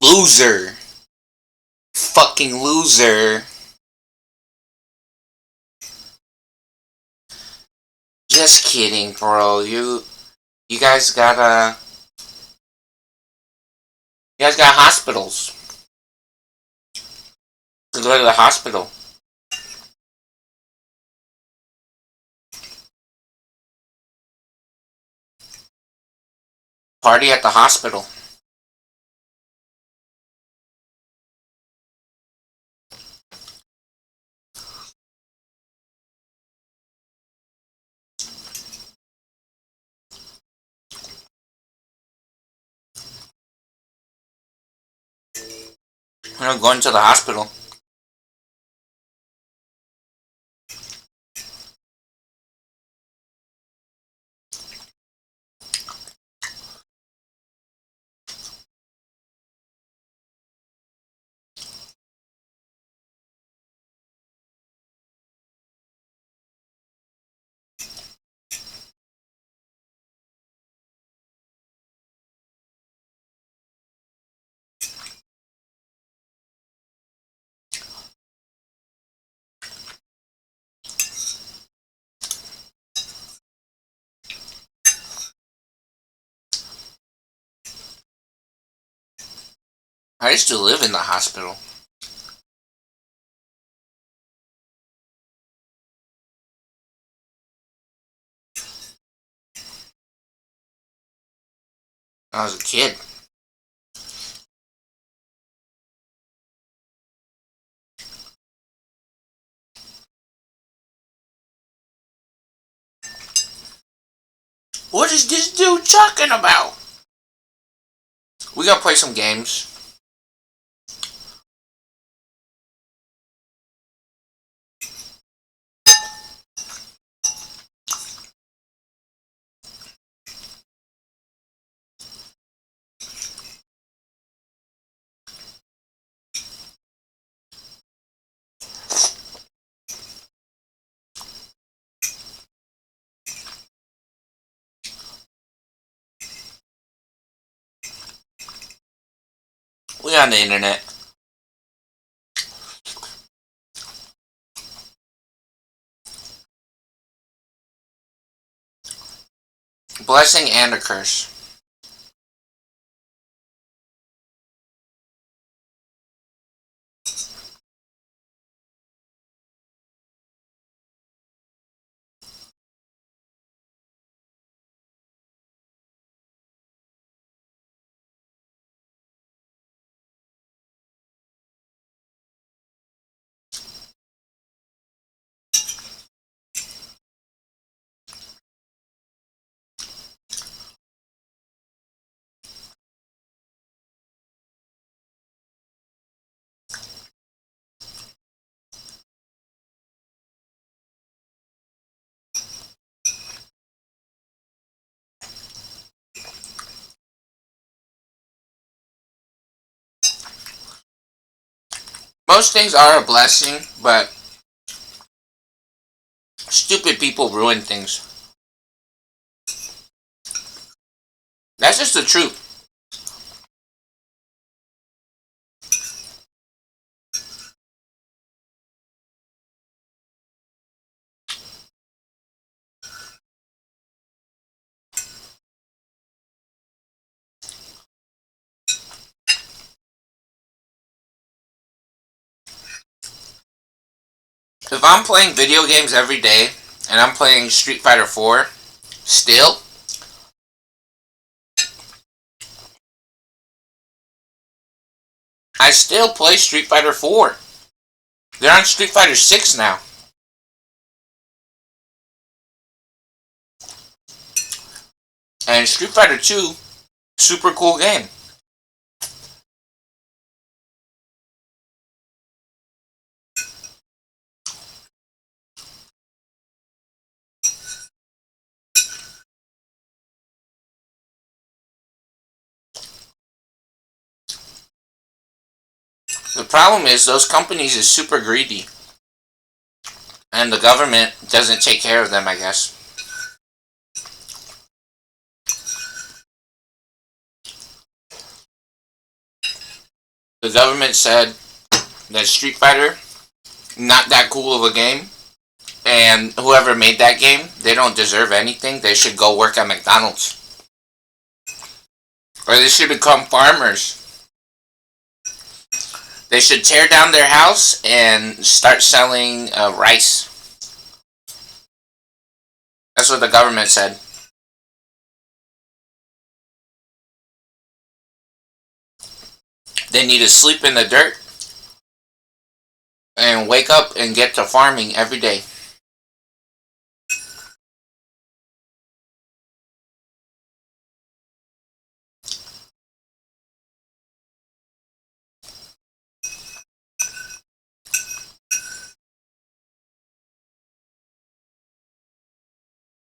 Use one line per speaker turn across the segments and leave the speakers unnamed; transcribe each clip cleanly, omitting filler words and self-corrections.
Loser. Fucking loser. Just kidding, bro. You guys got you guys got hospitals. To go to the hospital. Party at the hospital. I'm going to the hospital. I used to live in the hospital. I was a kid. What is this dude talking about? We gotta play some games. We on the internet. Blessing and a curse. Most things are a blessing, but stupid people ruin things. That's just the truth. If I'm playing video games every day, and I'm playing Street Fighter 4, still, I still play Street Fighter 4. They're on Street Fighter 6 now. And Street Fighter 2, super cool game. The problem is those companies is super greedy. And the government doesn't take care of them, I guess. The government said that Street Fighter, not that cool of a game, and whoever made that game, they don't deserve anything. They should go work at McDonald's. Or they should become farmers. They should tear down their house and start selling rice. That's what the government said. They need to sleep in the dirt and wake up and get to farming every day.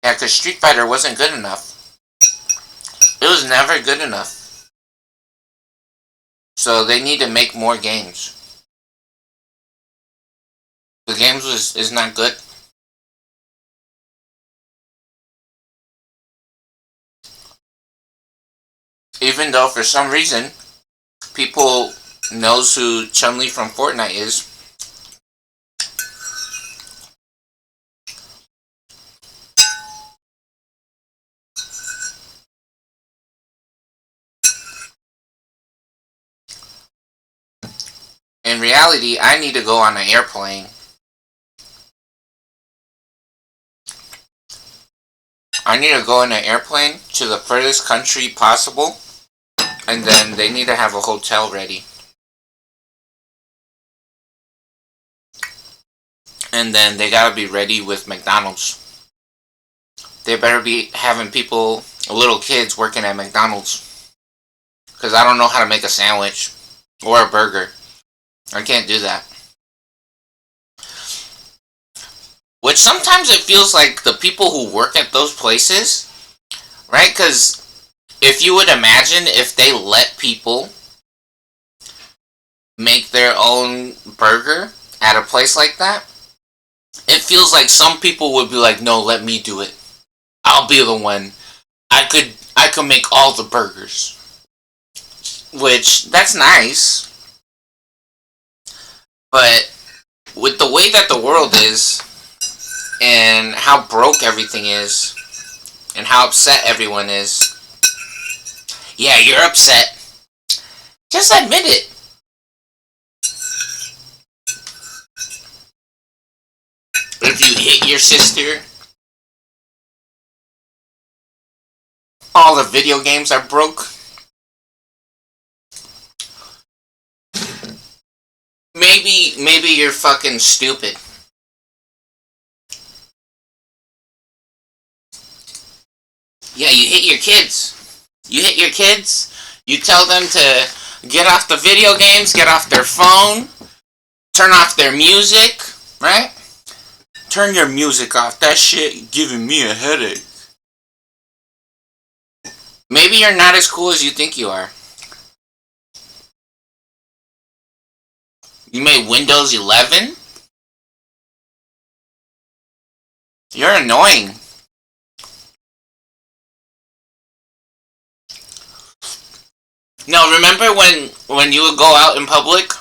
Yeah, because Street Fighter wasn't good enough. It was never good enough. So they need to make more games. The games is not good. Even though for some reason people knows who Chun-Li from Fortnite is. In reality, I need to go on an airplane. I need to go in an airplane to the furthest country possible, and then they need to have a hotel ready. And then they gotta be ready with McDonald's. They better be having people, little kids, working at McDonald's. Because I don't know how to make a sandwich or a burger. I can't do that. Which sometimes it feels like the people who work at those places, right? Because if you would imagine if they let people make their own burger at a place like that, it feels like some people would be like, no, let me do it. I'll be the one. I could make all the burgers. Which, that's nice. But with the way that the world is, and how broke everything is, and how upset everyone is. Yeah, you're upset. Just admit it. If you hit your sister, all the video games are broke. Maybe you're fucking stupid. Yeah, you hit your kids. You hit your kids. You tell them to get off the video games, get off their phone, turn off their music, right? Turn your music off. That shit giving me a headache. Maybe you're not as cool as you think you are. You made Windows 11? You're annoying. No, remember when you would go out in public?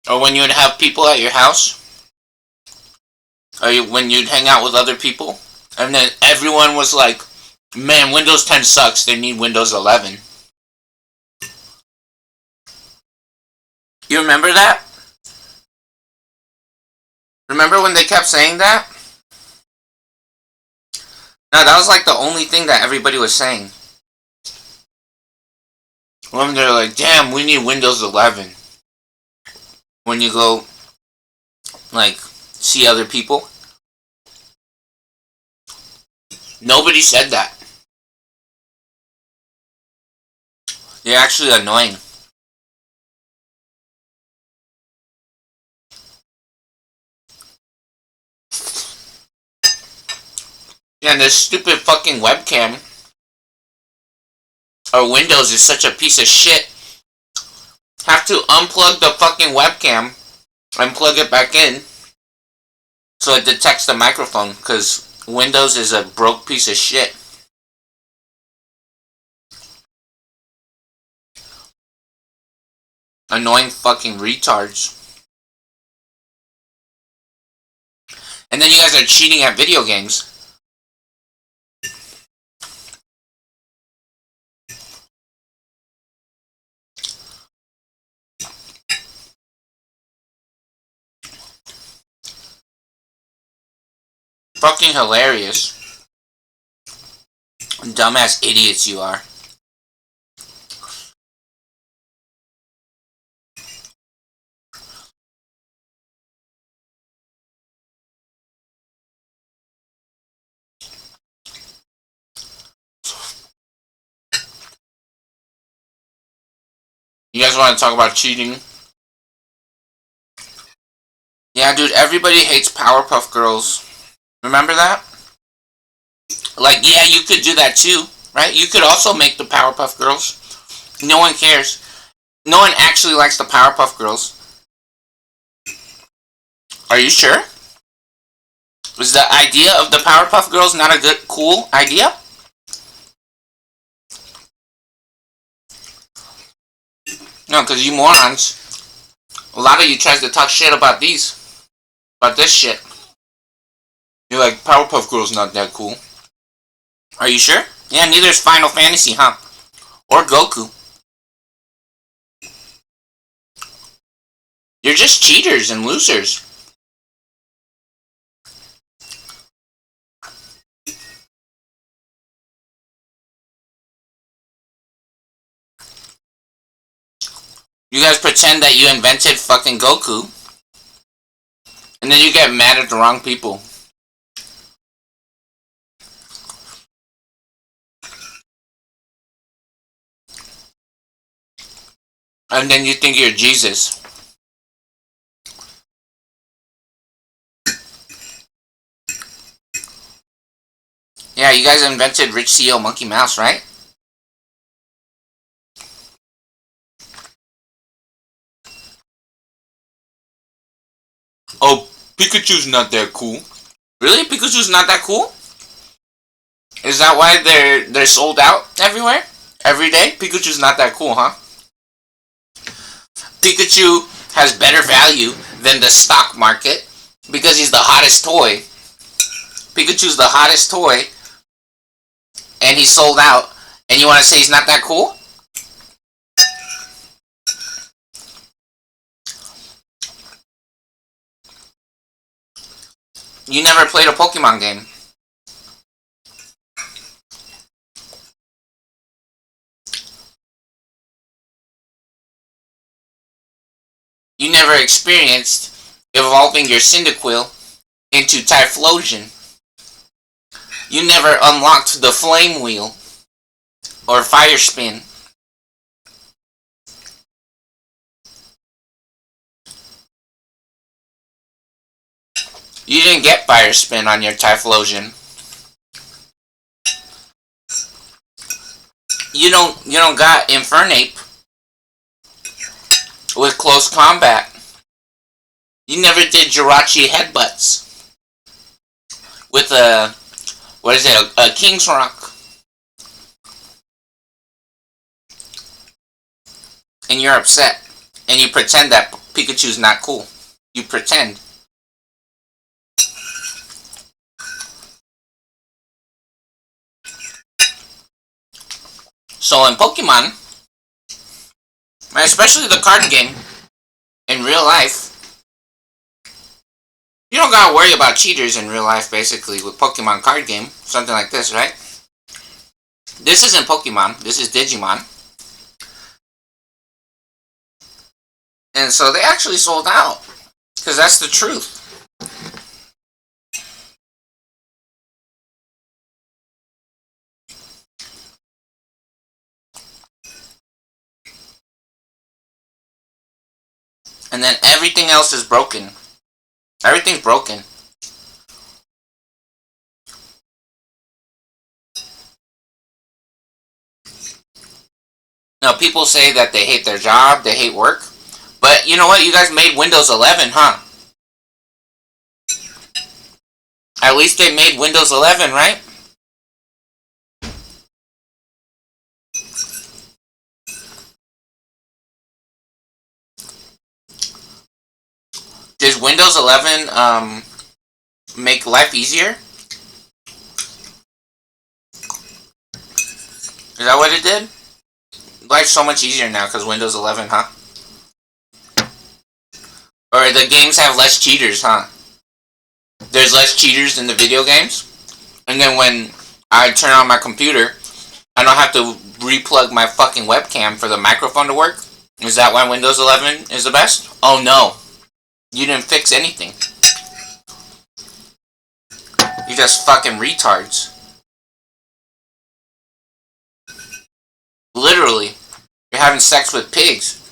Or when you would have people at your house? Or when you'd hang out with other people? And then everyone was like, man, Windows 10 sucks, they need Windows 11. You remember that? Remember when they kept saying that? No, that was like the only thing that everybody was saying. When they're like, damn, we need Windows 11. When you go, like, see other people. Nobody said that. You're actually annoying. Yeah, and this stupid fucking webcam or Windows is such a piece of shit. Have to unplug the fucking webcam and plug it back in so it detects the microphone, because Windows is a broke piece of shit. Annoying fucking retards. And then you guys are cheating at video games. Fucking hilarious. Dumbass idiots you are. You guys want to talk about cheating? Yeah, dude, everybody hates Powerpuff Girls. Remember that? Like, yeah, you could do that too, right? You could also make the Powerpuff Girls. No one cares. No one actually likes the Powerpuff Girls. Are you sure? Was the idea of the Powerpuff Girls not a good, cool idea? No, because you morons. A lot of you tries to talk shit about this shit. You're like, Powerpuff Girls not that cool. Are you sure? Yeah, neither is Final Fantasy, huh? Or Goku. You're just cheaters and losers. You guys pretend that you invented fucking Goku. And then you get mad at the wrong people. And then you think you're Jesus. Yeah, you guys invented Rich CEO Monkey Mouse, right? Oh, Pikachu's not that cool. Really? Pikachu's not that cool? Is that why they're sold out everywhere? Every day? Pikachu's not that cool, huh? Pikachu has better value than the stock market because he's the hottest toy. Pikachu's the hottest toy and he's sold out, and you want to say he's not that cool? You never played a Pokemon game. You never experienced evolving your Cyndaquil into Typhlosion. You never unlocked the Flame Wheel or Fire Spin. You didn't get Fire Spin on your Typhlosion. You don't got Infernape with close combat. You never did Jirachi Headbutts with a King's Rock. And you're upset. And you pretend that Pikachu's not cool. You pretend. So in Pokemon, especially the card game, in real life, you don't gotta worry about cheaters in real life, basically, with Pokemon card game. Something like this, right? This isn't Pokemon, this is Digimon. And so they actually sold out. Because that's the truth. And then everything else is broken. Everything's broken. Now, people say that they hate their job, they hate work. But you know what? You guys made Windows 11, huh? At least they made Windows 11, right? Does Windows 11 make life easier? Is that what it did? Life's so much easier now because Windows 11, huh? Or the games have less cheaters, huh? There's less cheaters in the video games? And then when I turn on my computer, I don't have to replug my fucking webcam for the microphone to work? Is that why Windows 11 is the best? Oh no. You didn't fix anything. You just fucking retards. Literally. You're having sex with pigs.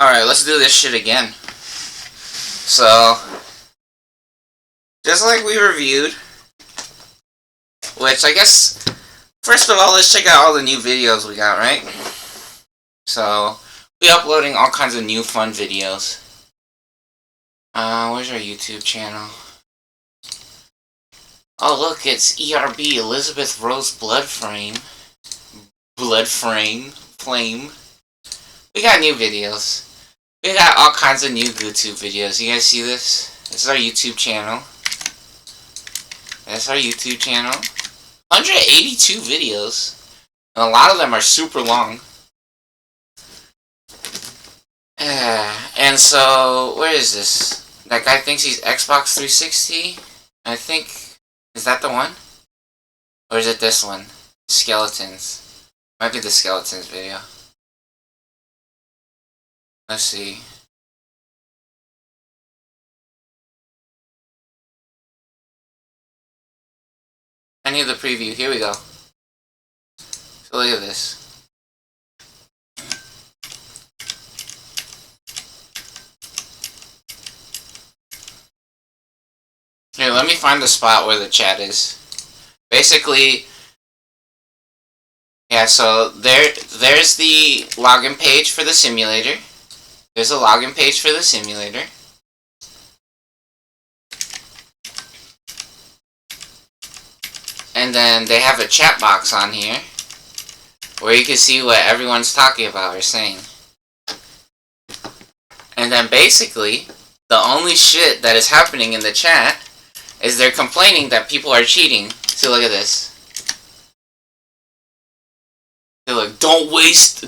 Alright, let's do this shit again. So, just like we reviewed, which I guess, first of all, let's check out all the new videos we got, right? So, we're uploading all kinds of new fun videos. Where's our YouTube channel? Oh look, it's ERB, Elizabeth Rose Flame. We got new videos. We got all kinds of new YouTube videos. You guys see this? This is our YouTube channel. That's our YouTube channel. 182 videos. And a lot of them are super long. And so, where is this? That guy thinks he's Xbox 360? I think... Is that the one? Or is it this one? Skeletons. Might be the skeletons video. Let's see. I need the preview. Here we go. So look at this. Here, let me find the spot where the chat is. Basically, yeah, so there's the login page for the simulator. There's a login page for the simulator. And then they have a chat box on here where you can see what everyone's talking about or saying. And then basically, the only shit that is happening in the chat is they're complaining that people are cheating. See, look at this. They're like, don't waste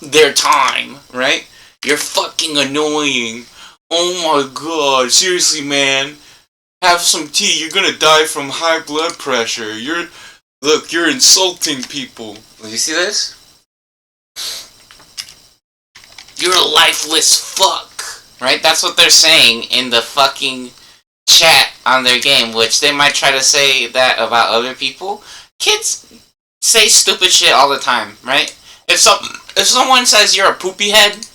their time, right? You're fucking annoying. Oh my god, seriously, man. Have some tea, you're gonna die from high blood pressure. Look, you're insulting people. You see this? You're a lifeless fuck. Right? That's what they're saying in the fucking chat on their game, which they might try to say that about other people. Kids say stupid shit all the time, right? If someone says you're a poopy head,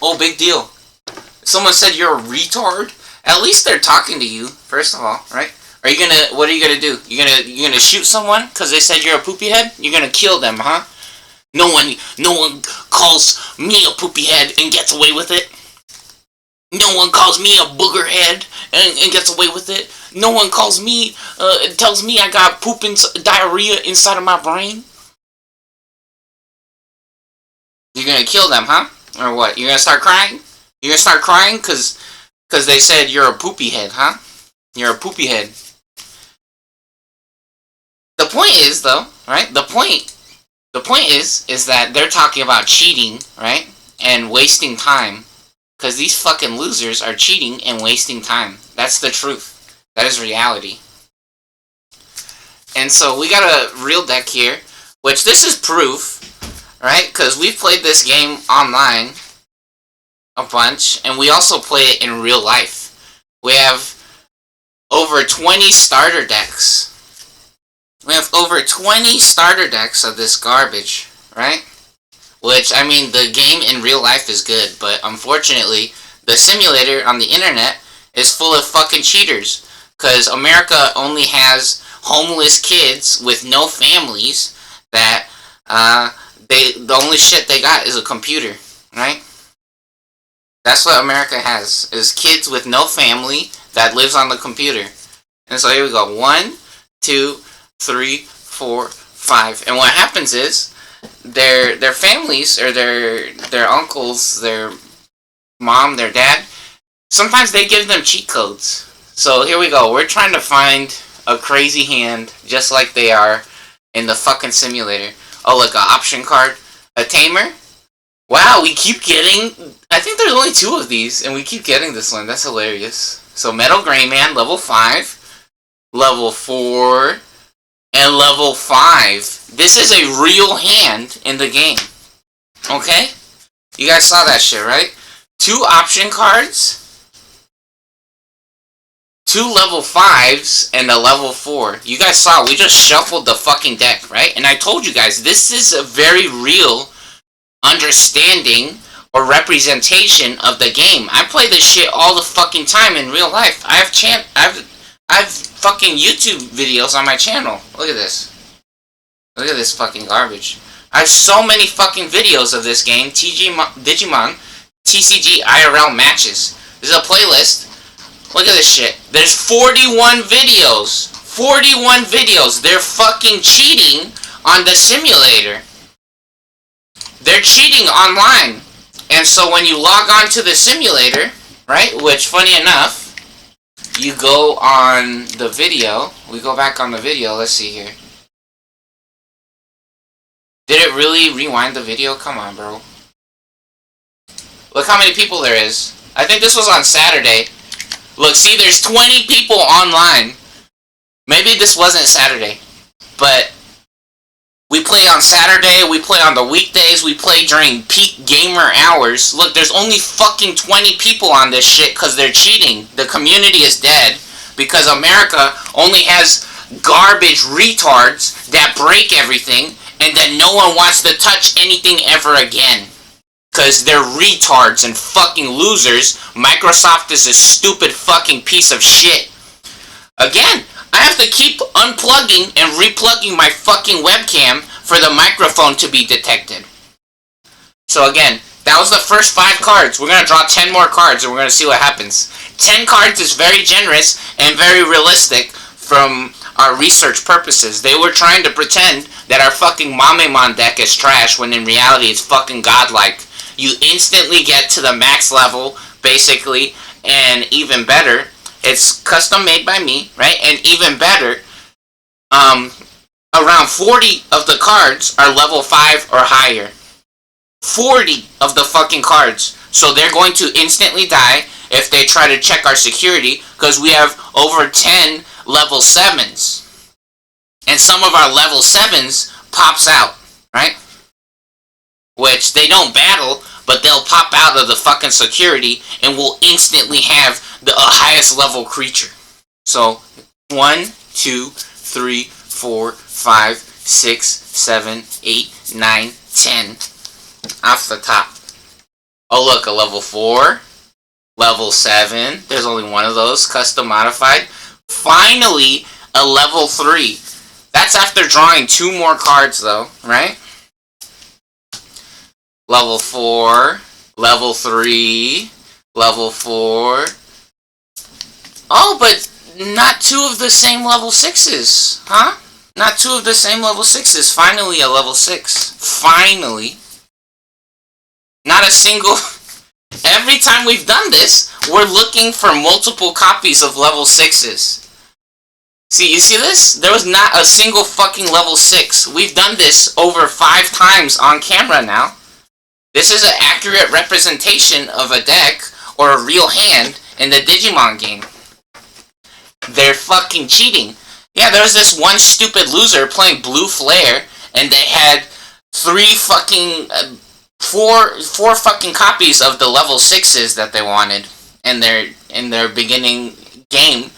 oh, big deal. If someone said you're a retard, at least they're talking to you, first of all, right? What are you gonna do? You gonna shoot someone because they said you're a poopy head? You're gonna kill them, huh? No one calls me a poopy head and gets away with it. No one calls me a booger head and gets away with it. No one calls me, tells me I got diarrhea inside of my brain. You're gonna kill them, huh? Or what? You're gonna start crying? You're gonna start crying because they said you're a poopy head, huh? You're a poopy head. The point is, though, right? The point is that they're talking about cheating, right? And wasting time. Because these fucking losers are cheating and wasting time. That's the truth. That is reality. And so we got a real deck here, which this is proof, right? Because we've played this game online a bunch, and we also play it in real life. We have over 20 starter decks. We have over 20 starter decks of this garbage, right? Which, I mean, the game in real life is good, but unfortunately, the simulator on the internet is full of fucking cheaters. Because America only has homeless kids with no families that, the only shit they got is a computer, right? That's what America has, is kids with no family that lives on the computer. And so here we go. 1, 2, 3, 4, 5. And what happens is their families or their uncles, their mom, their dad, sometimes they give them cheat codes. So here we go. We're trying to find a crazy hand just like they are in the fucking simulator. Oh, look, an option card, a tamer. Wow, we keep getting... I think there's only 2 of these, and we keep getting this one. That's hilarious. So, Metal Gray Man, level 5, level 4, and level 5. This is a real hand in the game. Okay? You guys saw that shit, right? 2 option cards, 2 level 5s, and a level 4. You guys saw, we just shuffled the fucking deck, right? And I told you guys, this is a very real understanding or representation of the game. I play this shit all the fucking time in real life. I have fucking YouTube videos on my channel. Look at this. Look at this fucking garbage. I have so many fucking videos of this game. Digimon TCG IRL matches. This is a playlist. Look at this shit. There's 41 videos. 41 videos. They're fucking cheating on the simulator. They're cheating online. And so when you log on to the simulator, right, which funny enough, you go on the video. We go back on the video. Let's see here. Did it really rewind the video? Come on, bro. Look how many people there is. I think this was on Saturday. Look, see, there's 20 people online. Maybe this wasn't Saturday, but we play on Saturday, we play on the weekdays, we play during peak gamer hours. Look, there's only fucking 20 people on this shit because they're cheating. The community is dead because America only has garbage retards that break everything and that no one wants to touch anything ever again. Because they're retards and fucking losers. Microsoft is a stupid fucking piece of shit. Again, I have to keep unplugging and replugging my fucking webcam for the microphone to be detected. So again, that was the first 5 cards. We're going to draw 10 more cards and we're going to see what happens. 10 cards is very generous and very realistic from our research purposes. They were trying to pretend that our fucking Mamemon deck is trash when in reality it's fucking godlike. You instantly get to the max level, basically, and even better, it's custom made by me, right? And even better, around 40 of the cards are level 5 or higher. 40 of the fucking cards. So they're going to instantly die if they try to check our security, because we have over 10 level 7s. And some of our level 7s pops out, right? Which they don't battle, but they'll pop out of the fucking security and will instantly have the highest level creature. So 1, 2, 3, 4, 5, 6, 7, 8, 9, 10 off the top. Oh look, a level 4, level 7. There's only one of those, custom modified. Finally, a level 3. That's after drawing 2 more cards though, right? Level 4, level 3, level 4. Oh, but not 2 of the same level 6s, huh? Not 2 of the same level 6s. Finally a level 6. Finally. Not a single... Every time we've done this, we're looking for multiple copies of level 6s. See, you see this? There was not a single fucking level 6. We've done this over 5 times on camera now. This is an accurate representation of a deck or a real hand in the Digimon game. They're fucking cheating. Yeah, there was this one stupid loser playing Blue Flare, and they had 4 fucking copies of the level 6s that they wanted in their beginning game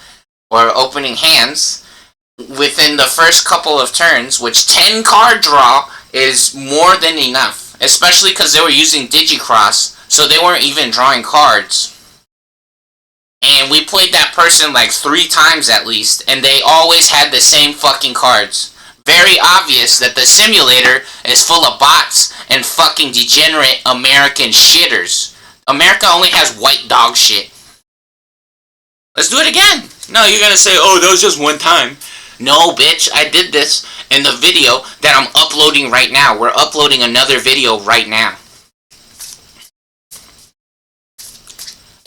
or opening hands within the first couple of turns, which 10 card draw is more than enough. Especially because they were using Digicross, so they weren't even drawing cards. And we played that person like 3 times at least, and they always had the same fucking cards. Very obvious that the simulator is full of bots and fucking degenerate American shitters. America only has white dog shit. Let's do it again. No, you're gonna say, oh, that was just one time. No, bitch, I did this in the video that I'm uploading right now. We're uploading another video right now.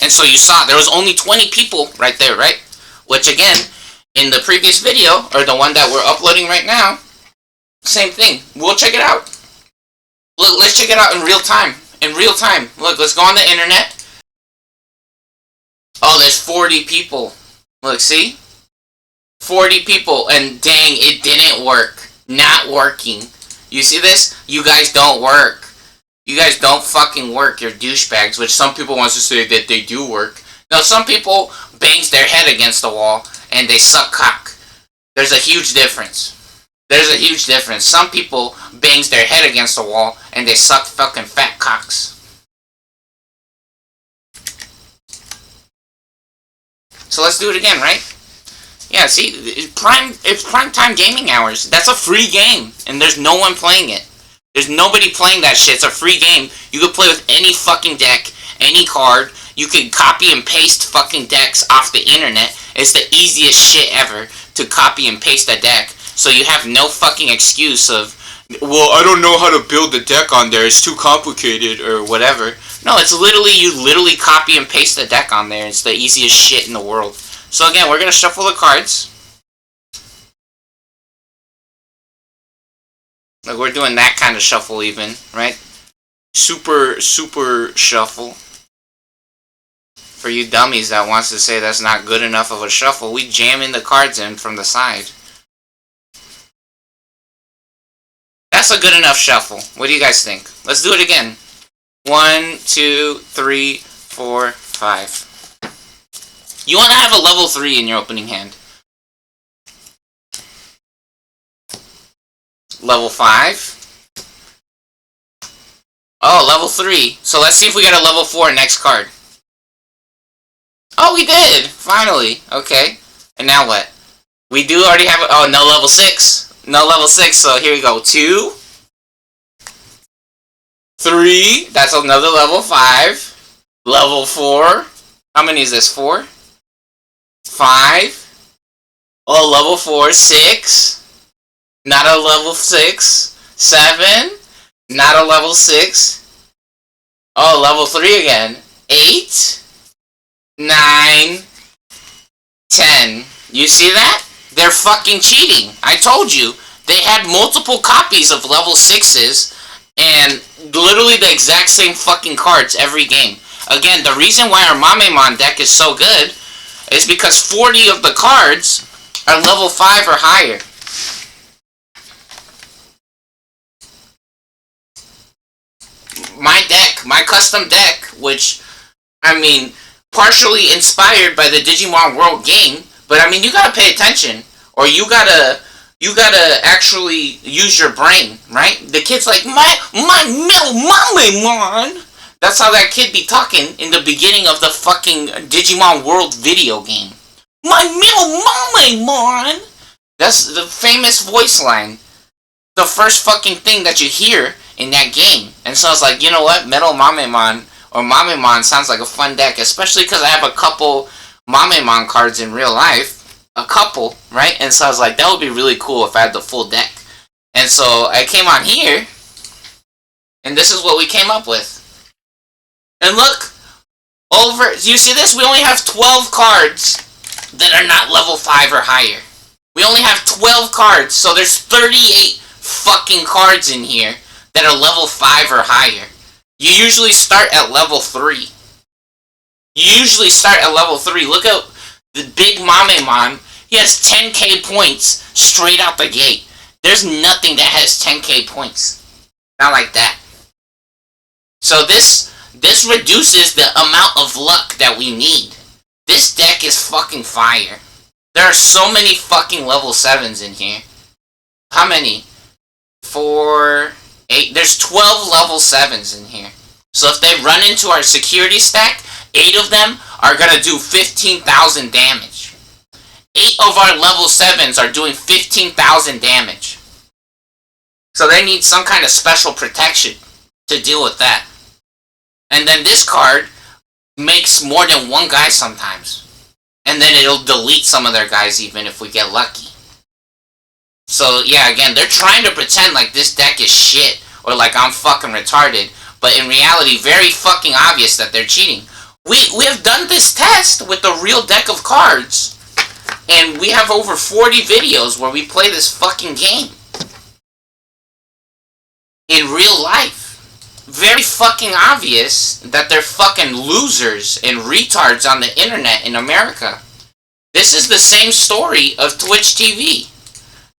And so you saw there was only 20 people right there, right? Which again, in the previous video, or the one that we're uploading right now, same thing. We'll check it out. Look, let's check it out in real time. In real time. Look, let's go on the internet. Oh, there's 40 people. Look, see? 40 people, and dang, it didn't work. Not working. You see this? You guys don't work. You guys don't fucking work. You're douchebags, which some people want to say that they do work. Now, some people bangs their head against the wall, and they suck cock. There's a huge difference. There's a huge difference. Some people bangs their head against the wall, and they suck fucking fat cocks. So let's do it again, right? Yeah, see, it's prime time gaming hours. That's a free game, and there's no one playing it. There's nobody playing that shit. It's a free game. You can play with any fucking deck, any card. You can copy and paste fucking decks off the internet. It's the easiest shit ever to copy and paste a deck. So you have no fucking excuse of, well, I don't know how to build the deck on there. It's too complicated or whatever. No, it's literally, you literally copy and paste the deck on there. It's the easiest shit in the world. So again, we're going to shuffle the cards. Like, we're doing that kind of shuffle even, right? Super shuffle. For you dummies that wants to say that's not good enough of a shuffle, we jamming the cards in from the side. That's a good enough shuffle. What do you guys think? Let's do it again. 1, 2, 3, 4, 5. You want to have a level 3 in your opening hand. Level 5. Oh, level 3. So let's see if we get a level 4 next card. Oh, we did! Finally. Okay. And now what? We do already have... Oh, no level 6. No level 6, so here we go. 2. 3. That's another level 5. Level 4. How many is this? 4? 5. Oh, level 4. 6. Not a level 6. 7. Not a level 6. Oh, level 3 again. 8. 9. 10. You see that? They're fucking cheating. I told you. They had multiple copies of level 6s and literally the exact same fucking cards every game. Again, the reason why our Mamemon deck is so good is because 40 of the cards are level 5 or higher. My deck, my custom deck, which, I mean, partially inspired by the Digimon World game, but I mean, you gotta pay attention, or you gotta actually use your brain, right? The kid's like, my middle Mamemon! That's how that kid be talking in the beginning of the fucking Digimon World video game. My middle Mamemon! That's the famous voice line. The first fucking thing that you hear in that game. And so I was like, you know what? Metal Mamemon or Mamemon sounds like a fun deck, especially because I have a couple Mamemon cards in real life. A couple, right? And so I was like, that would be really cool if I had the full deck. And so I came on here, and this is what we came up with. And look, over, you see this? We only have 12 cards that are not level 5 or higher. We only have 12 cards, so there's 38 fucking cards in here that are level 5 or higher. You usually start at level 3. You usually start at level 3. Look at the big Mamemon. He has 10k points straight out the gate. There's nothing that has 10k points. Not like that. So this reduces the amount of luck that we need. This deck is fucking fire. There are so many fucking level 7s in here. How many? 4, 8. There's 12 level 7s in here. So if they run into our security stack, 8 of them are gonna do 15,000 damage. 8 of our level 7s are doing 15,000 damage. So they need some kind of special protection to deal with that. And then this card makes more than one guy sometimes. And then it'll delete some of their guys even if we get lucky. So yeah, again, they're trying to pretend like this deck is shit or like I'm fucking retarded, but in reality, very fucking obvious that they're cheating. We have done this test with a real deck of cards, and we have over 40 videos where we play this fucking game in real life. Very fucking obvious that they're fucking losers and retards on the internet in America. This is the same story of Twitch TV.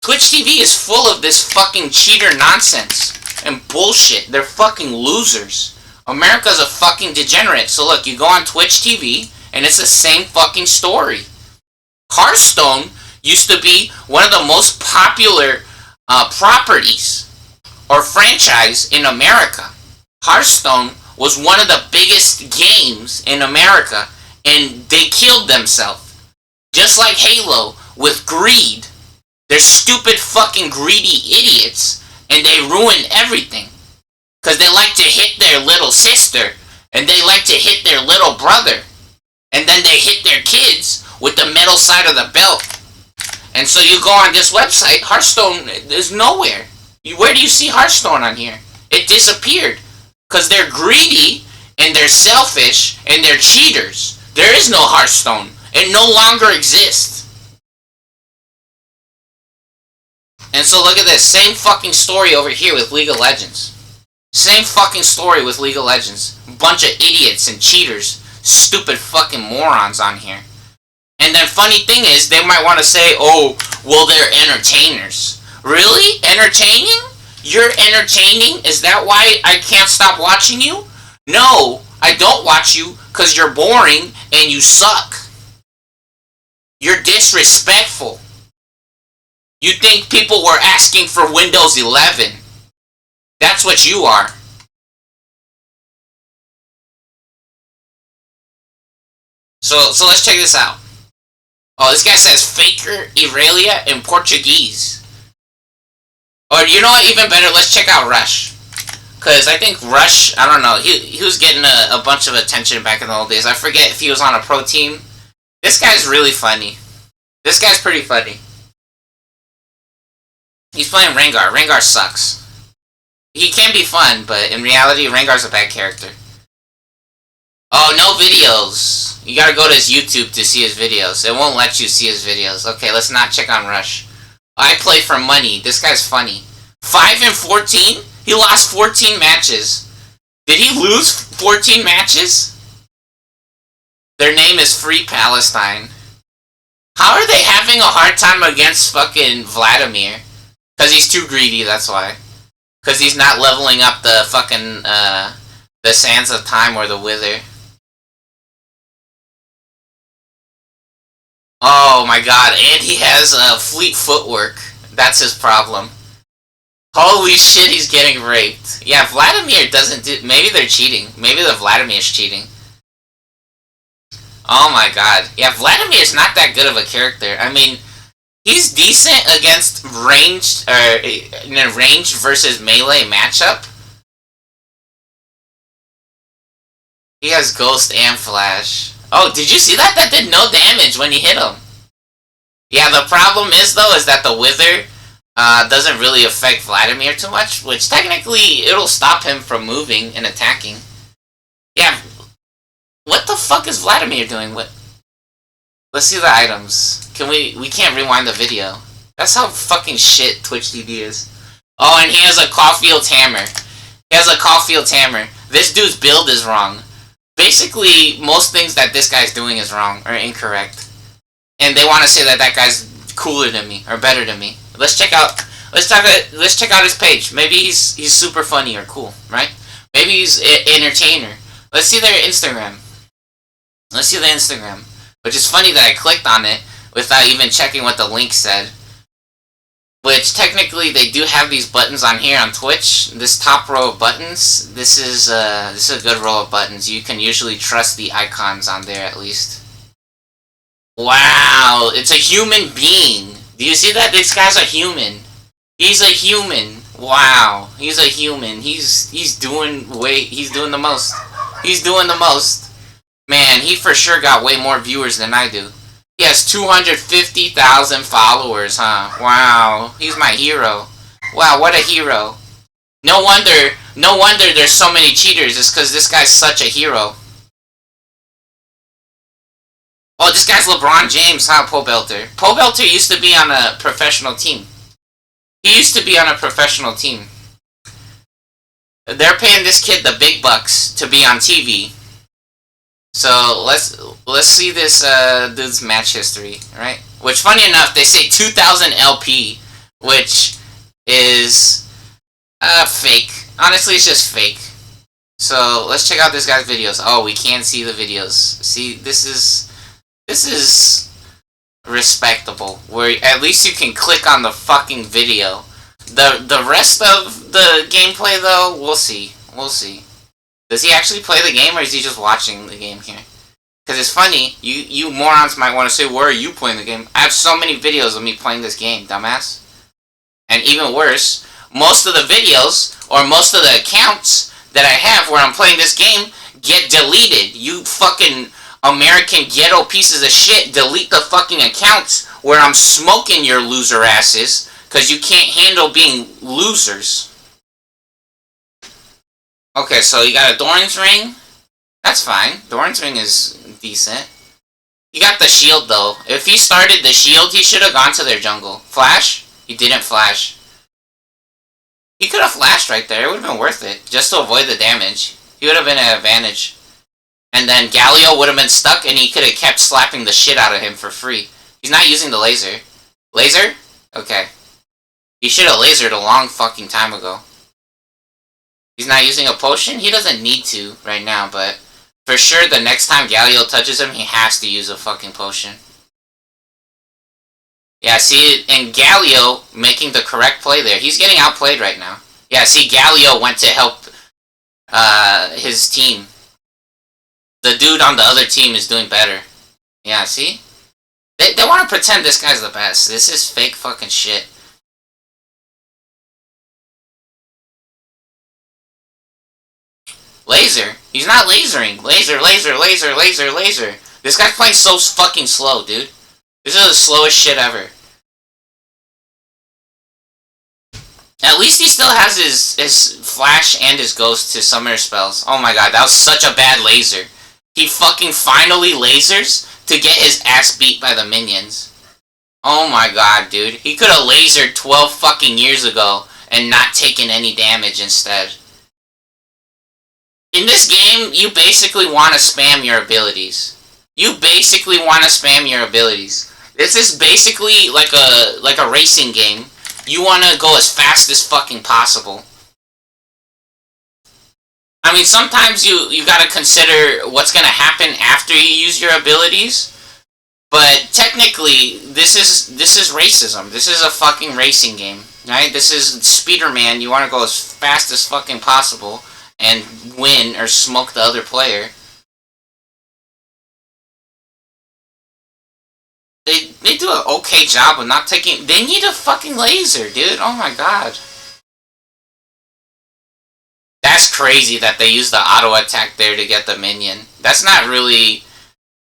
Twitch TV is full of this fucking cheater nonsense and bullshit. They're fucking losers. America's a fucking degenerate. So look, you go on Twitch TV and it's the same fucking story. Hearthstone used to be one of the most popular properties or franchise in America. Hearthstone was one of the biggest games in America, and they killed themselves. Just like Halo, with greed. They're stupid fucking greedy idiots, and they ruin everything. Because they like to hit their little sister, and they like to hit their little brother, and then they hit their kids with the metal side of the belt. And so you go on this website, Hearthstone is nowhere. Where do you see Hearthstone on here? It disappeared. Because they're greedy, and they're selfish, and they're cheaters. There is no Hearthstone. It no longer exists. And so look at this. Same fucking story over here with League of Legends. Same fucking story with League of Legends. Bunch of idiots and cheaters. Stupid fucking morons on here. And then funny thing is, they might want to say, oh, well, they're entertainers. Really? Entertaining? You're entertaining? Is that why I can't stop watching you? No, I don't watch you because you're boring and you suck. You're disrespectful. You think people were asking for Windows 11. That's what you are. So let's check this out. Oh, this guy says Faker Irelia in Portuguese. Or you know what, even better, let's check out Rush. Because I think Rush, I don't know, he was getting a bunch of attention back in the old days. I forget if he was on a pro team. This guy's really funny. This guy's pretty funny. He's playing Rengar. Rengar sucks. He can be fun, but in reality, Rengar's a bad character. Oh, no videos. You gotta go to his YouTube to see his videos. It won't let you see his videos. Okay, let's not check on Rush. I play for money. This guy's funny. 5 and 14? He lost 14 matches. Did he lose 14 matches? Their name is Free Palestine. How are they having a hard time against fucking Vladimir? Because he's too greedy, that's why. Because he's not leveling up the fucking, the Sands of Time or the Wither. Oh my god, and he has fleet footwork. That's his problem. Holy shit, he's getting raped. Yeah, Vladimir doesn't do... Maybe they're cheating. Maybe the Vladimir's cheating. Oh my god. Yeah, Vladimir's not that good of a character. I mean, he's decent against ranged, in a ranged versus melee matchup. He has Ghost and Flash. Oh, did you see that? That did no damage when he hit him. Yeah, the problem is, though, is that the Wither doesn't really affect Vladimir too much, which technically it'll stop him from moving and attacking. Yeah, what the fuck is Vladimir doing? Let's see the items. We can't rewind the video. That's how fucking shit Twitch TV is. Oh, and he has a Caulfield's hammer. He has a Caulfield's hammer. This dude's build is wrong. Basically, most things that this guy's doing is wrong or incorrect, and they want to say that that guy's cooler than me or better than me. Let's check out. Let's check out his page. Maybe he's super funny or cool, right? Maybe he's an entertainer. Let's see their Instagram. Let's see the Instagram. Which is funny that I clicked on it without even checking what the link said. Which technically they do have these buttons on here on Twitch. This top row of buttons. This is a good row of buttons. You can usually trust the icons on there at least. Wow, it's a human being. Do you see that? This guy's a human. He's a human. Wow, he's a human. He's doing the most. He's doing the most. Man, he for sure got way more viewers than I do. He has 250,000 followers, huh? Wow, he's my hero. Wow, what a hero. No wonder there's so many cheaters. It's because this guy's such a hero. Oh, this guy's LeBron James, huh, Pole Belter? Pole Belter used to be on a professional team. He used to be on a professional team. They're paying this kid the big bucks to be on TV. So let's see this dude's match history, right? Which, funny enough, they say 2,000 LP, which is fake. Honestly, it's just fake. So let's check out this guy's videos. Oh, we can't see the videos. See, this is respectable. Where at least you can click on the fucking video. The rest of the gameplay, though, we'll see. We'll see. Does he actually play the game, or is he just watching the game here? Because it's funny, you morons might want to say, where are you playing the game? I have so many videos of me playing this game, dumbass. And even worse, most of the videos, or most of the accounts that I have where I'm playing this game, get deleted. You fucking American ghetto pieces of shit, delete the fucking accounts where I'm smoking your loser asses, because you can't handle being losers. Okay, so you got a Doran's ring. That's fine. Doran's ring is decent. You got the shield, though. If he started the shield, he should have gone to their jungle. Flash? He didn't flash. He could have flashed right there. It would have been worth it. Just to avoid the damage. He would have been an advantage. And then Galio would have been stuck, and he could have kept slapping the shit out of him for free. He's not using the laser. Laser? Okay. He should have lasered a long fucking time ago. He's not using a potion? He doesn't need to right now, but for sure the next time Galio touches him, he has to use a fucking potion. Yeah, see, and Galio making the correct play there. He's getting outplayed right now. Yeah, see, Galio went to help his team. The dude on the other team is doing better. Yeah, see? They want to pretend this guy's the best. This is fake fucking shit. Laser? He's not lasering. Laser, laser, laser, laser, laser. This guy's playing so fucking slow, dude. This is the slowest shit ever. At least he still has his flash and his ghost to summoner spells. Oh my god, that was such a bad laser. He fucking finally lasers to get his ass beat by the minions. Oh my god, dude. He could have lasered 12 fucking years ago and not taken any damage instead. In this game, you basically want to spam your abilities. You basically want to spam your abilities. This is basically like a racing game. You want to go as fast as fucking possible. I mean, sometimes you gotta consider what's gonna happen after you use your abilities. But technically, this is racism. This is a fucking racing game, right? This is Spider-Man. You want to go as fast as fucking possible and win or smoke the other player. They do an okay job of not taking... They need a fucking laser, dude. Oh my god. That's crazy that they use the auto attack there to get the minion. That's not really...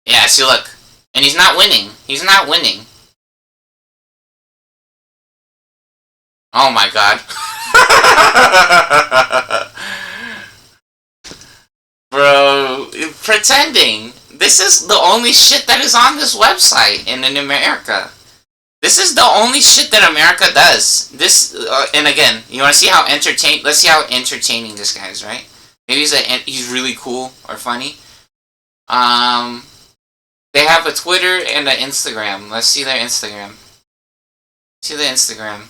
Yeah, see, look. And he's not winning. He's not winning. Oh my god. Bro, pretending. This is the only shit that is on this website in America. This is the only shit that America does. This, and again, you want to see how let's see how entertaining this guy is, right? Maybe he's really cool or funny. They have a Twitter and an Instagram. Let's see their Instagram. See the Instagram.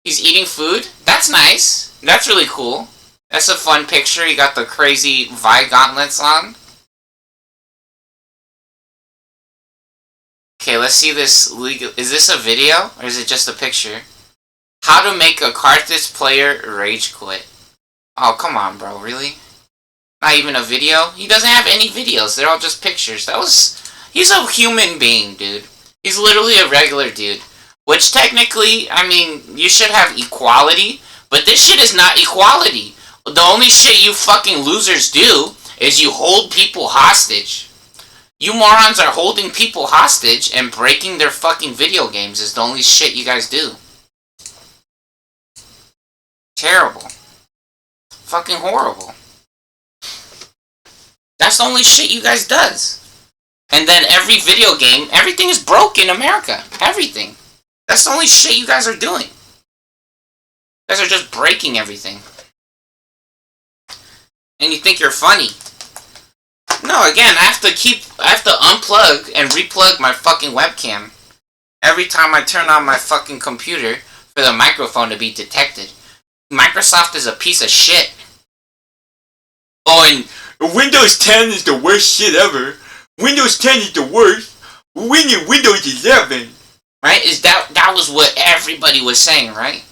He's eating food? That's nice. That's really cool. That's a fun picture. He got the crazy Vi gauntlets on. Okay, let's see this legal... Is this a video? Or is it just a picture? How to make a Karthus player rage quit. Oh, come on, bro. Really? Not even a video? He doesn't have any videos. They're all just pictures. He's a human being, dude. He's literally a regular dude. Which technically, I mean, you should have equality. But this shit is not equality. The only shit you fucking losers do is you hold people hostage. You morons are holding people hostage and breaking their fucking video games is the only shit you guys do. Terrible. Fucking horrible. That's the only shit you guys does. And then every video game, everything is broke in America. Everything. That's the only shit you guys are doing. You guys are just breaking everything. And you think you're funny. No, again, I have to unplug and replug my fucking webcam every time I turn on my fucking computer for the microphone to be detected. Microsoft is a piece of shit. Oh, and Windows 10 is the worst shit ever. Windows 10 is the worst. Windows 11. Right? That was what everybody was saying, right?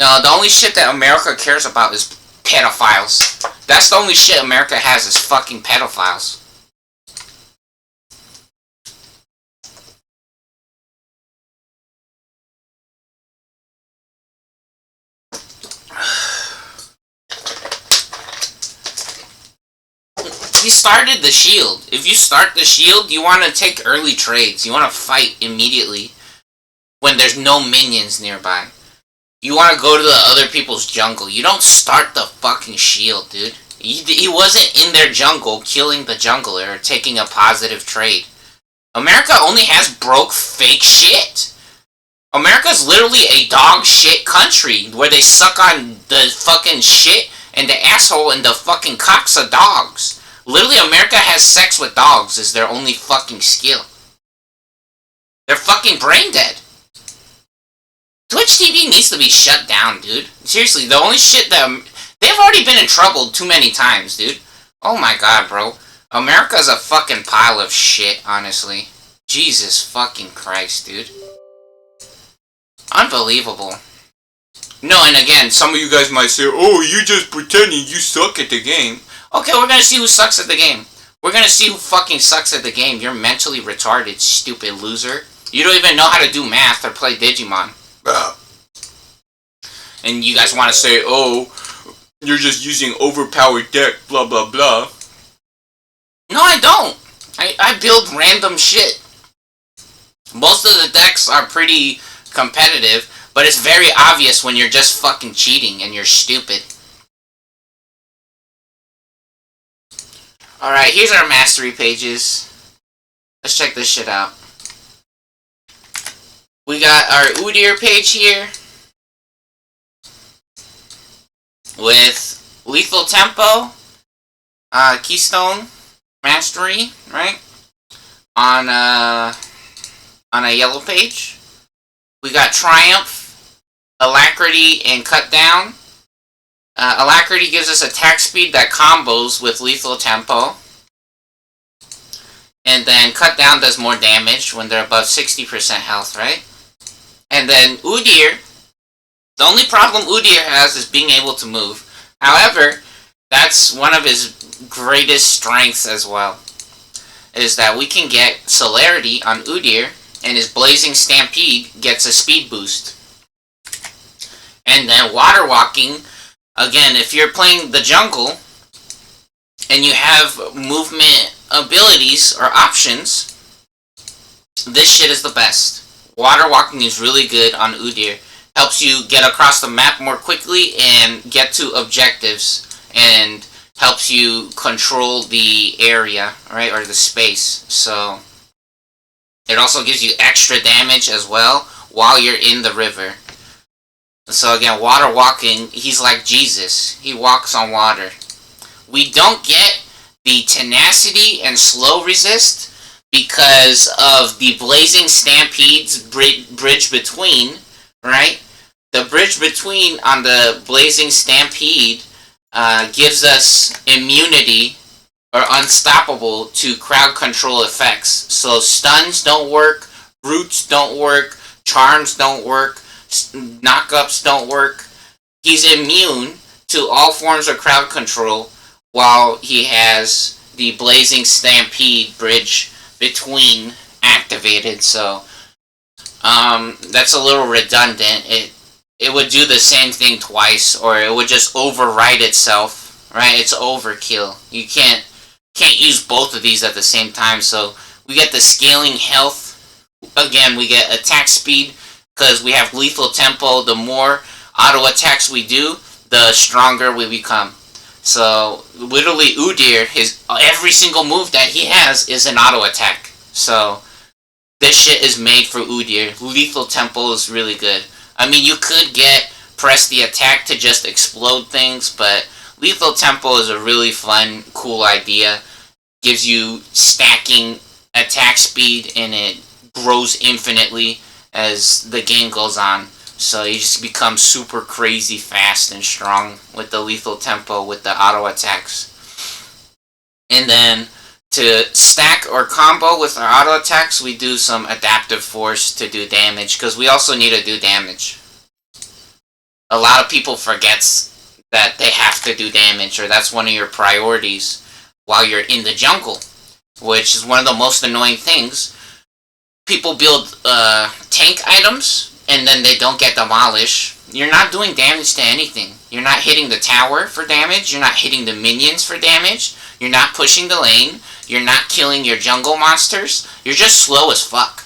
No, the only shit that America cares about is pedophiles. That's the only shit America has is fucking pedophiles. He started the shield. If you start the shield, you want to take early trades. You want to fight immediately when there's no minions nearby. You want to go to the other people's jungle. You don't start the fucking shield, dude. He wasn't in their jungle killing the jungler or taking a positive trade. America only has broke fake shit. America's literally a dog shit country where they suck on the fucking shit and the asshole and the fucking cocks of dogs. Literally, America has sex with dogs is their only fucking skill. They're fucking brain dead. Twitch TV needs to be shut down, dude. Seriously, the only shit that... They've already been in trouble too many times, dude. Oh my god, bro. America's a fucking pile of shit, honestly. Jesus fucking Christ, dude. Unbelievable. No, and again, some of you guys might say, oh, you're just pretending you suck at the game. Okay, we're gonna see who sucks at the game. We're gonna see who fucking sucks at the game. You're mentally retarded, stupid loser. You don't even know how to do math or play Digimon. And you guys want to say, oh, you're just using overpowered deck, blah, blah, blah. No, I don't. I build random shit. Most of the decks are pretty competitive, but it's very obvious when you're just fucking cheating and you're stupid. Alright, here's our mastery pages. Let's check this shit out. We got our Udyr page here. With Lethal Tempo. Keystone Mastery, right? On a yellow page. We got Triumph, Alacrity, and Cut Down. Alacrity gives us attack speed that combos with Lethal Tempo. And then Cut Down does more damage when they're above 60% health, right? And then Udyr, the only problem Udyr has is being able to move. However, that's one of his greatest strengths as well. Is that we can get Celerity on Udyr, and his Blazing Stampede gets a speed boost. And then Water Walking, again, if you're playing the jungle, and you have movement abilities or options, this shit is the best. Water Walking is really good on Udyr. Helps you get across the map more quickly and get to objectives. And helps you control the area, right? Or the space. So, it also gives you extra damage as well while you're in the river. So again, Water Walking, he's like Jesus. He walks on water. We don't get the Tenacity and Slow Resist because of the Blazing Stampede's bridge between, right? The bridge between on the Blazing Stampede gives us immunity or unstoppable to crowd control effects. So stuns don't work, roots don't work, charms don't work, knockups don't work. He's immune to all forms of crowd control while he has the Blazing Stampede bridge between activated. So that's a little redundant. It would do the same thing twice, or it would just overwrite itself, right? It's overkill. You can't can't use both of these at the same time. So we get the scaling health. Again, we get attack speed because we have lethal tempo. The more auto attacks we do, the stronger we become. So literally, Udyr, his every single move that he has is an auto attack. So this shit is made for Udyr. Lethal tempo is really good. I mean, you could get press the attack to just explode things, but lethal tempo is a really fun, cool idea. Gives you stacking attack speed, and it grows infinitely as the game goes on. So you just become super crazy fast and strong with the lethal tempo with the auto attacks. And then to stack or combo with our auto attacks, we do some adaptive force to do damage, because we also need to do damage. A lot of people forgets that they have to do damage, or that's one of your priorities while you're in the jungle, which is one of the most annoying things. People build tank items and then they don't get demolished. You're not doing damage to anything. You're not hitting the tower for damage. You're not hitting the minions for damage. You're not pushing the lane. You're not killing your jungle monsters. You're just slow as fuck.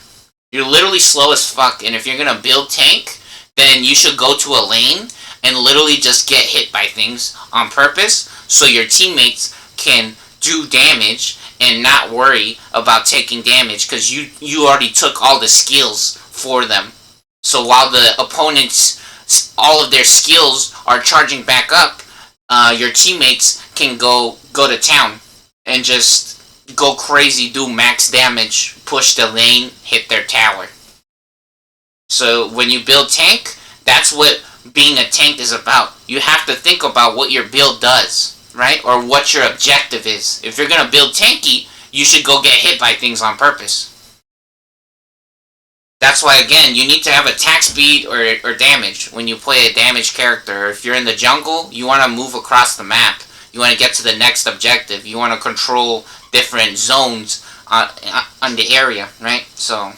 You're literally slow as fuck. And if you're gonna build tank, then you should go to a lane and literally just get hit by things on purpose so your teammates can do damage and not worry about taking damage, because you already took all the skills for them. So while the opponents, all of their skills are charging back up, your teammates can go to town and just go crazy, do max damage, push the lane, hit their tower. So when you build tank, that's what being a tank is about. You have to think about what your build does, right? Or what your objective is. If you're going to build tanky, you should go get hit by things on purpose. That's why, again, you need to have attack speed or damage when you play a damaged character. If you're in the jungle, you want to move across the map. You want to get to the next objective. You want to control different zones on the area, right? So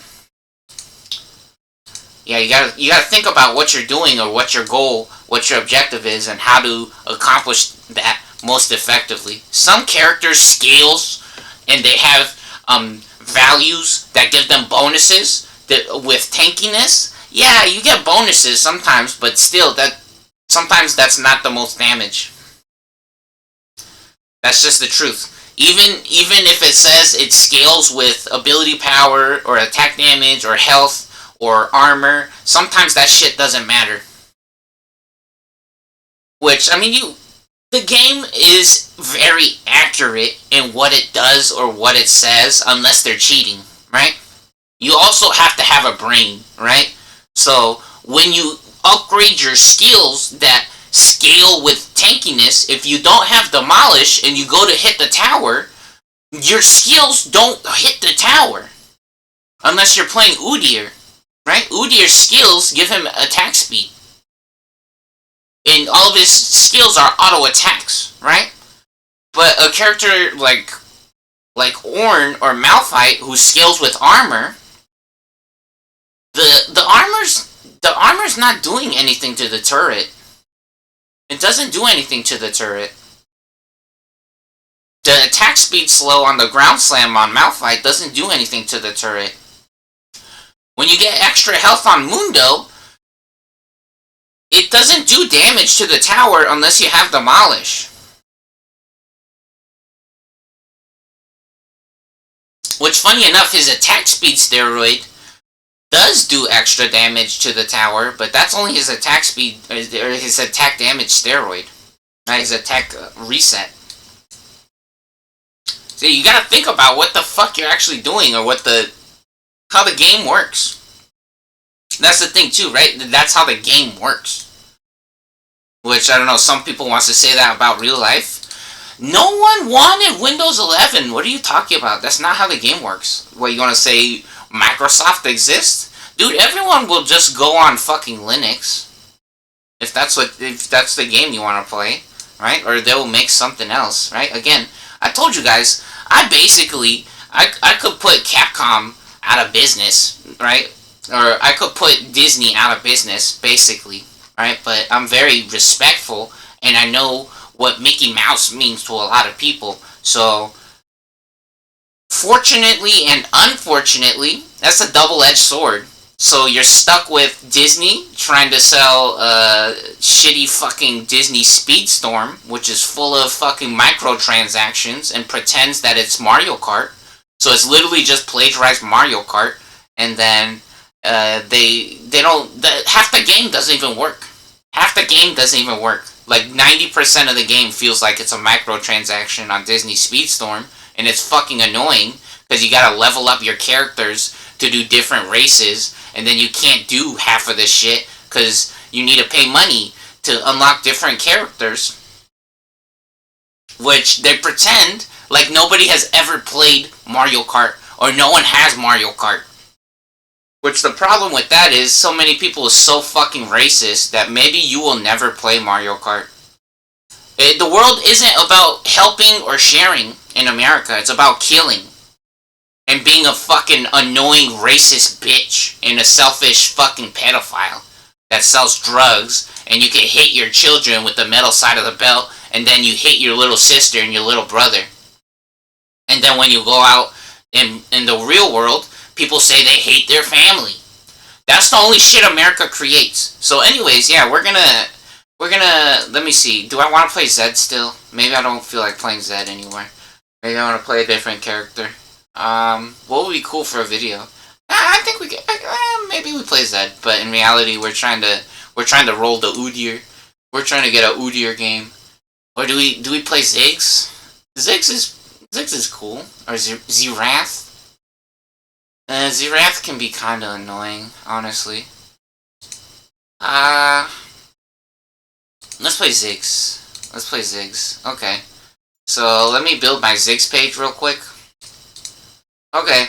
yeah, you gotta think about what you're doing, or what your goal, what your objective is, and how to accomplish that most effectively. Some characters scales, and they have values that give them bonuses. That with tankiness, yeah, you get bonuses sometimes, but still, sometimes that's not the most damage. That's just the truth. Even if it says it scales with ability power or attack damage or health or armor, sometimes that shit doesn't matter. Which, I mean, the game is very accurate in what it does or what it says, unless they're cheating, right? You also have to have a brain, right? So when you upgrade your skills that scale with tankiness, if you don't have demolish and you go to hit the tower, your skills don't hit the tower. Unless you're playing Udyr, right? Udyr's skills give him attack speed. And all of his skills are auto attacks, right? But a character like Ornn or Malphite, who scales with armor, the armor's not doing anything to the turret. It doesn't do anything to the turret. The attack speed slow on the ground slam on Malphite doesn't do anything to the turret. When you get extra health on Mundo, it doesn't do damage to the tower unless you have demolish. Which, funny enough, his attack speed steroid does do extra damage to the tower, but that's only his attack speed, or his attack damage steroid, not his attack reset. So you gotta think about what the fuck you're actually doing, or how the game works. That's the thing too, right? That's how the game works. Which, I don't know, some people wants to say that about real life. No one wanted Windows 11. What are you talking about? That's not how the game works. What, you want to say Microsoft exists? Dude, everyone will just go on fucking Linux. If that's the game you want to play, right? Or they'll make something else, right? Again, I told you guys, I could put Capcom out of business, right? Or I could put Disney out of business, basically, right? But I'm very respectful, and I know what Mickey Mouse means to a lot of people. So Fortunately and unfortunately, that's a double-edged sword. So you're stuck with Disney trying to sell shitty fucking Disney Speedstorm, which is full of fucking microtransactions and pretends that it's Mario Kart. So it's literally just plagiarized Mario Kart, and then they don't half the game doesn't even work. Half the game doesn't even work. Like 90% of the game feels like it's a microtransaction on Disney Speedstorm, and it's fucking annoying because you gotta level up your characters to do different races, and then you can't do half of this shit because you need to pay money to unlock different characters, which they pretend like nobody has ever played Mario Kart or no one has Mario Kart. Which the problem with that is so many people are so fucking racist that maybe you will never play Mario Kart. The world isn't about helping or sharing in America. It's about killing. And being a fucking annoying racist bitch and a selfish fucking pedophile that sells drugs, and you can hit your children with the metal side of the belt, and then you hit your little sister and your little brother. And then when you go out in the real world, people say they hate their family. That's the only shit America creates. So anyways, yeah, we're gonna, let me see, do I want to play Zed still? Maybe I don't feel like playing Zed anymore. Maybe I want to play a different character. What would be cool for a video? I think we get, maybe we play Zed, but in reality we're trying to roll the Udyr. We're trying to get a Udyr game. Or do we play Ziggs? Ziggs is cool. Or Zerath? Zerath can be kinda annoying, honestly. Let's play Ziggs. Let's play Ziggs. Okay. So, let me build my Ziggs page real quick. Okay.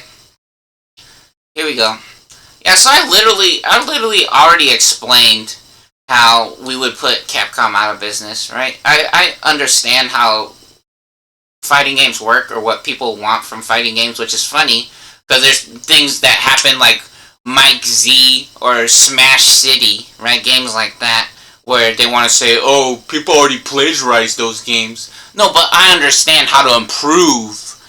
Here we go. Yeah, so I literally already explained how we would put Capcom out of business, right? I understand how fighting games work, or what people want from fighting games, which is funny, because there's things that happen like Mike Z or Smash City, right? Games like that, where they want to say, oh, people already plagiarized those games. No, but I understand how to improve.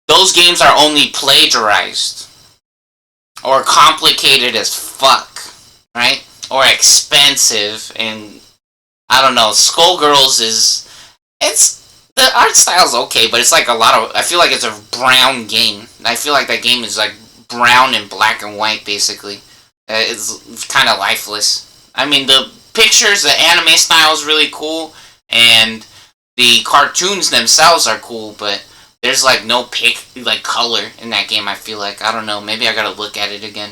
Those games are only plagiarized. Or complicated as fuck, right? Or expensive, and I don't know, Skullgirls the art style's okay, but it's like a lot of, I feel like it's a brown game. I feel like that game is like brown and black and white, basically. It's kind of lifeless. I mean, the pictures, the anime style is really cool, and the cartoons themselves are cool, but there's like no color in that game, I feel like. I don't know, maybe I gotta look at it again.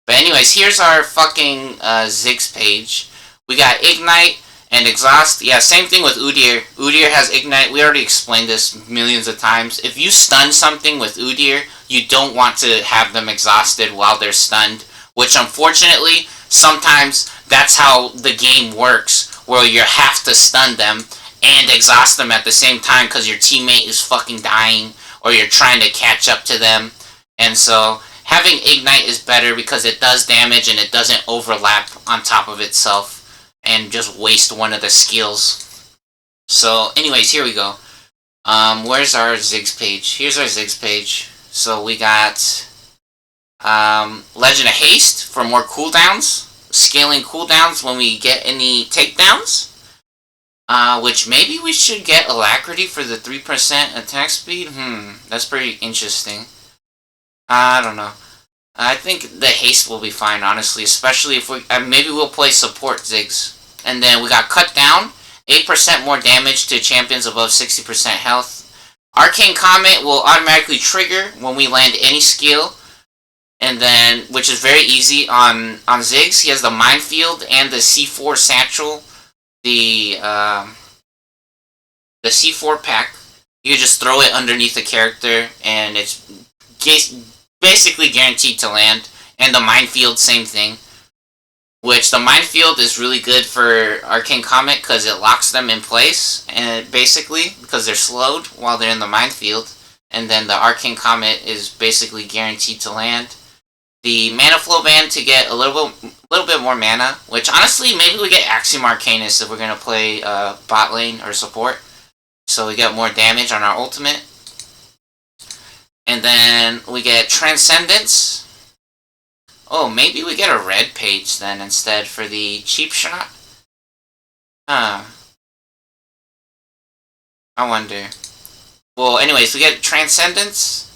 But anyways, here's our fucking Ziggs page. We got Ignite and Exhaust. Yeah, same thing with Udyr. Udyr has Ignite. We already explained this millions of times. If you stun something with Udyr, you don't want to have them exhausted while they're stunned. Which, unfortunately, sometimes that's how the game works, where you have to stun them and exhaust them at the same time because your teammate is fucking dying, or you're trying to catch up to them. And so having Ignite is better because it does damage and it doesn't overlap on top of itself and just waste one of the skills. So anyways, here we go. Where's our Ziggs page? Here's our Ziggs page. So we got Legend of Haste for more cooldowns, scaling cooldowns when we get any takedowns. Which maybe we should get Alacrity for the 3% attack speed? That's pretty interesting. I don't know. I think the haste will be fine, honestly, especially if we, maybe we'll play support Ziggs. And then we got Cut Down, 8% more damage to champions above 60% health. Arcane Comet will automatically trigger when we land any skill. And then, which is very easy on Ziggs. He has the Minefield and the C4 Satchel. The C4 pack, you just throw it underneath the character, and it's basically guaranteed to land. And the Minefield, same thing. Which, the Minefield is really good for Arcane Comet, because it locks them in place, and basically, because they're slowed while they're in the Minefield. And then the Arcane Comet is basically guaranteed to land. The Mana Flow Band to get a little bit more mana, which honestly, maybe we get Axiom Arcanus if we're going to play bot lane or support. So we get more damage on our ultimate. And then we get Transcendence. Oh, maybe we get a red page then instead for the cheap shot? Huh. I wonder. Well, anyways, we get Transcendence.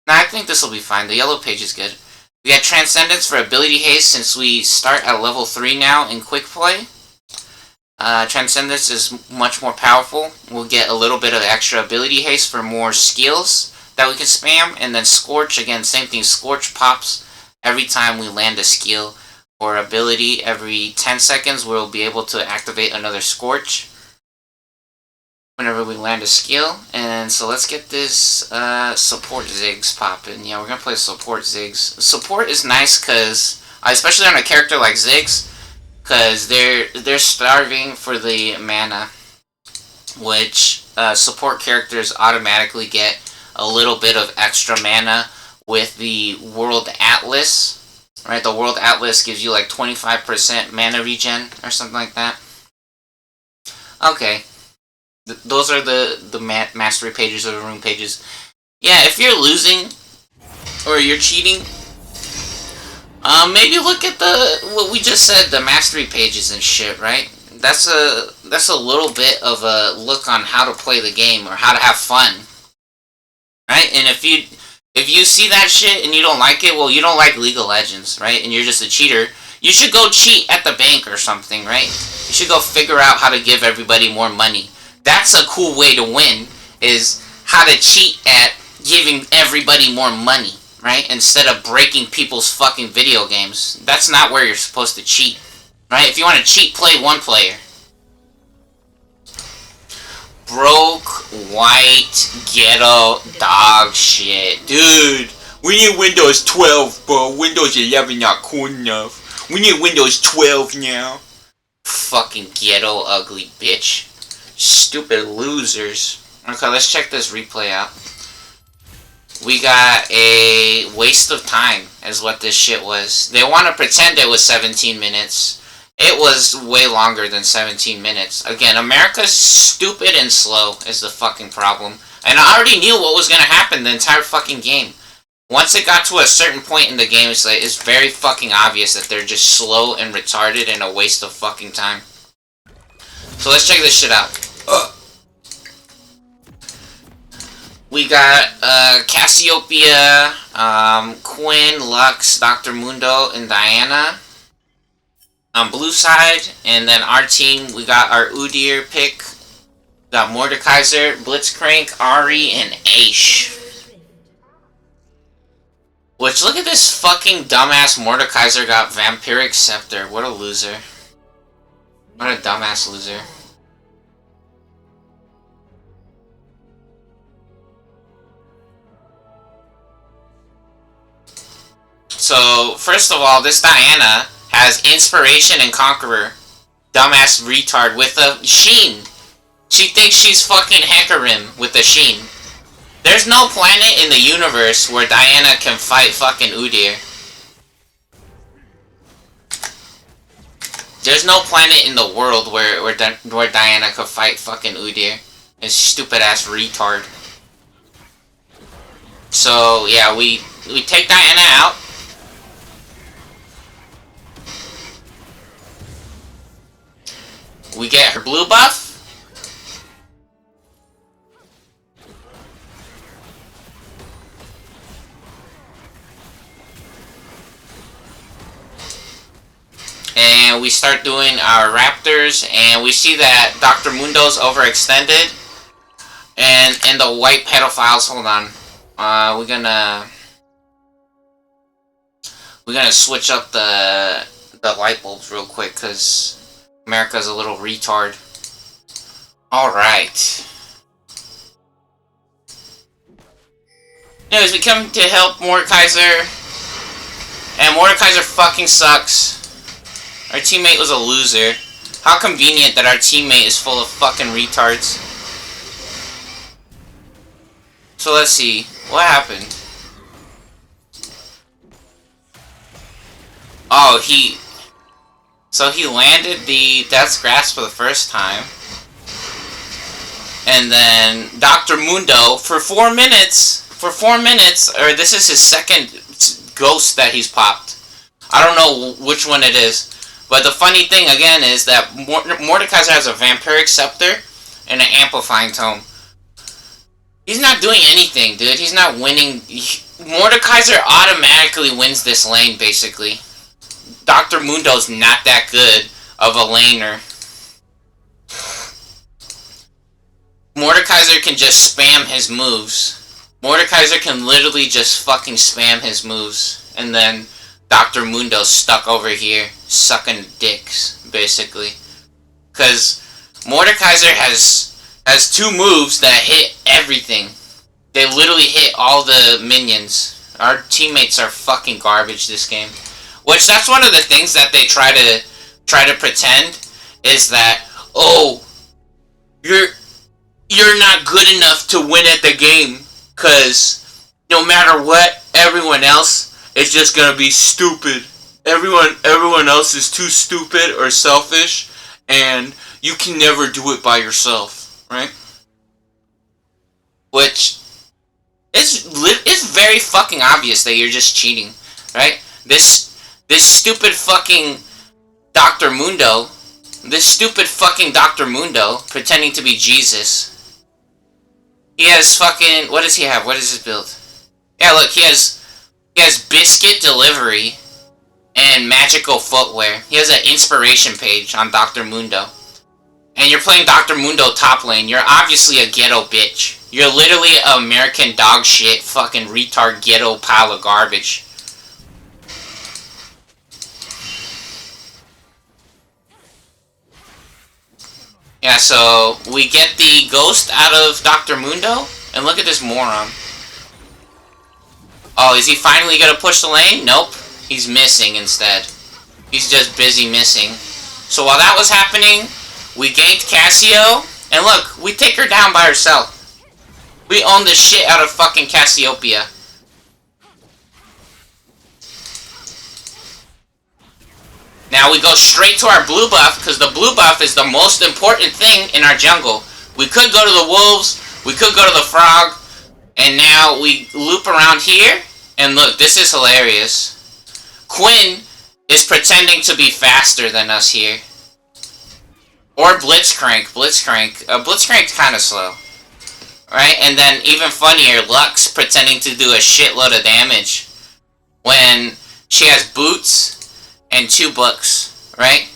Nah, I think this will be fine. The yellow page is good. We got Transcendence for Ability Haste since we start at level 3 now in Quick Play. Transcendence is much more powerful. We'll get a little bit of extra Ability Haste for more skills that we can spam. And then Scorch, again, same thing. Scorch pops every time we land a skill or ability. Every 10 seconds we'll be able to activate another Scorch whenever we land a skill. And so let's get this support Ziggs popping. Yeah, we're gonna play support Ziggs. Support is nice because, especially on a character like Ziggs, because they're starving for the mana, which support characters automatically get a little bit of extra mana with the World Atlas. Right, the World Atlas gives you like 25% mana regen or something like that. Okay. Those are the mastery pages or the room pages. Yeah, if you're losing or you're cheating, maybe look at what we just said, the mastery pages and shit, right? That's a little bit of a look on how to play the game or how to have fun, right? And if you see that shit and you don't like it, well, you don't like League of Legends, right? And you're just a cheater. You should go cheat at the bank or something, right? You should go figure out how to give everybody more money. That's a cool way to win, is how to cheat at giving everybody more money, right? Instead of breaking people's fucking video games. That's not where you're supposed to cheat, right? If you want to cheat, play one player. Broke, white, ghetto, dog shit. Dude, we need Windows 12, bro. Windows 11 not cool enough. We need Windows 12 now. Fucking ghetto, ugly bitch. Stupid losers. Okay, let's check this replay out. We got a waste of time, is what this shit was. They want to pretend it was 17 minutes. It was way longer than 17 minutes. Again, America's stupid and slow is the fucking problem. And I already knew what was gonna happen the entire fucking game. Once it got to a certain point in the game, it's very fucking obvious that they're just slow and retarded and a waste of fucking time. So let's check this shit out. We got Cassiopeia, Quinn, Lux, Dr. Mundo, and Diana on blue side. And then our team, we got our Udyr pick. We got Mordekaiser, Blitzcrank, Ari, and Ashe. Which, look at this fucking dumbass Mordekaiser got Vampiric Scepter. What a loser. What a dumbass loser. So, first of all, this Diana has Inspiration and Conqueror. Dumbass retard with a Sheen. She thinks she's fucking Hecarim with a Sheen. There's no planet in the universe where Diana can fight fucking Udyr. There's no planet in the world where Diana could fight fucking Udyr. This stupid ass retard. So, yeah, we take Diana out. We get her blue buff. And we start doing our Raptors, and we see that Dr. Mundo's overextended. And the white pedophiles, hold on. We're gonna switch up the light bulbs real quick, because America's a little retard. Alright. Anyways, we come to help Mordekaiser. And Mordekaiser fucking sucks. Our teammate was a loser. How convenient that our teammate is full of fucking retards. So let's see. What happened? Oh, So he landed the Death's Grasp for the first time. And then Dr. Mundo, for 4 minutes, for 4 minutes, or this is his second ghost that he's popped. I don't know which one it is. But the funny thing, again, is that Mordekaiser has a vampiric scepter and an amplifying tome. He's not doing anything, dude. He's not winning. Mordekaiser automatically wins this lane, basically. Dr. Mundo's not that good of a laner. Mordekaiser can just spam his moves. Mordekaiser can literally just fucking spam his moves. And then Dr. Mundo's stuck over here sucking dicks, basically. Because Mordekaiser has 2 moves that hit everything. They literally hit all the minions. Our teammates are fucking garbage this game. Which, that's one of the things that they try to pretend, is that, oh, you're not good enough to win at the game, because no matter what, everyone else is just gonna be stupid. Everyone else is too stupid or selfish, and you can never do it by yourself, right? Which it's very fucking obvious that you're just cheating, right? This stupid fucking Dr. Mundo, pretending to be Jesus. He has fucking, what does he have? What is his build? Yeah, look, he has biscuit delivery and magical footwear. He has an inspiration page on Dr. Mundo. And you're playing Dr. Mundo top lane. You're obviously a ghetto bitch. You're literally an American dog shit, fucking retard ghetto pile of garbage. Yeah, so we get the ghost out of Dr. Mundo, and look at this moron. Oh, is he finally gonna push the lane? Nope. He's missing instead. He's just busy missing. So while that was happening, we ganked Cassio, and look, we take her down by herself. We own the shit out of fucking Cassiopeia. Now we go straight to our blue buff, because the blue buff is the most important thing in our jungle. We could go to the wolves, we could go to the frog, and now we loop around here, and look, this is hilarious. Quinn is pretending to be faster than us here. Or Blitzcrank. Blitzcrank's kind of slow. Right? And then, even funnier, Lux pretending to do a shitload of damage when she has boots and 2 books, right?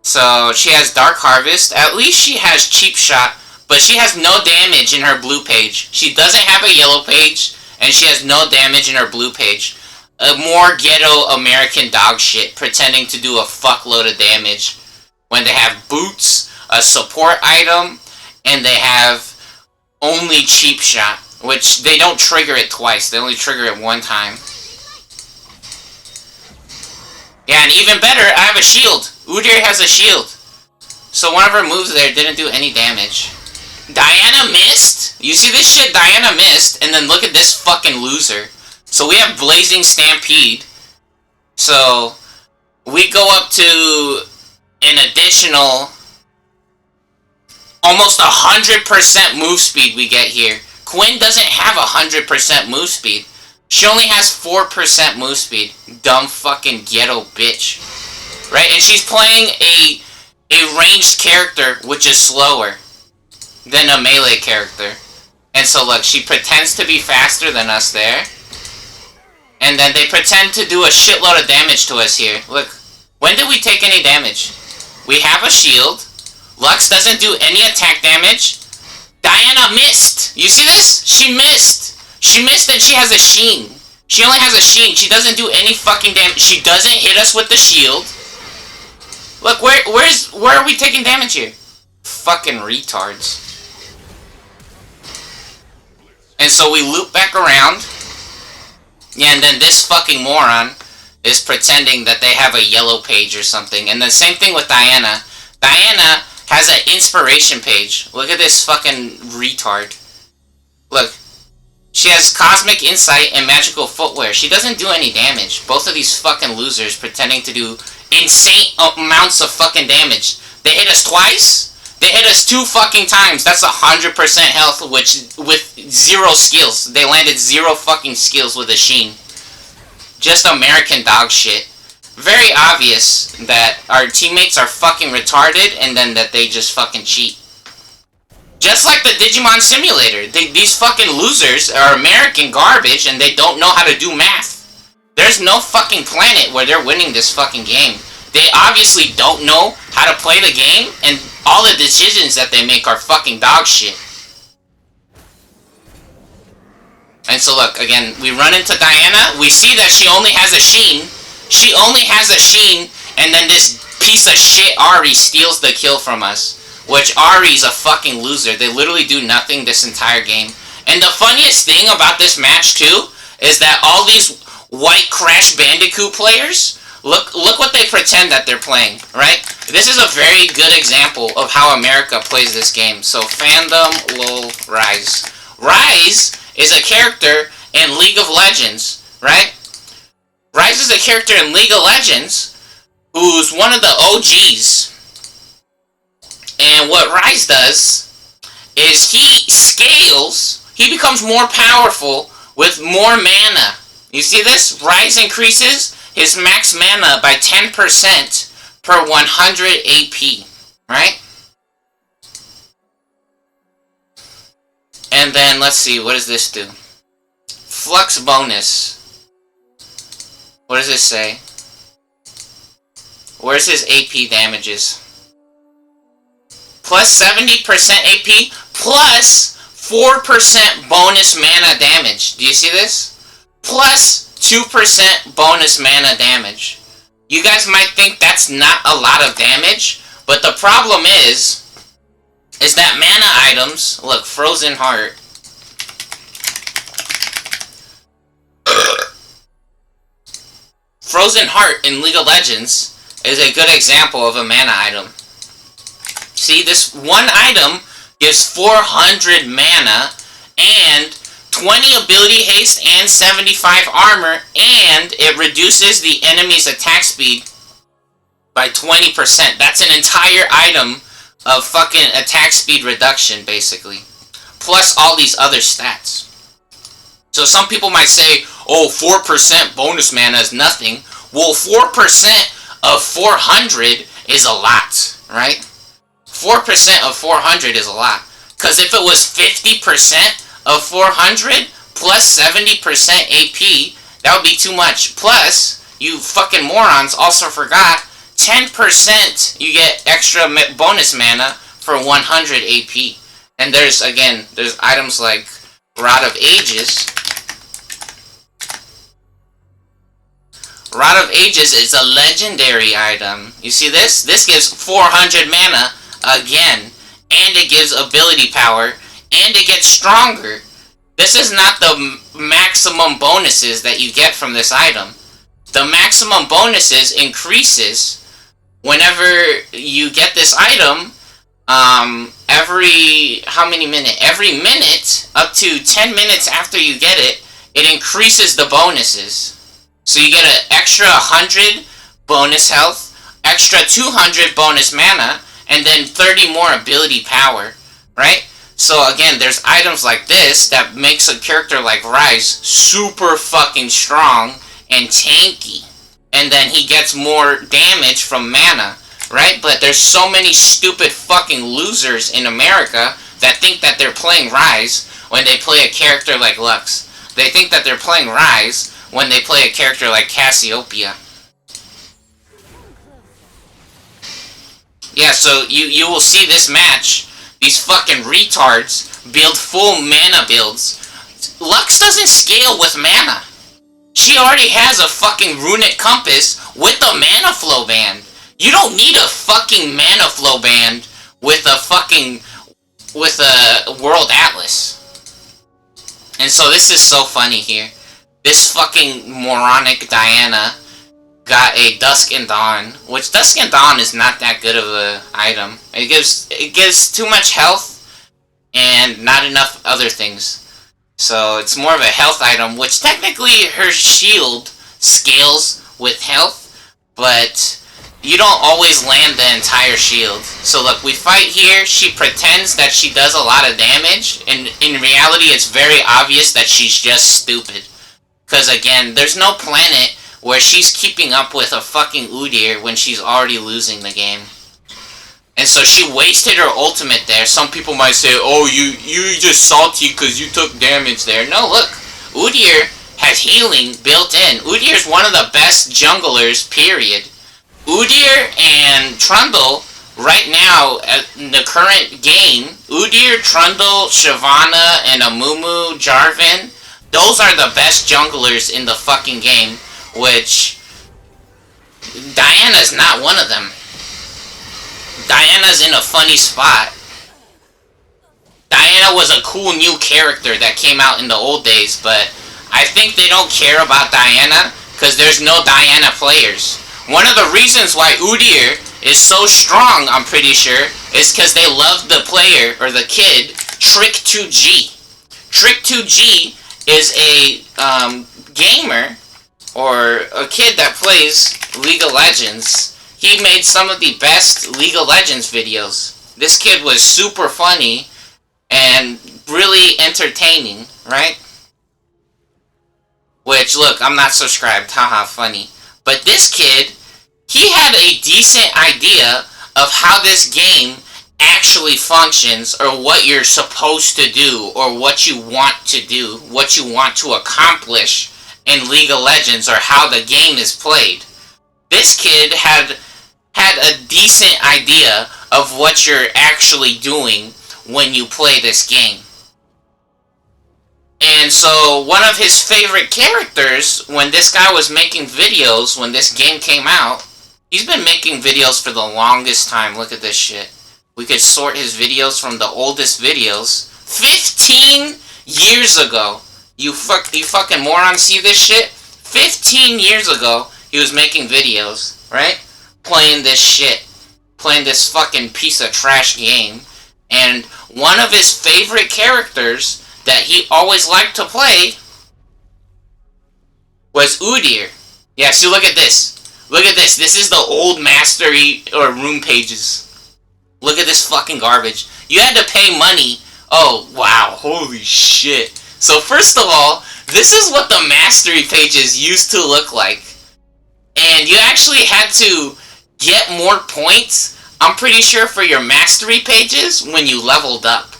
So, she has Dark Harvest. At least she has Cheap Shot, but she has no damage in her blue page. She doesn't have a yellow page, and she has no damage in her blue page. A more ghetto American dog shit, pretending to do a fuckload of damage when they have boots, a support item, and they have only Cheap Shot, which they don't trigger it twice. They only trigger it 1 time. Yeah, and even better, I have a shield. Udyr has a shield. So one of her moves there didn't do any damage. Diana missed? You see this shit? Diana missed, and then look at this fucking loser. So we have Blazing Stampede. So we go up to an additional almost 100% move speed we get here. Quinn doesn't have 100% move speed. She only has 4% move speed. Dumb fucking ghetto bitch. Right? And she's playing a ranged character which is slower than a melee character. And so look, she pretends to be faster than us there. And then they pretend to do a shitload of damage to us here. Look, when did we take any damage? We have a shield. Lux doesn't do any attack damage. Diana missed! You see this? She missed! She missed and she has a Sheen. She only has a Sheen. She doesn't do any fucking damage. She doesn't hit us with the shield. Look, where are we taking damage here? Fucking retards. And so we loop back around. Yeah, and then this fucking moron is pretending that they have a yellow page or something. And then same thing with Diana. Diana has an inspiration page. Look at this fucking retard. Look. She has Cosmic Insight and Magical Footwear. She doesn't do any damage. Both of these fucking losers pretending to do insane amounts of fucking damage. They hit us twice. They hit us 2 fucking times. That's 100% health, which with 0 skills. They landed 0 fucking skills with a Sheen. Just American dog shit. Very obvious that our teammates are fucking retarded and then that they just fucking cheat. Just like the Digimon Simulator. These fucking losers are American garbage and they don't know how to do math. There's no fucking planet where they're winning this fucking game. They obviously don't know how to play the game, and all the decisions that they make are fucking dog shit. And so look, again, we run into Diana, we see that she only has a Sheen. She only has a Sheen, and then this piece of shit Ari steals the kill from us. Which Ari's a fucking loser. They literally do nothing this entire game. And the funniest thing about this match too, is that all these white Crash Bandicoot players, look what they pretend that they're playing, right? This is a very good example of how America plays this game. So, fandom, lol, Rise. Rise is a character in League of Legends, right? Rise is a character in League of Legends who's one of the OGs. And what Rise does is he scales, he becomes more powerful with more mana. You see this? Rise increases his max mana by 10% per 100 AP, right? And then, let's see, what does this do? Flux bonus. What does this say? Where's his AP damages? Plus 70% AP, plus 4% bonus mana damage. Do you see this? Plus 2% bonus mana damage. You guys might think that's not a lot of damage, but the problem is that mana items, look, Frozen Heart. Frozen Heart in League of Legends is a good example of a mana item. See, this one item gives 400 mana and 20 ability haste and 75 armor, and it reduces the enemy's attack speed by 20%. That's an entire item of fucking attack speed reduction, basically. Plus all these other stats. So some people might say, oh, 4% bonus mana is nothing. Well, 4% of 400 is a lot, right? 4% of 400 is a lot. Because if it was 50% of 400 plus 70% AP, that would be too much. Plus, you fucking morons also forgot 10% you get extra bonus mana for 100 AP. And there's items like Rod of Ages. Rod of Ages is a legendary item. You see this? This gives 400 mana again, and it gives ability power, and it gets stronger. This is not the maximum bonuses that you get from this item. The maximum bonuses increases whenever you get this item, every minute, up to 10 minutes after you get it, it increases the bonuses. So you get an extra 100 bonus health, extra 200 bonus mana, and then 30 more ability power, right? So again, there's items like this that makes a character like Rise super fucking strong and tanky. And then he gets more damage from mana, right? But there's so many stupid fucking losers in America that think that they're playing Rise when they play a character like Lux. They think that they're playing Rise when they play a character like Cassiopeia. Yeah, so you will see this match. These fucking retards build full mana builds. Lux doesn't scale with mana. She already has a fucking runic compass with a mana flow band. You don't need a fucking mana flow band with a world atlas. And so this is so funny here. This fucking moronic Diana got a Dusk and Dawn, which Dusk and Dawn is not that good of a item. It gives too much health and not enough other things. So it's more of a health item, which technically her shield scales with health, but you don't always land the entire shield. So look, we fight here, she pretends that she does a lot of damage, and in reality it's very obvious that she's just stupid. Because again, there's no planet where she's keeping up with a fucking Udyr when she's already losing the game. And so she wasted her ultimate there. Some people might say, oh, you just salty because you took damage there. No, look, Udyr has healing built in. Udyr's one of the best junglers, period. Udyr and Trundle, right now, in the current game, Udyr, Trundle, Shyvana, and Amumu, Jarvan, those are the best junglers in the fucking game, which Diana's not one of them. Diana's in a funny spot. Diana was a cool new character that came out in the old days, but I think they don't care about Diana because there's no Diana players. One of the reasons why Udyr is so strong, I'm pretty sure, is because they love the player, or the kid, Trick2G. Trick2G is a gamer, or a kid that plays League of Legends. He made some of the best League of Legends videos. This kid was super funny and really entertaining, right? Which, look, I'm not subscribed, haha, funny. But this kid, he had a decent idea of how this game actually functions, or what you're supposed to do, or what you want to do, what you want to accomplish in League of Legends, or how the game is played. This kid had a decent idea of what you're actually doing when you play this game. And so one of his favorite characters, when this guy was making videos, when this game came out, he's been making videos for the longest time. Look at this shit. We could sort his videos from the oldest videos. 15 years ago. You fucking morons, see this shit? 15 years ago, he was making videos, right? Playing this shit. Playing this fucking piece of trash game. And one of his favorite characters that he always liked to play was Udyr. Yeah, so look at this. Look at this. This is the old mastery or room pages. Look at this fucking garbage. You had to pay money. Oh, wow. Holy shit. So first of all, this is what the mastery pages used to look like. And you actually had to get more points, I'm pretty sure, for your mastery pages when you leveled up.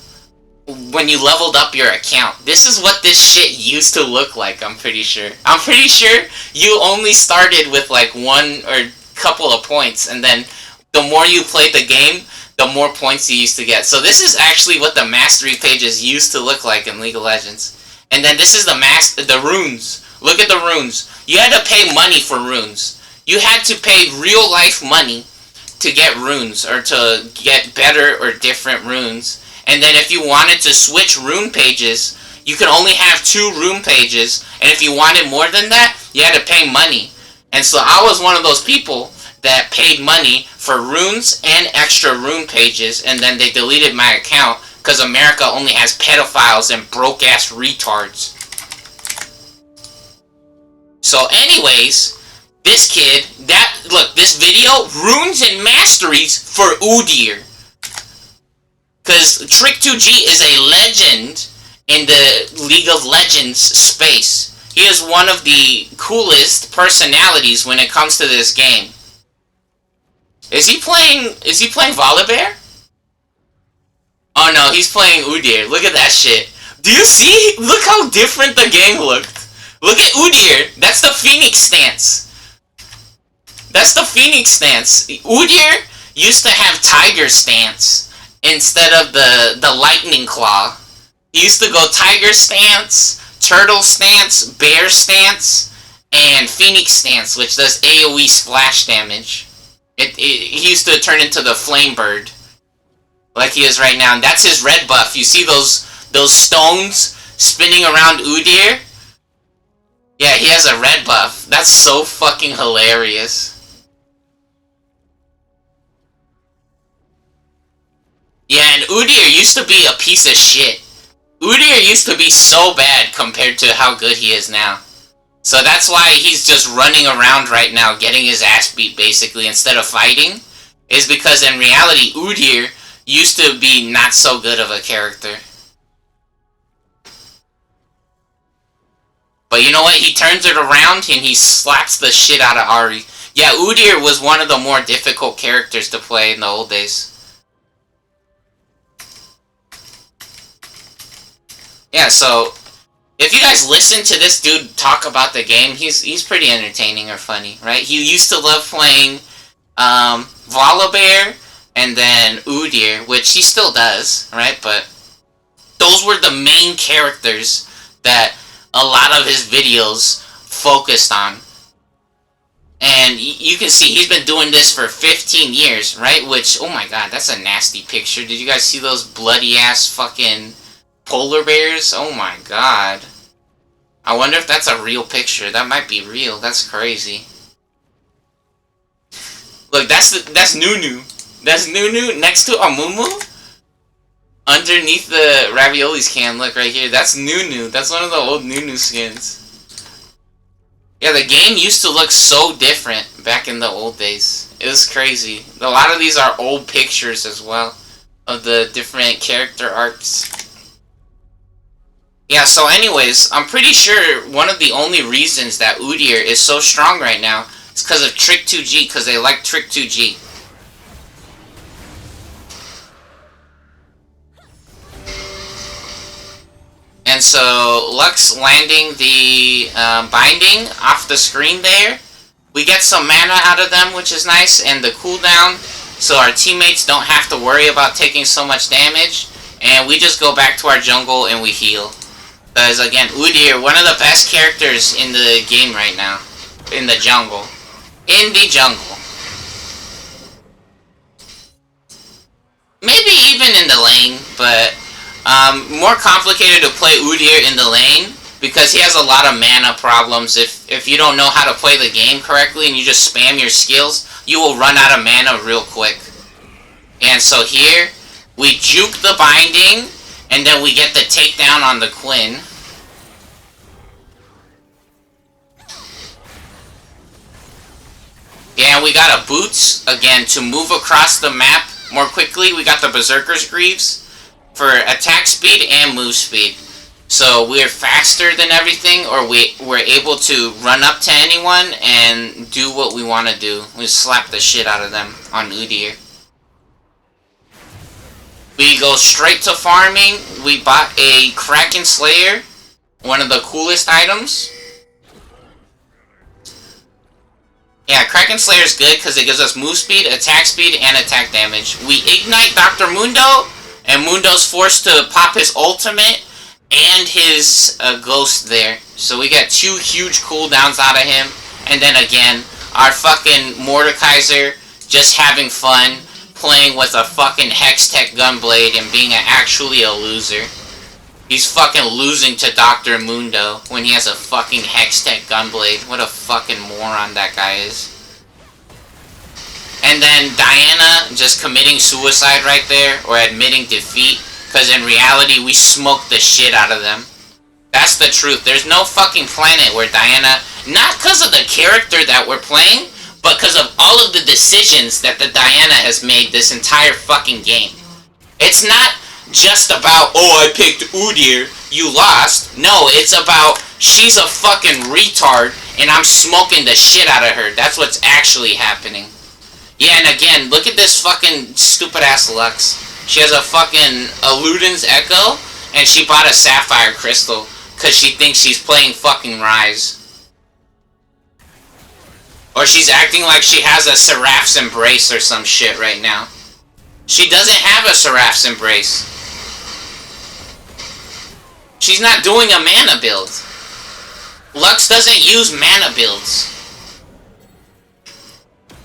When you leveled up your account. This is what this shit used to look like, I'm pretty sure. I'm pretty sure you only started with like one or couple of points, and then the more you played the game, the more points you used to get. So this is actually what the mastery pages used to look like in League of Legends. And then this is the runes. Look at the runes. You had to pay money for runes. You had to pay real life money to get runes, or to get better or different runes. And then if you wanted to switch rune pages, you could only have 2 rune pages, and if you wanted more than that, you had to pay money. And so I was one of those people that paid money for runes and extra rune pages, and then they deleted my account because America only has pedophiles and broke-ass retards. So anyways, this kid, look, this video, runes and masteries for Udyr. Because Trick2G is a legend in the League of Legends space. He is one of the coolest personalities when it comes to this game. Is he playing Volibear? Oh no, he's playing Udyr. Look at that shit. Do you see? Look how different the game looked. Look at Udyr. That's the Phoenix stance. That's the Phoenix stance. Udyr used to have Tiger stance instead of the Lightning Claw. He used to go Tiger stance, Turtle stance, Bear stance, and Phoenix stance, which does AoE splash damage. He used to turn into the Flame Bird, like he is right now, and that's his red buff. You see those stones spinning around Udyr? Yeah, he has a red buff. That's so fucking hilarious. Yeah, and Udyr used to be a piece of shit. Udyr used to be so bad compared to how good he is now. So that's why he's just running around right now, getting his ass beat basically instead of fighting. Is because in reality, Udyr used to be not so good of a character. But you know what? He turns it around and he slaps the shit out of Ahri. Yeah, Udyr was one of the more difficult characters to play in the old days. Yeah, so if you guys listen to this dude talk about the game, he's pretty entertaining or funny, right? He used to love playing Volibear and then Udyr, which he still does, right? But those were the main characters that a lot of his videos focused on. And you can see he's been doing this for 15 years, right? Which, oh my god, that's a nasty picture. Did you guys see those bloody ass fucking polar bears? Oh my god. I wonder if that's a real picture. That might be real. That's crazy. Look, that's Nunu. That's Nunu next to Amumu. Underneath the raviolis can, look right here. That's Nunu. That's one of the old Nunu skins. Yeah, the game used to look so different back in the old days. It was crazy. A lot of these are old pictures as well of the different character arcs. Yeah, so anyways, I'm pretty sure one of the only reasons that Udyr is so strong right now is because of Trick 2G, because they like Trick 2G. And so, Lux landing the binding off the screen there. We get some mana out of them, which is nice, and the cooldown, so our teammates don't have to worry about taking so much damage. And we just go back to our jungle and we heal. Because, again, Udyr, one of the best characters in the game right now. In the jungle. In the jungle. Maybe even in the lane, but more complicated to play Udyr in the lane because he has a lot of mana problems. If you don't know how to play the game correctly and you just spam your skills, you will run out of mana real quick. And so here, we juke the binding, and then we get the takedown on the Quinn. Yeah, we got a Boots, again, to move across the map more quickly. We got the Berserker's Greaves for attack speed and move speed. So we're faster than everything, or we're able to run up to anyone and do what we want to do. We slap the shit out of them on Udyr. We go straight to farming. We bought a Kraken Slayer, one of the coolest items. Yeah, Kraken Slayer is good because it gives us move speed, attack speed, and attack damage. We ignite Dr. Mundo, and Mundo's forced to pop his ultimate and his ghost there. So we get 2 huge cooldowns out of him. And then again, our fucking Mordekaiser just having fun, playing with a fucking Hextech Gunblade and being actually a loser. He's fucking losing to Dr. Mundo when he has a fucking Hextech Gunblade. What a fucking moron that guy is. And then Diana just committing suicide right there, or admitting defeat, because in reality we smoked the shit out of them. That's the truth. There's no fucking planet where Diana, not because of the character that we're playing, but because of all of the decisions that the Diana has made this entire fucking game. It's not just about, oh, I picked Udyr, you lost. No, it's about, she's a fucking retard, and I'm smoking the shit out of her. That's what's actually happening. Yeah, and again, look at this fucking stupid-ass Lux. She has a fucking Luden's Echo, and she bought a Sapphire Crystal, because she thinks she's playing fucking Rise. Or she's acting like she has a Seraph's Embrace or some shit right now. She doesn't have a Seraph's Embrace. She's not doing a mana build. Lux doesn't use mana builds.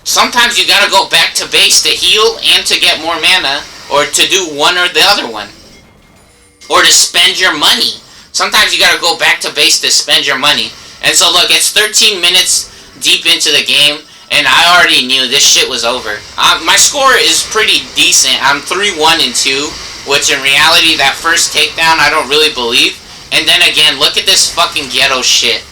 Sometimes you gotta go back to base to heal and to get more mana, or to do one or the other one. Or to spend your money. Sometimes you gotta go back to base to spend your money. And so look, it's 13 minutes deep into the game, and I already knew this shit was over. My score is pretty decent. I'm 3-1-2, which in reality, that first takedown, I don't really believe. And then again, look at this fucking ghetto shit.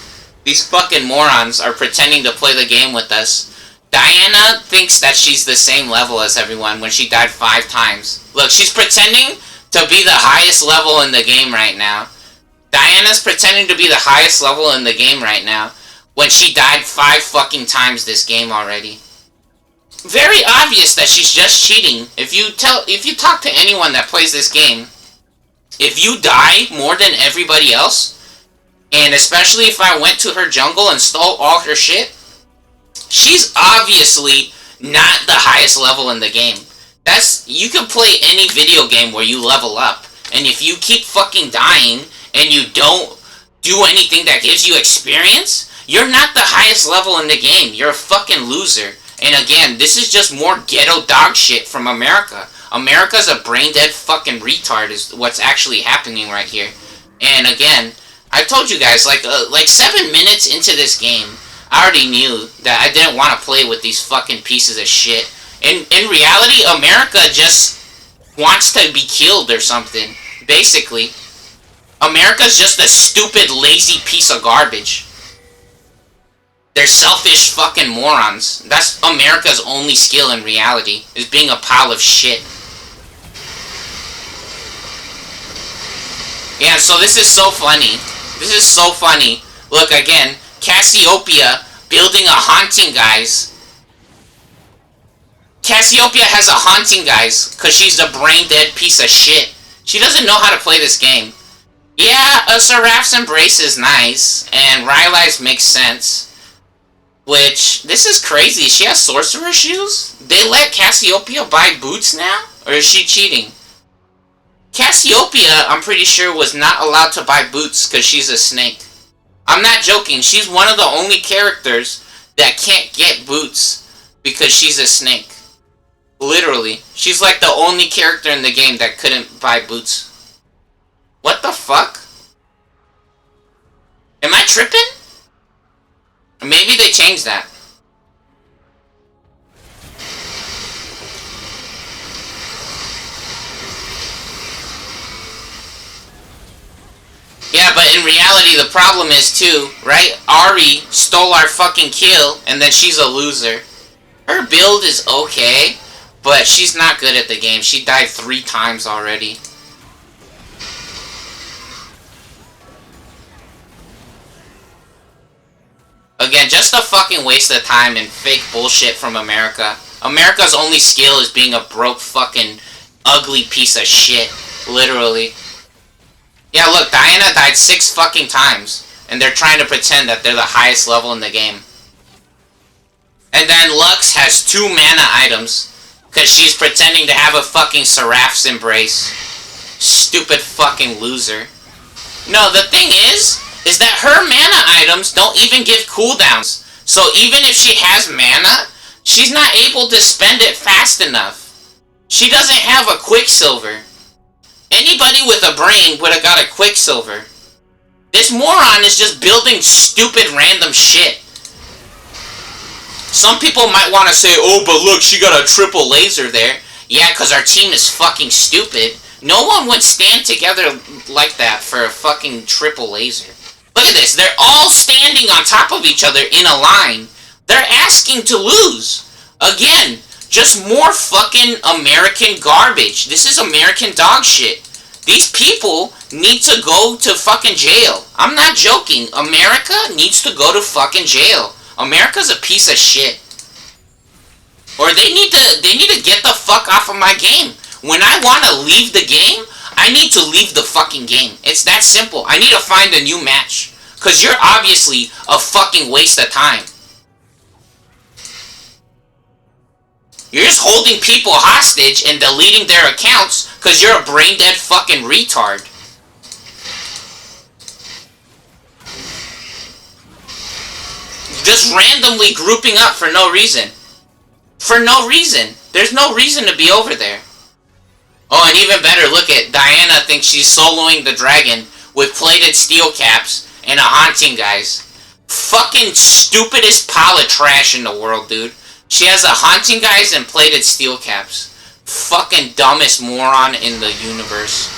These fucking morons are pretending to play the game with us. Diana thinks that she's the same level as everyone when she died 5 times. Look, she's pretending to be the highest level in the game right now. Diana's pretending to be the highest level in the game right now when she died 5 fucking times this game already. Very obvious that she's just cheating. If you talk to anyone that plays this game, if you die more than everybody else, and especially if I went to her jungle and stole all her shit, she's obviously not the highest level in the game. You can play any video game where you level up, and if you keep fucking dying and you don't do anything that gives you experience, you're not the highest level in the game. You're a fucking loser. And again, this is just more ghetto dog shit from America. America's a brain dead fucking retard is what's actually happening right here. And again, I told you guys, like 7 minutes into this game, I already knew that I didn't want to play with these fucking pieces of shit. In reality, America just wants to be killed or something, basically. America's just a stupid, lazy piece of garbage. They're selfish fucking morons. That's America's only skill in reality, is being a pile of shit. Yeah, so this is so funny. This is so funny. Look, again, Cassiopeia building a haunting, guys. Cassiopeia has a haunting, guys, because she's a brain-dead piece of shit. She doesn't know how to play this game. Yeah, a Seraph's Embrace is nice, and Rylai's makes sense. Which, this is crazy. She has sorcerer shoes? They let Cassiopeia buy boots now? Or is she cheating? Cassiopeia, I'm pretty sure, was not allowed to buy boots because she's a snake. I'm not joking. She's one of the only characters that can't get boots because she's a snake. Literally. She's like the only character in the game that couldn't buy boots. What the fuck? Am I tripping? Maybe they changed that. Yeah, but in reality, the problem is too, right? Ari stole our fucking kill, and then she's a loser. Her build is okay, but she's not good at the game. She died 3 times already. Again, just a fucking waste of time and fake bullshit from America. America's only skill is being a broke fucking ugly piece of shit. Literally. Yeah, look, Diana died 6 fucking times. And they're trying to pretend that they're the highest level in the game. And then Lux has 2 mana items. Because she's pretending to have a fucking Seraph's Embrace. Stupid fucking loser. No, the thing is that her mana items don't even give cooldowns. So even if she has mana, she's not able to spend it fast enough. She doesn't have a Quicksilver. Anybody with a brain would have got a Quicksilver. This moron is just building stupid random shit. Some people might want to say, oh, but look, she got a triple laser there. Yeah, because our team is fucking stupid. No one would stand together like that for a fucking triple laser. Look at this. They're all standing on top of each other in a line. They're asking to lose. Again, just more fucking American garbage. This is American dog shit. These people need to go to fucking jail. I'm not joking. America needs to go to fucking jail. America's a piece of shit. Or they need to get the fuck off of my game. When I want to leave the game, I need to leave the fucking game. It's that simple. I need to find a new match. Because you're obviously a fucking waste of time. You're just holding people hostage and deleting their accounts because you're a brain-dead fucking retard. Just randomly grouping up for no reason. For no reason. There's no reason to be over there. Oh, and even better, look at Diana thinks she's soloing the dragon with plated steel caps and a haunting, guys. Fucking stupidest pile of trash in the world, dude. She has a haunting, guys, and plated steel caps. Fucking dumbest moron in the universe.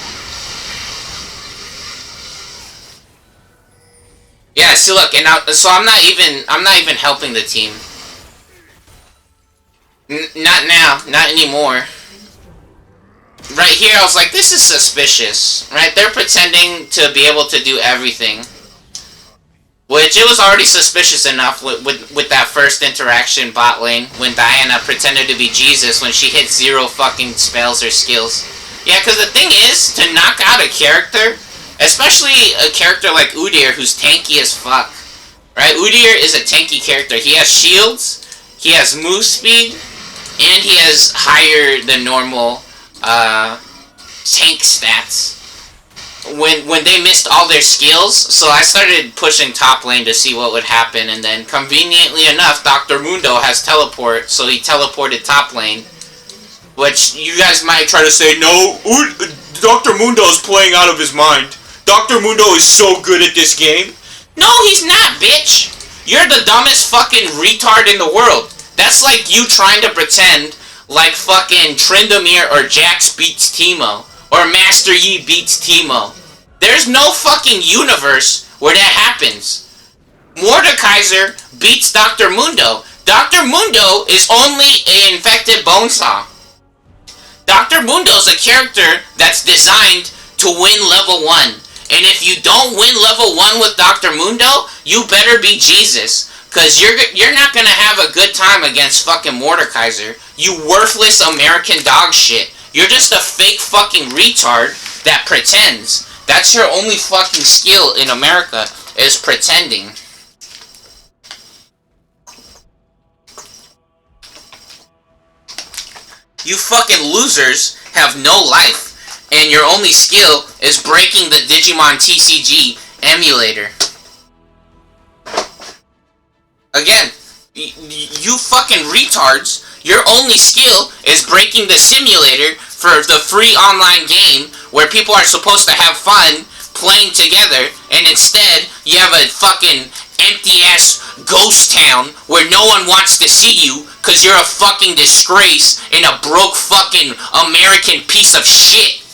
Yeah, see, look, and now, so I'm not even helping the team. Not now, not anymore. Right here, I was like, this is suspicious, right? They're pretending to be able to do everything. Which, it was already suspicious enough with that first interaction bot lane, when Diana pretended to be Jesus when she hit 0 fucking spells or skills. Yeah, because the thing is, to knock out a character, especially a character like Udyr, who's tanky as fuck, right? Udyr is a tanky character. He has shields, he has move speed, and he has higher than normal tank stats. When they missed all their skills, so I started pushing top lane to see what would happen, and then conveniently enough, Dr. Mundo has teleport, so he teleported top lane. Which you guys might try to say, no, Dr. Mundo is playing out of his mind. Dr. Mundo is so good at this game. No, he's not, bitch. You're the dumbest fucking retard in the world. That's like you trying to pretend like fucking Tryndamere or Jax beats Teemo. Or Master Yi beats Teemo. There's no fucking universe where that happens. Mordekaiser beats Dr. Mundo. Dr. Mundo is only an infected bonesaw. Dr. Mundo's a character that's designed to win level 1. And if you don't win level 1 with Dr. Mundo, you better be Jesus. Cause you're not gonna have a good time against fucking Mordekaiser. You worthless American dog shit. You're just a fake fucking retard that pretends. That's your only fucking skill in America, is pretending. You fucking losers have no life, and your only skill is breaking the Digimon TCG emulator. Again, you fucking retards, your only skill is breaking the simulator for the free online game where people are supposed to have fun playing together, and instead you have a fucking empty ass ghost town where no one wants to see you because you're a fucking disgrace and a broke fucking American piece of shit.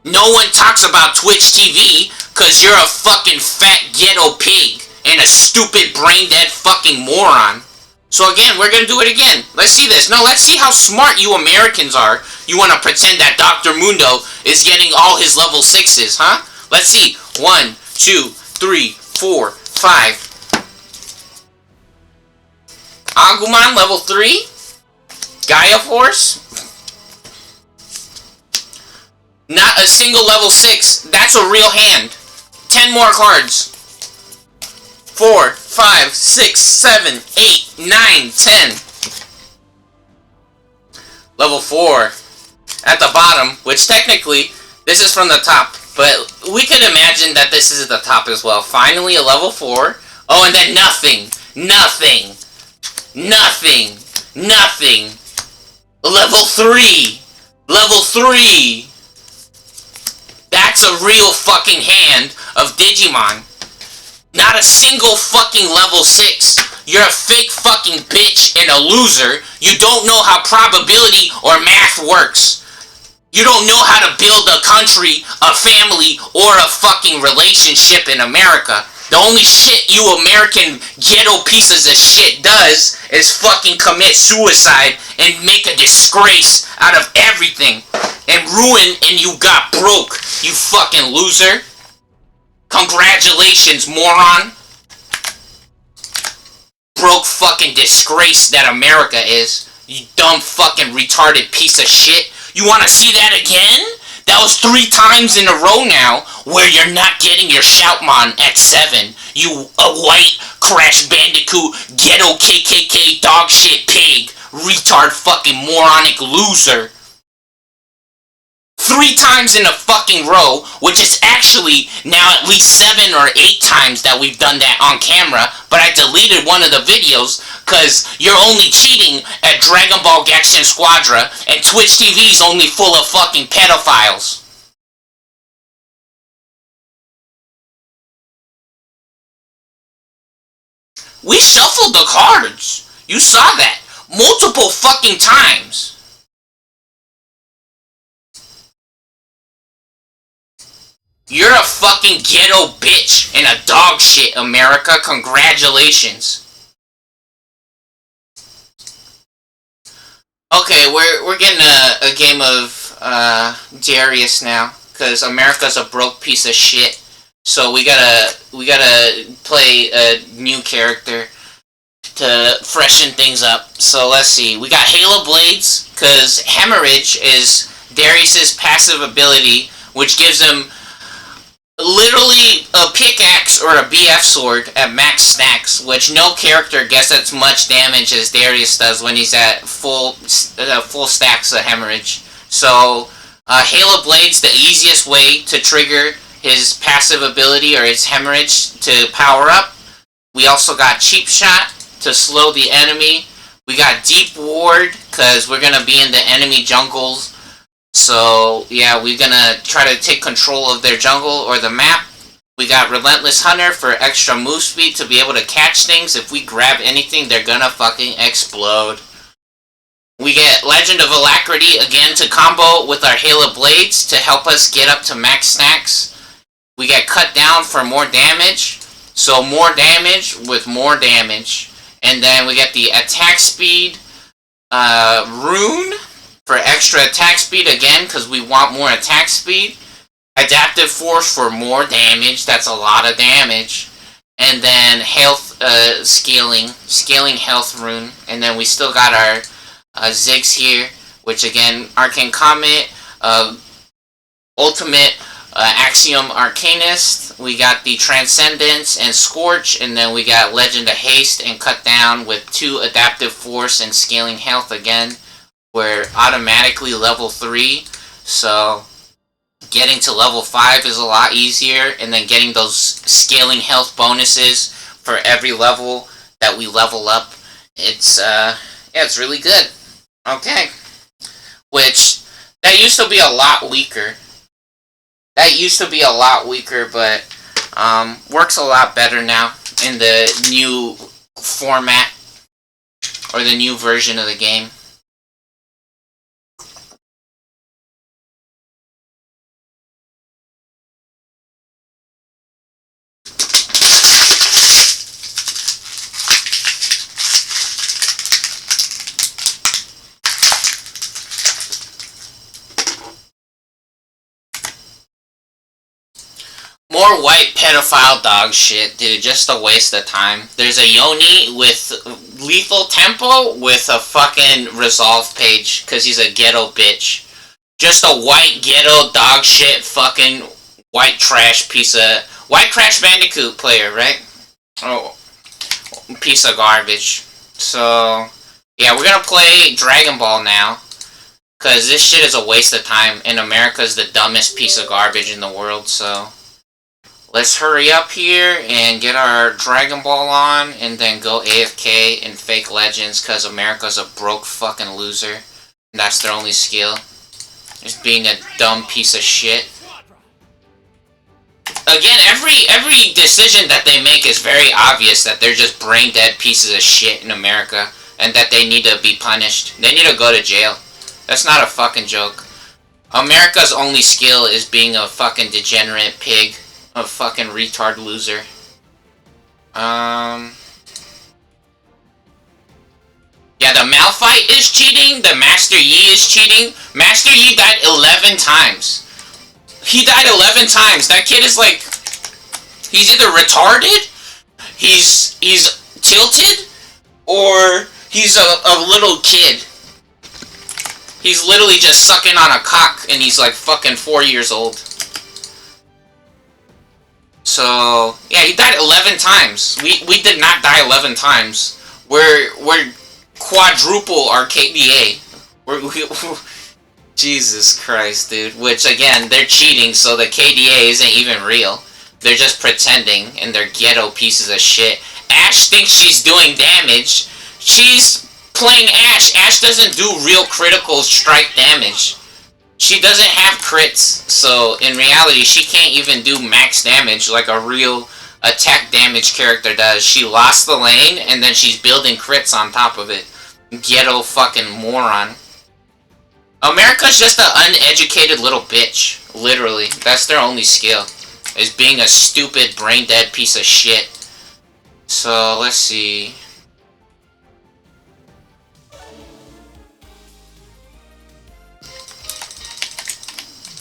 No one talks about Twitch TV because you're a fucking fat ghetto pig and a stupid brain dead fucking moron. So again, we're gonna do it again. Let's see this. No, let's see how smart you Americans are. You wanna pretend that Dr. Mundo is getting all his level 6s, huh? Let's see. 1, 2, 3, 4, 5. Agumon, level 3. Gaia Force. Not a single level 6. That's a real hand. 10 more cards. 4, 5, 6, 7, 8, 9, 10. Level 4. At the bottom, which technically, this is from the top, but we can imagine that this is the top as well. Finally, a level 4. Oh, and then nothing. Nothing. Nothing. Nothing. Level 3. Level 3. That's a real fucking hand of Digimon. Not a single fucking level 6. You're a fake fucking bitch and a loser. You don't know how probability or math works. You don't know how to build a country, a family, or a fucking relationship in America. The only shit you American ghetto pieces of shit does is fucking commit suicide and make a disgrace out of everything. And ruin, and you got broke, you fucking loser. Congratulations, moron. Broke fucking disgrace that America is. You dumb fucking retarded piece of shit. You wanna see that again? That was 3 times in a row now where you're not getting your Shoutmon at 7. You a white Crash Bandicoot ghetto KKK dog shit pig. Retard fucking moronic loser. 3 times in a fucking row, which is actually now at least 7 or 8 times that we've done that on camera, but I deleted one of the videos because you're only cheating at Dragon Ball Genshin Squadra and Twitch TV's only full of fucking pedophiles. We shuffled the cards. You saw that multiple fucking times. You're a fucking ghetto bitch and a dog shit, America. Congratulations. Okay, we're getting a game of Darius now, because America's a broke piece of shit. So we gotta play a new character to freshen things up. So let's see. We got Halo Blades, because Hemorrhage is Darius's passive ability, which gives him literally a pickaxe or a BF sword at max stacks, which no character gets as much damage as Darius does when he's at full stacks of Hemorrhage. So Halo Blade's the easiest way to trigger his passive ability or his Hemorrhage to power up. We also got Cheap Shot to slow the enemy. We got Deep Ward because we're gonna be in the enemy jungles. So, yeah, we're gonna try to take control of their jungle or the map. We got Relentless Hunter for extra move speed to be able to catch things. If we grab anything, they're gonna fucking explode. We get Legend of Alacrity again to combo with our Halo Blades to help us get up to max stacks. We get Cut Down for more damage. So more damage with more damage. And then we get the Attack Speed Rune for extra attack speed again, because we want more attack speed. Adaptive Force for more damage. That's a lot of damage. And then health scaling health rune. And then we still got our Ziggs here, which again, Arcane Comet, Ultimate Axiom Arcanist. We got the Transcendence and Scorch, and then we got Legend of Haste and Cut Down with 2 Adaptive Force and Scaling Health again. We're automatically level 3, so getting to level 5 is a lot easier, and then getting those scaling health bonuses for every level that we level up, it's really good. Okay. Which, that used to be a lot weaker. But works a lot better now in the new format, or the new version of the game. More white pedophile dog shit, dude. Just a waste of time. There's a Yoni with lethal tempo with a fucking resolve page, because he's a ghetto bitch. Just a white ghetto dog shit fucking white trash piece of... White Crash Bandicoot player, right? Oh, piece of garbage. So, yeah, we're gonna play Dragon Ball now, because this shit is a waste of time, and America's the dumbest piece of garbage in the world, so... Let's hurry up here and get our Dragon Ball on, and then go AFK and fake Legends, because America's a broke fucking loser. And that's their only skill. Just being a dumb piece of shit. Again, every decision that they make is very obvious that they're just brain dead pieces of shit in America, and that they need to be punished. They need to go to jail. That's not a fucking joke. America's only skill is being a fucking degenerate pig. A fucking retard loser. Yeah, the Malphite is cheating. The Master Yi is cheating. Master Yi died 11 times. He died 11 times. That kid is like... He's either retarded, he's tilted, or he's a little kid. He's literally just sucking on a cock, and he's like fucking 4 years old. So, yeah, he died 11 times. We did not die 11 times. We're quadruple our KDA. Jesus Christ, dude. Which, again, they're cheating, so the KDA isn't even real. They're just pretending, and they're ghetto pieces of shit. Ash thinks she's doing damage. She's playing Ash. Ash doesn't do real critical strike damage. She doesn't have crits, so in reality, she can't even do max damage like a real attack damage character does. She lost the lane, and then she's building crits on top of it. Ghetto fucking moron. America's just an uneducated little bitch. Literally. That's their only skill. is being a stupid, brain-dead piece of shit. So, let's see.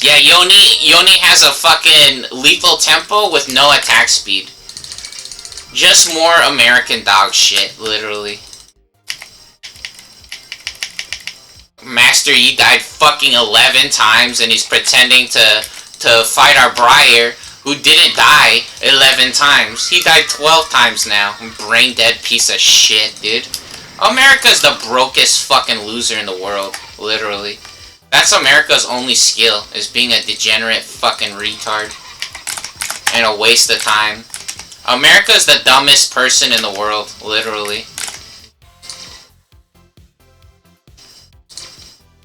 Yeah, Yoni has a fucking lethal tempo with no attack speed. Just more American dog shit, literally. Master Yi died fucking 11 times and he's pretending to fight our Briar, who didn't die 11 times. He died 12 times now. Brain dead piece of shit, dude. America's the brokest fucking loser in the world, literally. That's America's only skill, is being a degenerate fucking retard. And a waste of time. America's the dumbest person in the world, literally.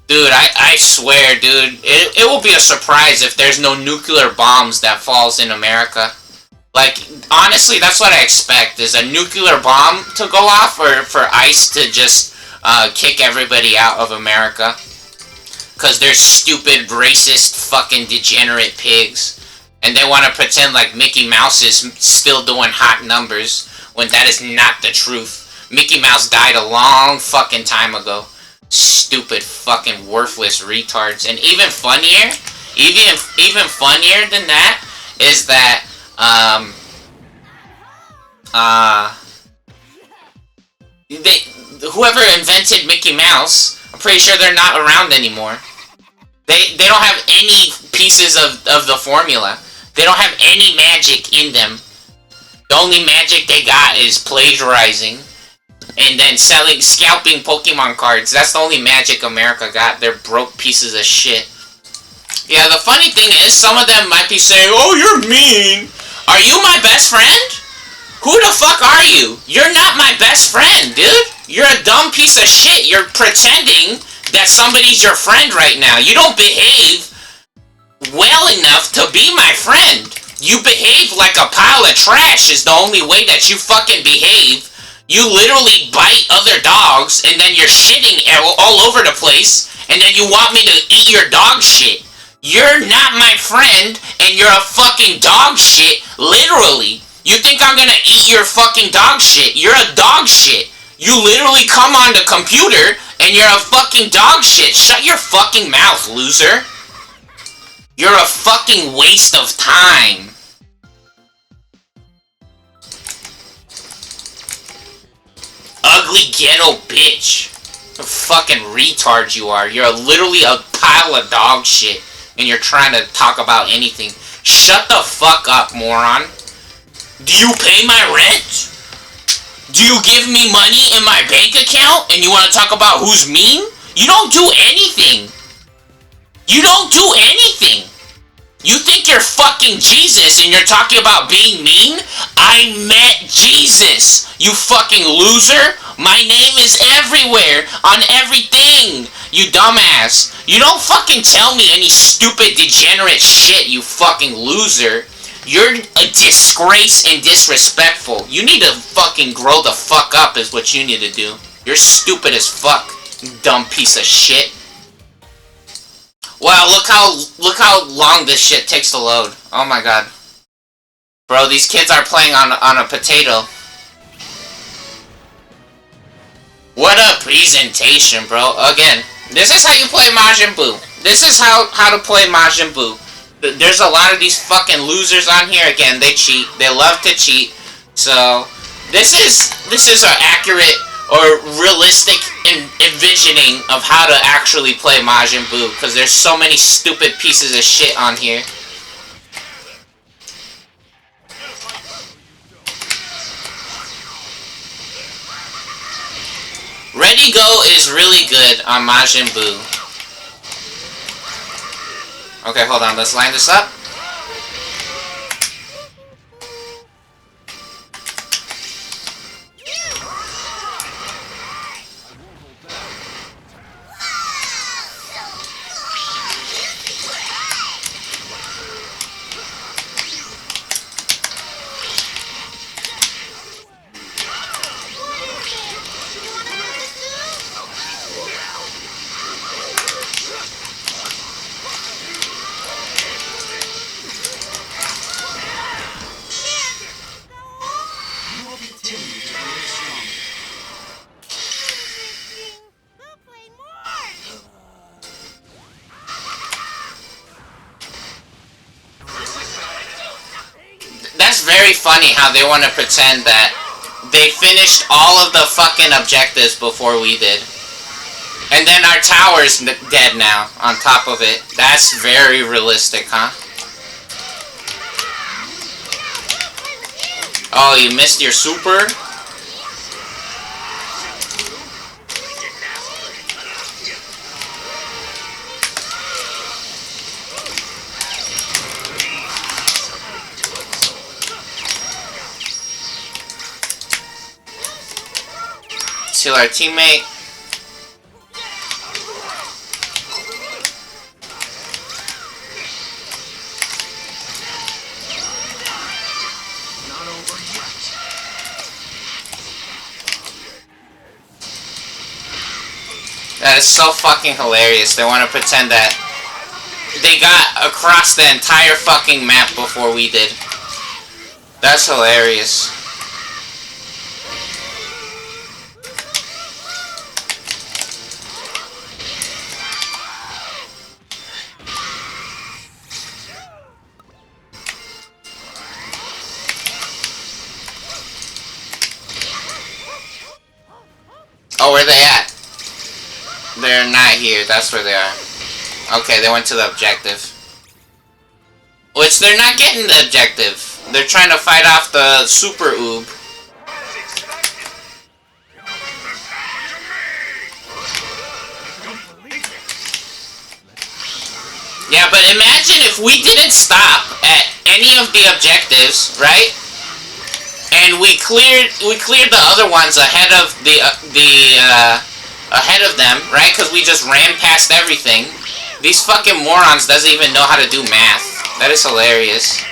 Dude, I swear, dude, it will be a surprise if there's no nuclear bombs that falls in America. Like, honestly, that's what I expect, is a nuclear bomb to go off, or for ICE to just kick everybody out of America. Because they're stupid, racist, fucking degenerate pigs. And they want to pretend like Mickey Mouse is still doing hot numbers, when that is not the truth. Mickey Mouse died a long fucking time ago. Stupid fucking worthless retards. And even funnier than that is that whoever invented Mickey Mouse, I'm pretty sure they're not around anymore. They don't have any pieces of the formula. They don't have any magic in them. The only magic they got is plagiarizing and then scalping Pokemon cards. That's the only magic America got. They're broke pieces of shit. Yeah, the funny thing is, some of them might be saying, "Oh, you're mean. Are you my best friend? Who the fuck are you? You're not my best friend, dude. You're a dumb piece of shit. You're pretending that somebody's your friend right now. You don't behave well enough to be my friend. You behave like a pile of trash is the only way that you fucking behave. You literally bite other dogs, and then you're shitting all over the place, and then you want me to eat your dog shit. You're not my friend, and you're a fucking dog shit, literally. You think I'm gonna eat your fucking dog shit? You're a dog shit. You literally come on the computer, and you're a fucking dog shit. Shut your fucking mouth, loser. You're a fucking waste of time. Ugly ghetto bitch. A fucking retard you are. You're literally a pile of dog shit. And you're trying to talk about anything. Shut the fuck up, moron. Do you pay my rent? Do you give me money in my bank account? And you want to talk about who's mean? You don't do anything. You don't do anything. You think you're fucking Jesus and you're talking about being mean? I met Jesus, you fucking loser. My name is everywhere, on everything, you dumbass. You don't fucking tell me any stupid degenerate shit, you fucking loser. You're a disgrace and disrespectful. You need to fucking grow the fuck up is what you need to do. You're stupid as fuck, you dumb piece of shit. Wow, look how long this shit takes to load. Oh my god. Bro, these kids are playing on a potato. What a presentation, bro. Again, this is how you play Majin Buu. This is how to play Majin Buu. There's a lot of these fucking losers on here. Again, they cheat. They love to cheat. So, this is an accurate or realistic envisioning of how to actually play Majin Buu, because there's so many stupid pieces of shit on here. Ready Go is really good on Majin Buu. Okay, hold on, let's line this up. that's very funny how they want to pretend that they finished all of the fucking objectives before we did. And then our tower's dead now, on top of it. That's very realistic, huh? Oh, you missed your super? Kill our teammate. That is so fucking hilarious. They want to pretend that they got across the entire fucking map before we did. That's hilarious. Oh, where they at? They're not here. That's where they are. Okay, they went to the objective. Which, they're not getting the objective. They're trying to fight off the super oob. Yeah, but imagine if we didn't stop at any of the objectives, right? And we cleared the other ones ahead of ahead of them, right? Because we just ran past everything. These fucking morons doesn't even know how to do math. That is hilarious.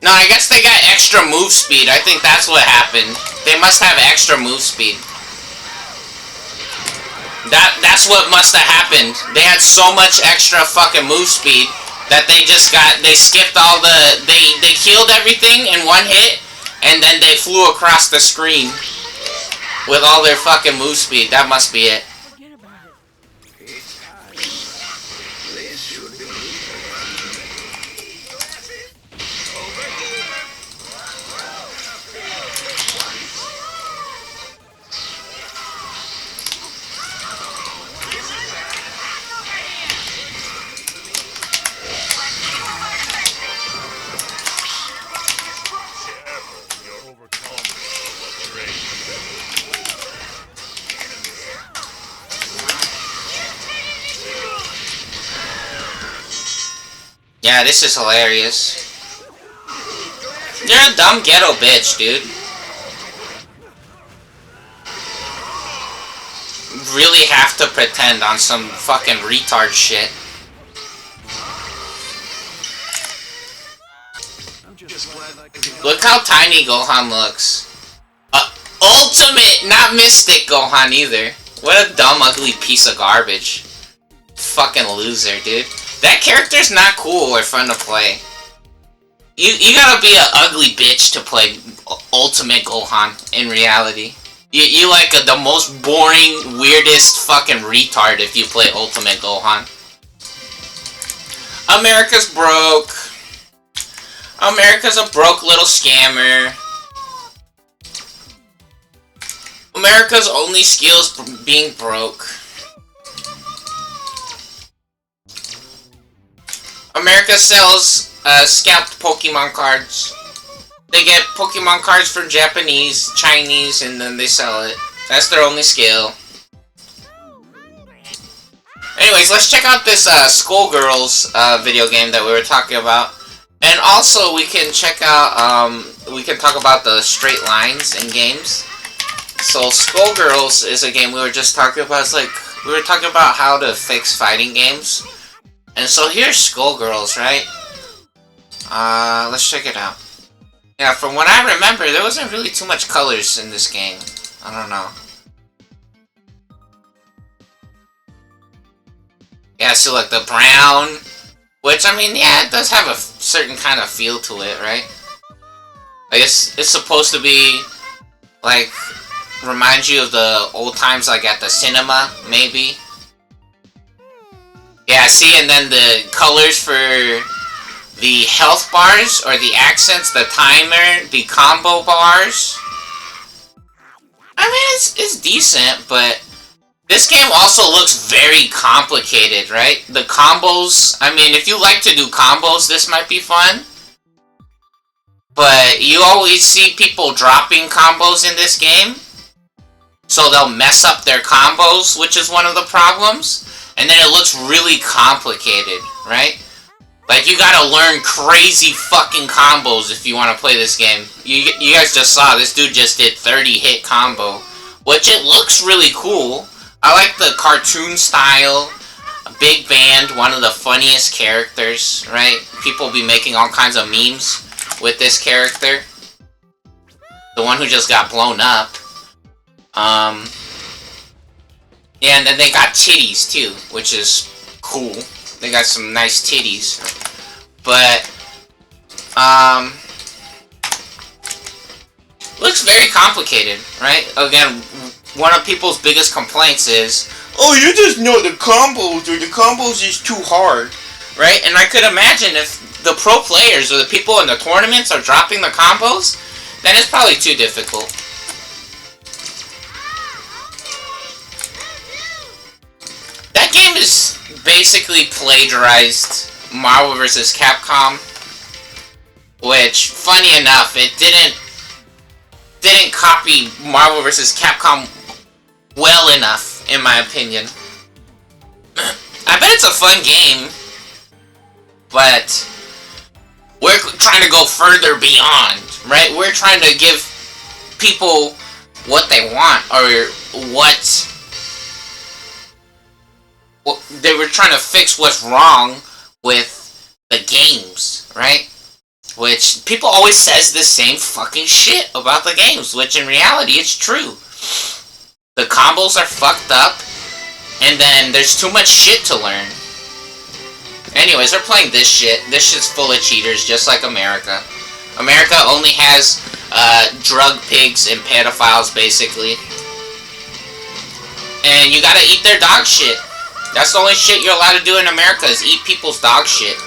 No, I guess they got extra move speed. I think that's what happened. They must have extra move speed. That's what must have happened. They had so much extra fucking move speed that they skipped all the, they killed everything in one hit, and then they flew across the screen with all their fucking move speed. That must be it. Yeah, this is hilarious. You're a dumb ghetto bitch, dude. Really have to pretend on some fucking retard shit. Look how tiny Gohan looks. Ultimate, not Mystic Gohan either. What a dumb, ugly piece of garbage. Fucking loser, dude. That character's not cool or fun to play. You gotta be an ugly bitch to play Ultimate Gohan in reality. You like the most boring, weirdest fucking retard if you play Ultimate Gohan. America's broke. America's a broke little scammer. America's only skills being broke. America sells scalped Pokemon cards. They get Pokemon cards from Japanese, Chinese, and then they sell it. That's their only skill. Anyways, let's check out this Skullgirls video game that we were talking about. And also, we can check out, we we can talk about the straight lines in games. So Skullgirls is a game we were just talking about. It's like, we were talking about how to fix fighting games. And so here's Skullgirls, right? Let's check it out. Yeah, from what I remember, there wasn't really too much colors in this game. I don't know. Yeah, so like the brown, which, I mean, yeah, it does have a certain kind of feel to it, right? I guess it's supposed to be, like, remind you of the old times, like, at the cinema, maybe. Yeah, see, and then the colors for the health bars, or the accents, the timer, the combo bars. I mean, it's decent, but this game also looks very complicated, right? The combos, I mean, if you like to do combos, this might be fun. But you always see people dropping combos in this game. So they'll mess up their combos, which is one of the problems. And then it looks really complicated, right? Like, you gotta learn crazy fucking combos if you want to play this game. You guys just saw, this dude just did 30-hit combo. Which, it looks really cool. I like the cartoon style. Big Band, one of the funniest characters, right? People be making all kinds of memes with this character. The one who just got blown up. Yeah, and then they got titties, too, which is cool. They got some nice titties. But, looks very complicated, right? Again, one of people's biggest complaints is, oh, you just know the combos, or the combos is too hard, right? And I could imagine if the pro players or the people in the tournaments are dropping the combos, then it's probably too difficult. That game is basically plagiarized Marvel vs. Capcom, which, funny enough, it didn't copy Marvel vs. Capcom well enough, in my opinion. I bet it's a fun game, but we're trying to go further beyond, right? We're trying to give people what they want, or what they were trying to fix what's wrong with the games, right? Which, people always says the same fucking shit about the games, which in reality, it's true. The combos are fucked up, and then there's too much shit to learn. Anyways, they're playing this shit. This shit's full of cheaters, just like America. America only has drug pigs and pedophiles, basically. And you gotta eat their dog shit. That's the only shit you're allowed to do in America, is eat people's dog shit.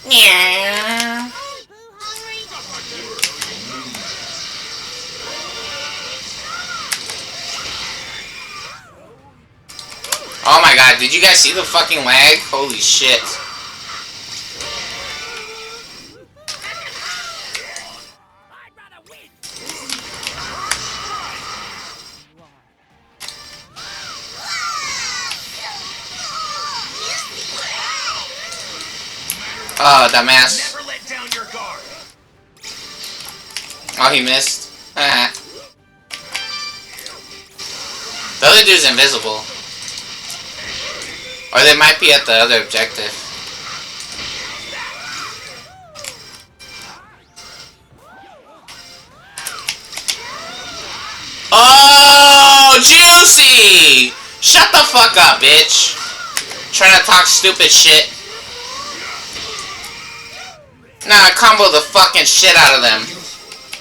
Yeah. Oh my god, did you guys see the fucking lag? Holy shit. Oh, dumbass. Never let down your guard. Oh, he missed. The other dude's invisible. Or they might be at the other objective. Oh, juicy! Shut the fuck up, bitch. Trying to talk stupid shit. Nah, combo the fucking shit out of them.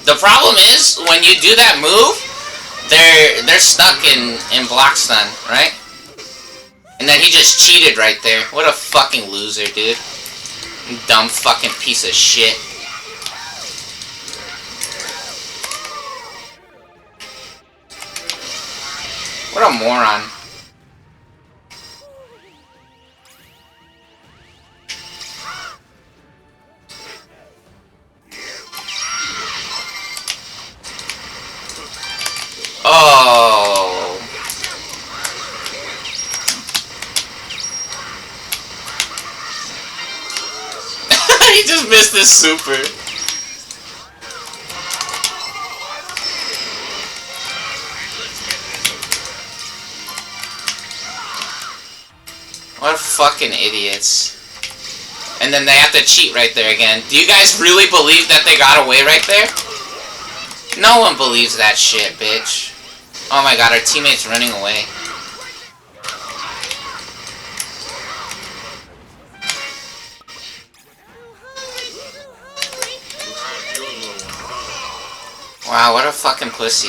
The problem is, when you do that move, they're stuck in block stun, right? And then he just cheated right there. What a fucking loser, dude. Dumb fucking piece of shit. What a moron. missed this super. What fucking idiots. And then they have to cheat right there again. Do you guys really believe that they got away right there? No one believes that shit, bitch. Oh my god, our teammate's running away. Wow, what a fucking pussy.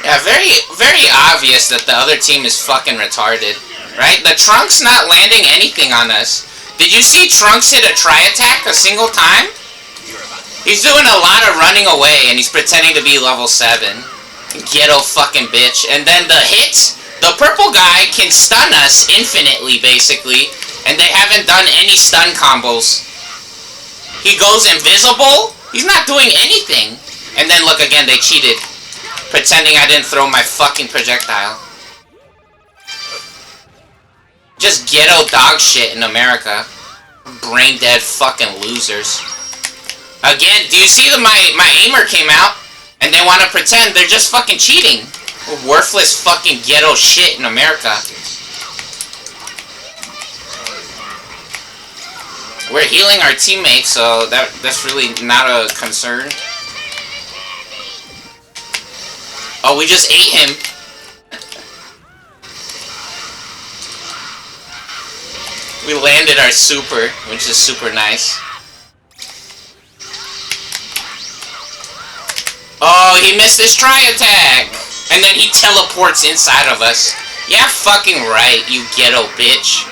Yeah, very obvious that the other team is fucking retarded, right? The Trunks not landing anything on us. Did you see Trunks hit a tri-attack a single time? He's doing a lot of running away and he's pretending to be level 7. Ghetto fucking bitch. And then the hits, the purple guy can stun us infinitely, basically, and they haven't done any stun combos. He goes invisible, he's not doing anything. And then look again, they cheated. Pretending I didn't throw my fucking projectile. Just ghetto dog shit in America. Brain dead fucking losers. Again, do you see that my aimer came out? And they want to pretend they're just fucking cheating. Worthless fucking ghetto shit in America. We're healing our teammates, so that's really not a concern. Oh, we just ate him. We landed our super, which is super nice. Oh, he missed his tri-attack! And then he teleports inside of us. Yeah, fucking right, you ghetto bitch.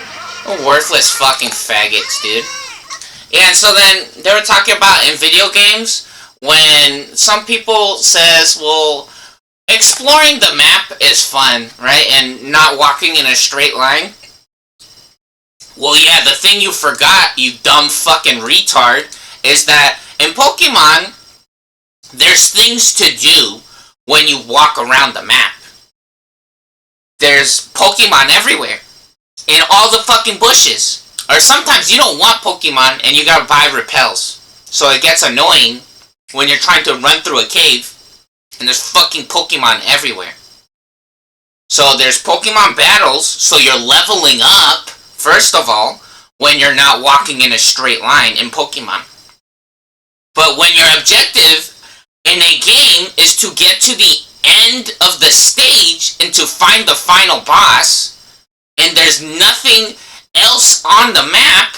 Worthless fucking faggots, dude. Yeah, and so then, they were talking about in video games, when some people says, well, exploring the map is fun, right? And not walking in a straight line. Well, yeah, the thing you forgot, you dumb fucking retard, is that in Pokemon, there's things to do when you walk around the map. There's Pokemon everywhere. In all the fucking bushes. Or sometimes you don't want Pokemon and you gotta buy repels. So it gets annoying when you're trying to run through a cave and there's fucking Pokemon everywhere. So there's Pokemon battles, so you're leveling up, first of all, when you're not walking in a straight line in Pokemon. But when your objective in a game is to get to the end of the stage and to find the final boss, and there's nothing else on the map,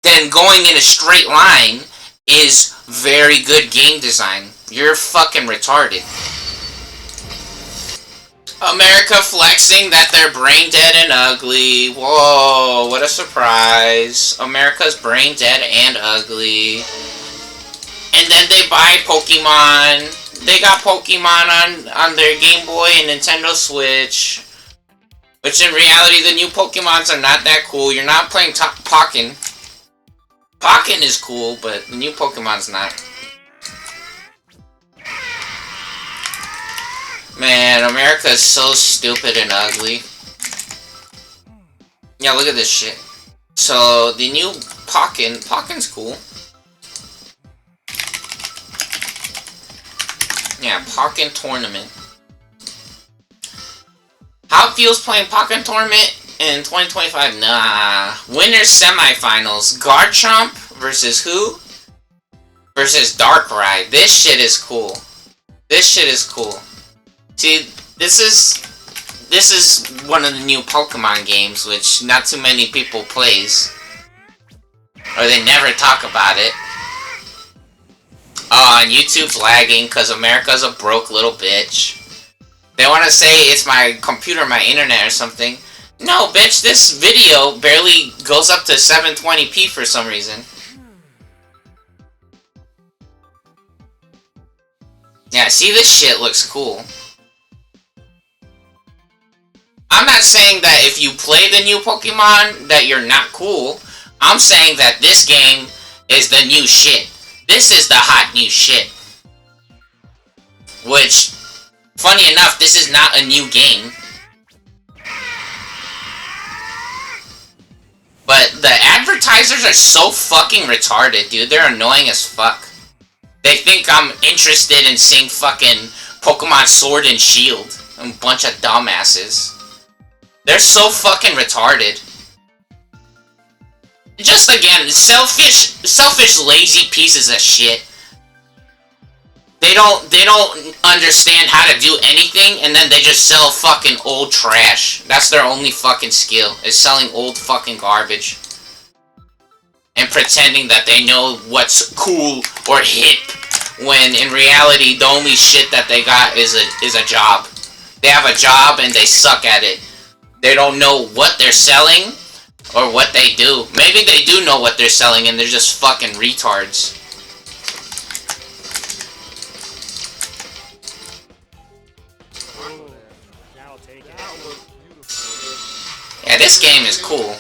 then going in a straight line is very good game design. You're fucking retarded. America flexing that they're brain dead and ugly. Whoa, what a surprise. America's brain dead and ugly. And then they buy Pokemon. They got Pokemon on their Game Boy and Nintendo Switch. Which in reality, the new Pokemons are not that cool. You're not playing Pokken. Pokken is cool, but the new Pokemon's not. Man, America is so stupid and ugly. Yeah, look at this shit. So, the new Pokken's cool. Yeah, Pokken Tournament. How it feels playing Pokken Tournament in 2025? Nah. Winners semifinals. Garchomp versus who? Versus Darkrai. This shit is cool. This shit is cool. See, this is one of the new Pokemon games, which not too many people plays. Or they never talk about it. Oh, and YouTube's lagging because America's a broke little bitch. They want to say it's my computer, my internet or something. No, bitch, this video barely goes up to 720p for some reason. Yeah, see, this shit looks cool. I'm not saying that if you play the new Pokemon that you're not cool. I'm saying that this game is the new shit. This is the hot new shit. Which, funny enough, this is not a new game. But the advertisers are so fucking retarded, dude. They're annoying as fuck. They think I'm interested in seeing fucking Pokemon Sword and Shield. A bunch of dumbasses. They're so fucking retarded. Just again, selfish, lazy pieces of shit. They don't understand how to do anything, and then they just sell fucking old trash. That's their only fucking skill, is selling old fucking garbage. And pretending that they know what's cool or hip, when in reality, the only shit that they got is a job. They have a job and they suck at it. They don't know what they're selling, or what they do. Maybe they do know what they're selling and they're just fucking retards. Yeah, this game is cool.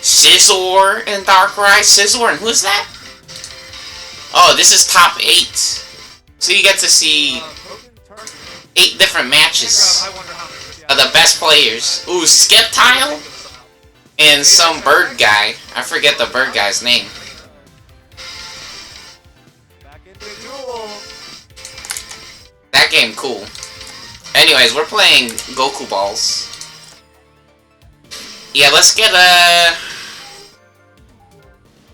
Scizor and Darkrai. Scizor and who's that? Oh, this is top 8. So you get to see 8 different matches of the best players. Ooh, Skeptile and some bird guy. I forget the bird guy's name. That game cool. Anyways, we're playing Goku Balls. Yeah, let's get a...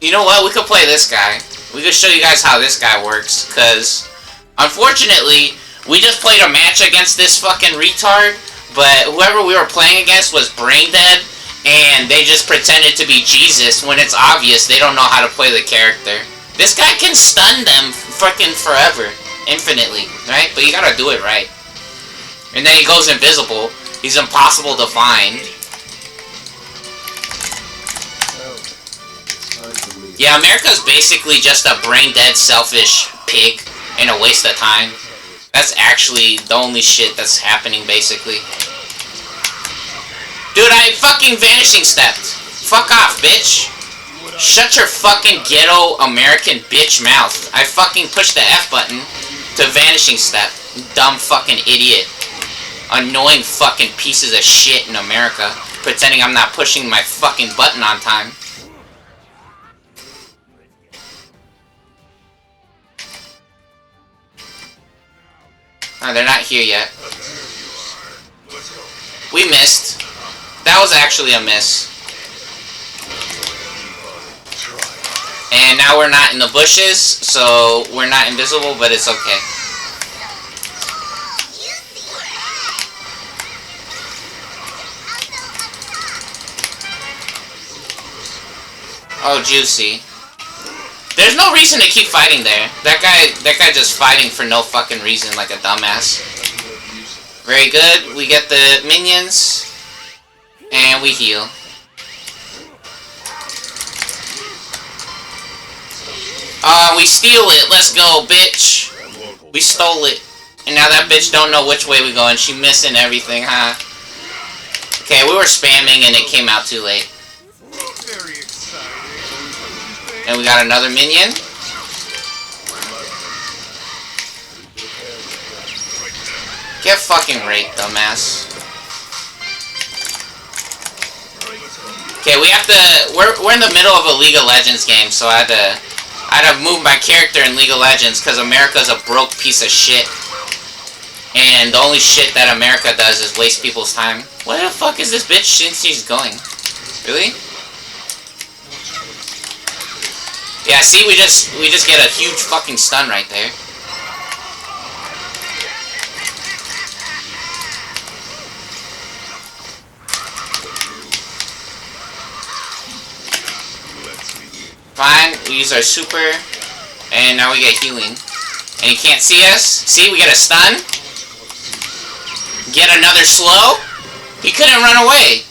You know what? We could play this guy. We could show you guys how this guy works, because... Unfortunately, we just played a match against this fucking retard, but whoever we were playing against was brain dead, and they just pretended to be Jesus when it's obvious they don't know how to play the character. This guy can stun them fucking forever. Infinitely, right? But you gotta do it right. And then he goes invisible. He's impossible to find. Yeah, America's basically just a brain-dead, selfish pig and a waste of time. That's actually the only shit that's happening, basically. Dude, I fucking vanishing stepped. Fuck off, bitch. Shut your fucking ghetto American bitch mouth. I fucking pushed the F button to vanishing step. Dumb fucking idiot. Annoying fucking pieces of shit in America. Pretending I'm not pushing my fucking button on time. Oh, they're not here yet. We missed. That was actually a miss. And now we're not in the bushes, so we're not invisible, but it's okay. Oh, juicy. There's no reason to keep fighting there. That guy just fighting for no fucking reason like a dumbass. Very good. We get the minions. And we heal. We steal it. Let's go, bitch. We stole it. And now that bitch don't know which way we going. She missing everything, huh? Okay, we were spamming and it came out too late. And we got another minion. Get fucking raped, dumbass. Okay, we have to... We're in the middle of a League of Legends game, so I had to move my character in League of Legends, because America's a broke piece of shit. And the only shit that America does is waste people's time. Where the fuck is this bitch since she's going? Really? Yeah, see, we just get a huge fucking stun right there. Fine, we use our super, and now we get healing. And he can't see us. See, we get a stun. Get another slow. He couldn't run away.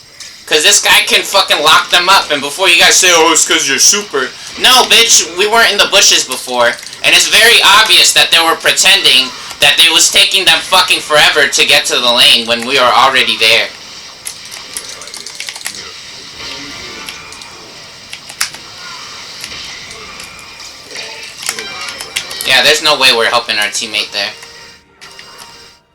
Because this guy can fucking lock them up. And before you guys say, oh, it's because you're super. No, bitch, we weren't in the bushes before. And it's very obvious that they were pretending that it was taking them fucking forever to get to the lane when we are already there. Yeah, Yeah, there's no way we're helping our teammate there.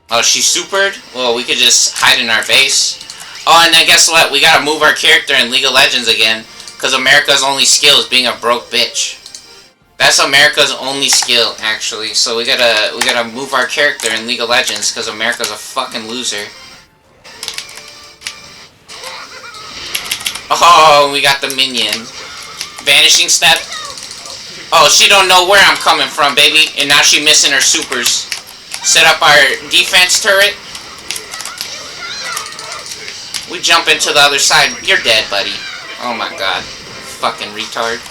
Oh, she supered? Well, we could just hide in our base. Oh, and then guess what? We gotta move our character in League of Legends again. Because America's only skill is being a broke bitch. That's America's only skill, actually. So we gotta move our character in League of Legends because America's a fucking loser. Oh, we got the minion. Vanishing step. Oh, she don't know where I'm coming from, baby. And now she missing her supers. Set up our defense turret. We jump into the other side. You're dead, buddy. Oh my god. Fucking retard.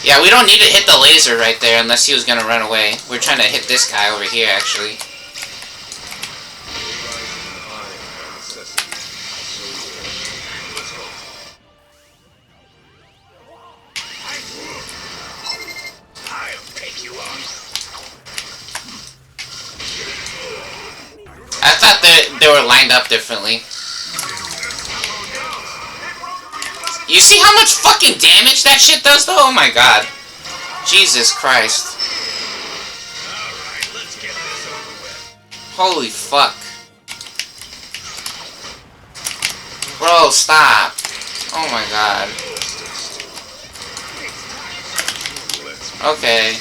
Yeah, we don't need to hit the laser right there unless he was gonna run away. We're trying to hit this guy over here, actually. I thought that they were lined up differently. You see how much fucking damage that shit does, though? Oh my god. Jesus Christ. Holy fuck. Bro, stop. Oh my god. Okay.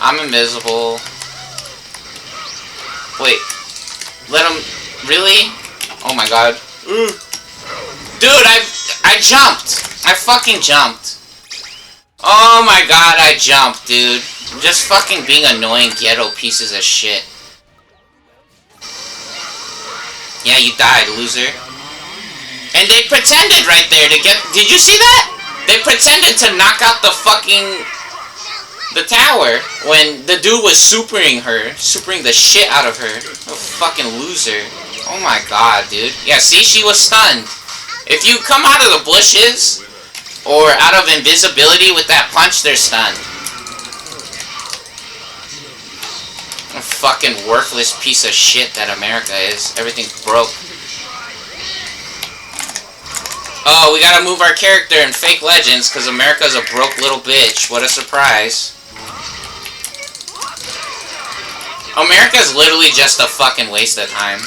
I'm invisible. Wait. Let him... Really? Oh my god. Dude, I jumped. I fucking jumped. Oh my god, I jumped, dude. Just fucking being annoying ghetto pieces of shit. Yeah, you died, loser. And they pretended right there to get... Did you see that? They pretended to knock out the fucking... the tower when the dude was supering the shit out of her. A fucking loser. Oh my god, dude. Yeah, see, she was stunned. If you come out of the bushes or out of invisibility with that punch, they're stunned. A fucking worthless piece of shit that America is. Everything's broke. Oh, we gotta move our character in Fake Legends because America's a broke little bitch. What a surprise. America's literally just a fucking waste of time.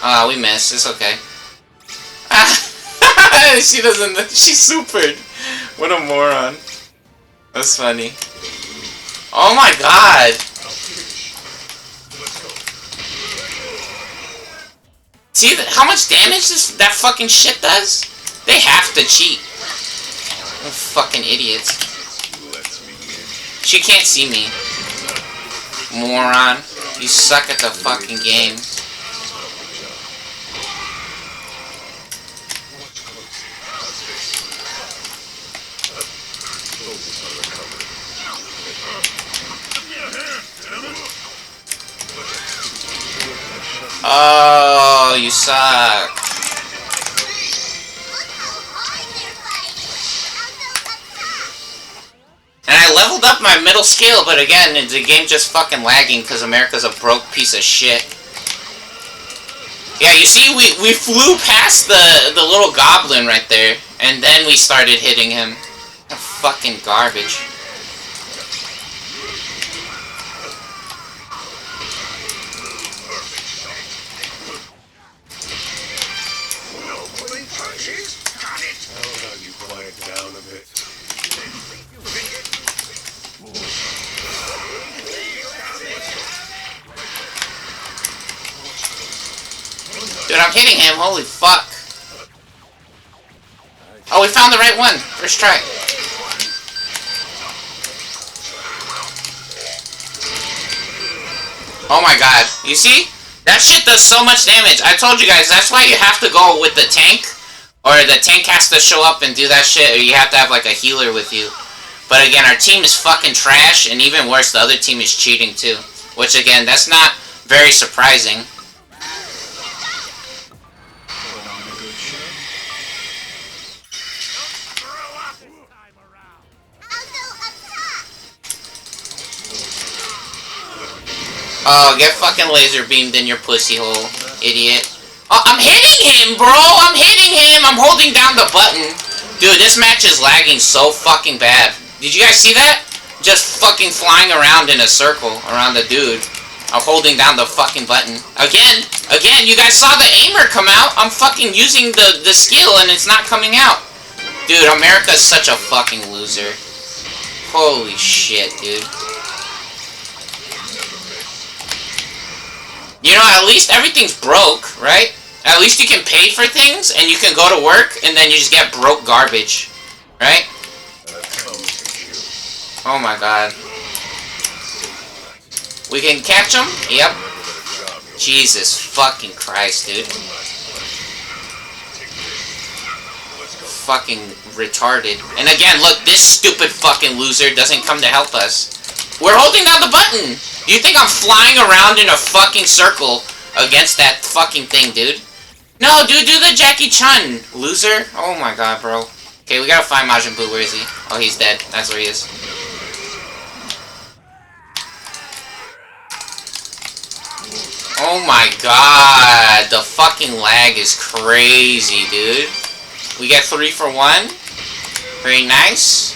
Ah, we missed. It's okay. She doesn't... She supered. What a moron. That's funny. Oh my god. See how much damage that fucking shit does? They have to cheat. Oh, fucking idiots. She can't see me. Moron. You suck at the fucking game. Oh, you suck. And I leveled up my middle skill, but again, the game just fucking lagging because America's a broke piece of shit. Yeah, you see, we flew past the little goblin right there, and then we started hitting him. Fucking garbage. Dude, I'm hitting him. Holy fuck. Oh, we found the right one. First try. Oh my god. You see? That shit does so much damage. I told you guys, that's why you have to go with the tank. Or the tank has to show up and do that shit. Or you have to have like a healer with you. But again, our team is fucking trash. And even worse, the other team is cheating too. Which again, that's not very surprising. Oh, get fucking laser beamed in your pussy hole. Idiot. Oh, I'm hitting him, bro! I'm hitting him! I'm holding down the button. Dude, this match is lagging so fucking bad. Did you guys see that? Just fucking flying around in a circle around the dude. I'm holding down the fucking button. Again, you guys saw the aimer come out. I'm fucking using the skill and it's not coming out. Dude, America's such a fucking loser. Holy shit, dude. You know, at least everything's broke, right? At least you can pay for things, and you can go to work, and then you just get broke garbage. Right? Oh my god. We can catch him? Yep. Jesus fucking Christ, dude. Fucking retarded. And again, look, this stupid fucking loser doesn't come to help us. We're holding down the button! Do you think I'm flying around in a fucking circle against that fucking thing, dude? No, dude, do the Jackie Chun, loser. Oh my god, bro. Okay, we gotta find Majin Buu. Where is he? Oh, he's dead. That's where he is. Oh my god. The fucking lag is crazy, dude. We get 3 for 1. Very nice.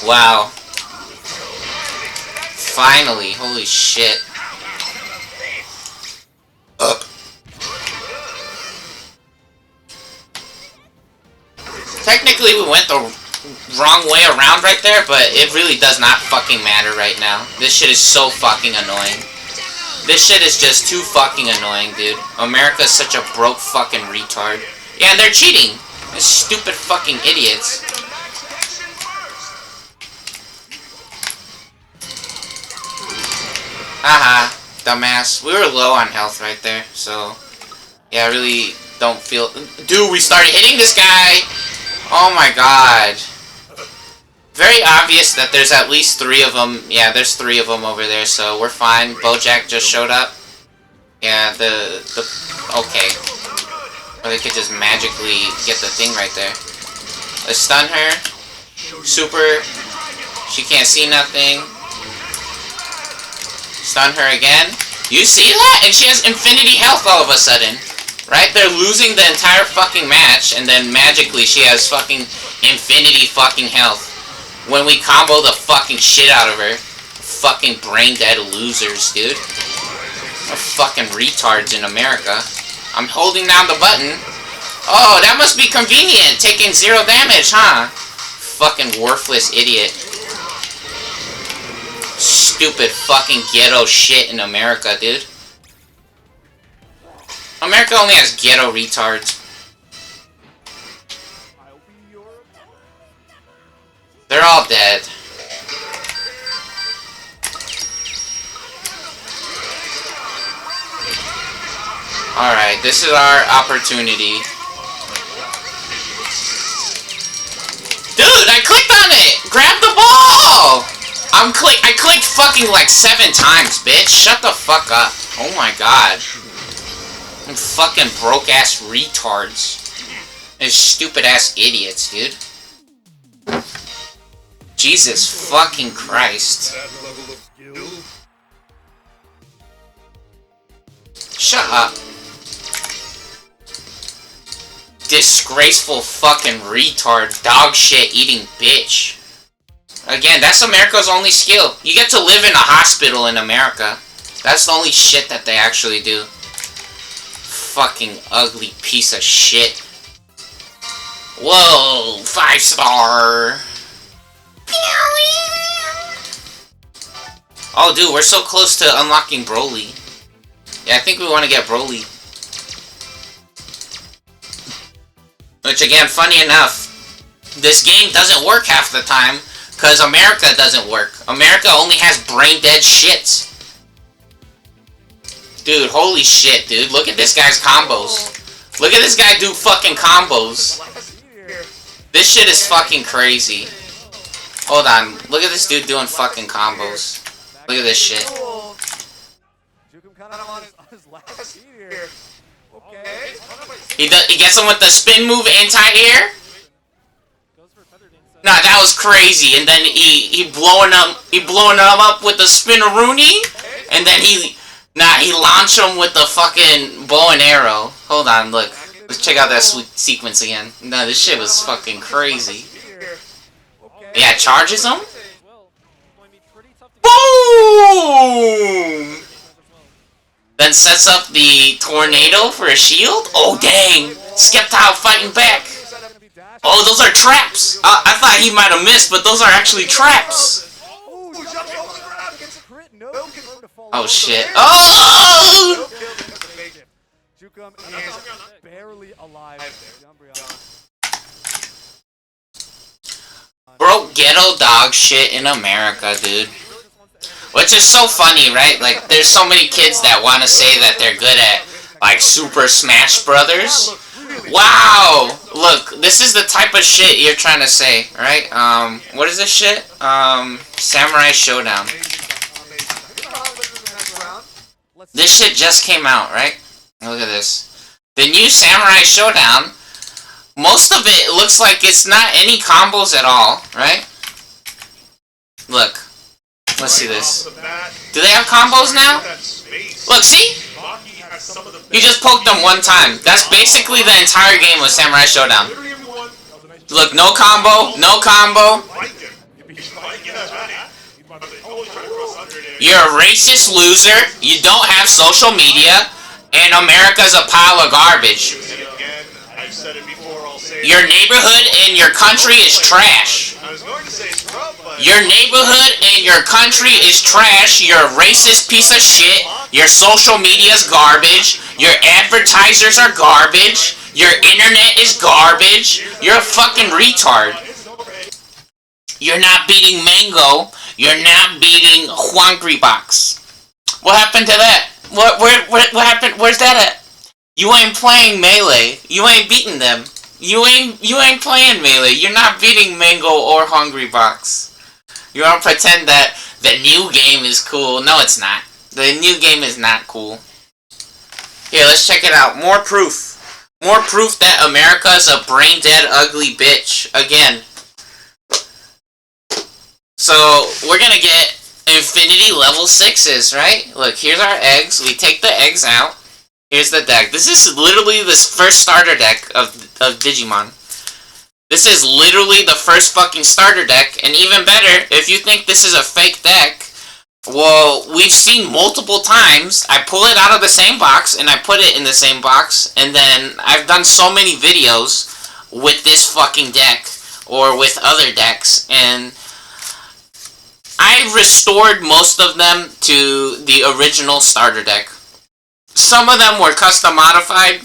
Wow. Finally. Holy shit. Technically, we went the wrong way around right there, but it really does not fucking matter right now. This shit is so fucking annoying. This shit is just too fucking annoying, dude. America's such a broke fucking retard. Yeah, and they're cheating. These stupid fucking idiots. Haha, dumbass. We were low on health right there, so... Yeah, I really don't feel... Dude, we started hitting this guy! Oh my god. Very obvious that there's at least 3 of them. Yeah, there's 3 of them over there, so we're fine. Bojack just showed up. Yeah, okay. Or they could just magically get the thing right there. Let's stun her. Super. She can't see nothing. Stun her again. You see that? And she has infinity health all of a sudden. Right? They're losing the entire fucking match, and then magically she has fucking infinity fucking health. When we combo the fucking shit out of her. Fucking brain dead losers, dude. We're fucking retards in America. I'm holding down the button. Oh, that must be convenient. Taking 0 damage, huh? Fucking worthless idiot. Stupid fucking ghetto shit in America, dude. America only has ghetto retards. They're all dead. Alright, this is our opportunity. Dude, I clicked on it! Grab the ball! I clicked fucking like 7 times, bitch. Shut the fuck up. Oh my god. Fucking broke-ass retards. And stupid-ass idiots, dude. Jesus fucking Christ. Shut up. Disgraceful fucking retard, dog shit eating bitch. Again, that's America's only skill. You get to live in a hospital in America. That's the only shit that they actually do. Fucking ugly piece of shit. Whoa, 5-star. Oh, dude, we're so close to unlocking Broly. Yeah, I think we want to get Broly. Which, again, funny enough, this game doesn't work half the time, because America doesn't work. America only has brain-dead shits. Dude, holy shit, dude. Look at this guy's combos. Look at this guy do fucking combos. This shit is fucking crazy. Hold on. Look at this dude doing fucking combos. Look at this shit. He gets him with the spin move anti-air. Nah, that was crazy. And then he blowing them up with the spinneroonie, and then he launched them with the fucking bow and arrow. Hold on, look. Let's check out that sequence again. No, this shit was fucking crazy. Yeah, charges him. Boom! Then sets up the tornado for a shield. Oh dang! Skeptile fighting back. Oh, those are traps! I thought he might have missed, but those are actually traps! Oh shit. Oh! Bro, ghetto dog shit in America, dude. Which is so funny, right? Like, there's so many kids that want to say that they're good at, like, Super Smash Brothers. Wow! Look, this is the type of shit you're trying to say, right? What is this shit? Samurai Showdown. This shit just came out, right? Look at this. The new Samurai Showdown, most of it looks like it's not any combos at all, right? Look. Let's see this. Do they have combos now? Look, see? You just poked them one time. That's basically the entire game of Samurai Showdown. Look, no combo, no combo. You're a racist loser, you don't have social media, and America's a pile of garbage. Your neighborhood and your country is trash. Your neighborhood and your country is trash. You're a racist piece of shit. Your social media is garbage. Your advertisers are garbage. Your internet is garbage. You're a fucking retard. You're not beating Mango. You're not beating Hungry Box. What happened to that? What happened? Where's that at? You ain't playing Melee. You ain't beating them. You ain't playing Melee. You're not beating Mango or Hungry Box. You wanna pretend that the new game is cool. No, it's not. The new game is not cool. Here, let's check it out. More proof. More proof that America's a brain-dead, ugly bitch. Again. So, we're gonna get Infinity level 6s, right? Look, here's our eggs. We take the eggs out. Here's the deck. This is literally the first starter deck of Digimon. This is literally the first fucking starter deck, and even better, if you think this is a fake deck, well, we've seen multiple times, I pull it out of the same box, and I put it in the same box, and then I've done so many videos with this fucking deck, or with other decks, and I restored most of them to the original starter deck. Some of them were custom modified,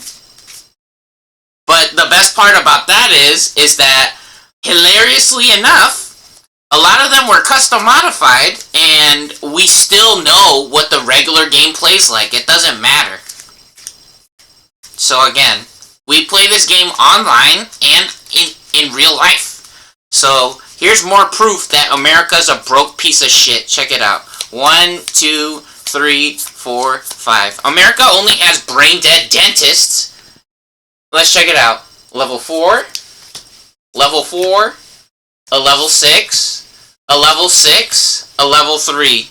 but the best part about that is that, hilariously enough, a lot of them were custom modified, and we still know what the regular game plays like. It doesn't matter. So again, we play this game online and in real life. So here's more proof that America's a broke piece of shit. Check it out. 1, 2, 3, 4, 5. America only has brain-dead dentists. Let's check it out. Level 4, level 4, a level 6, a level 6, a level 3.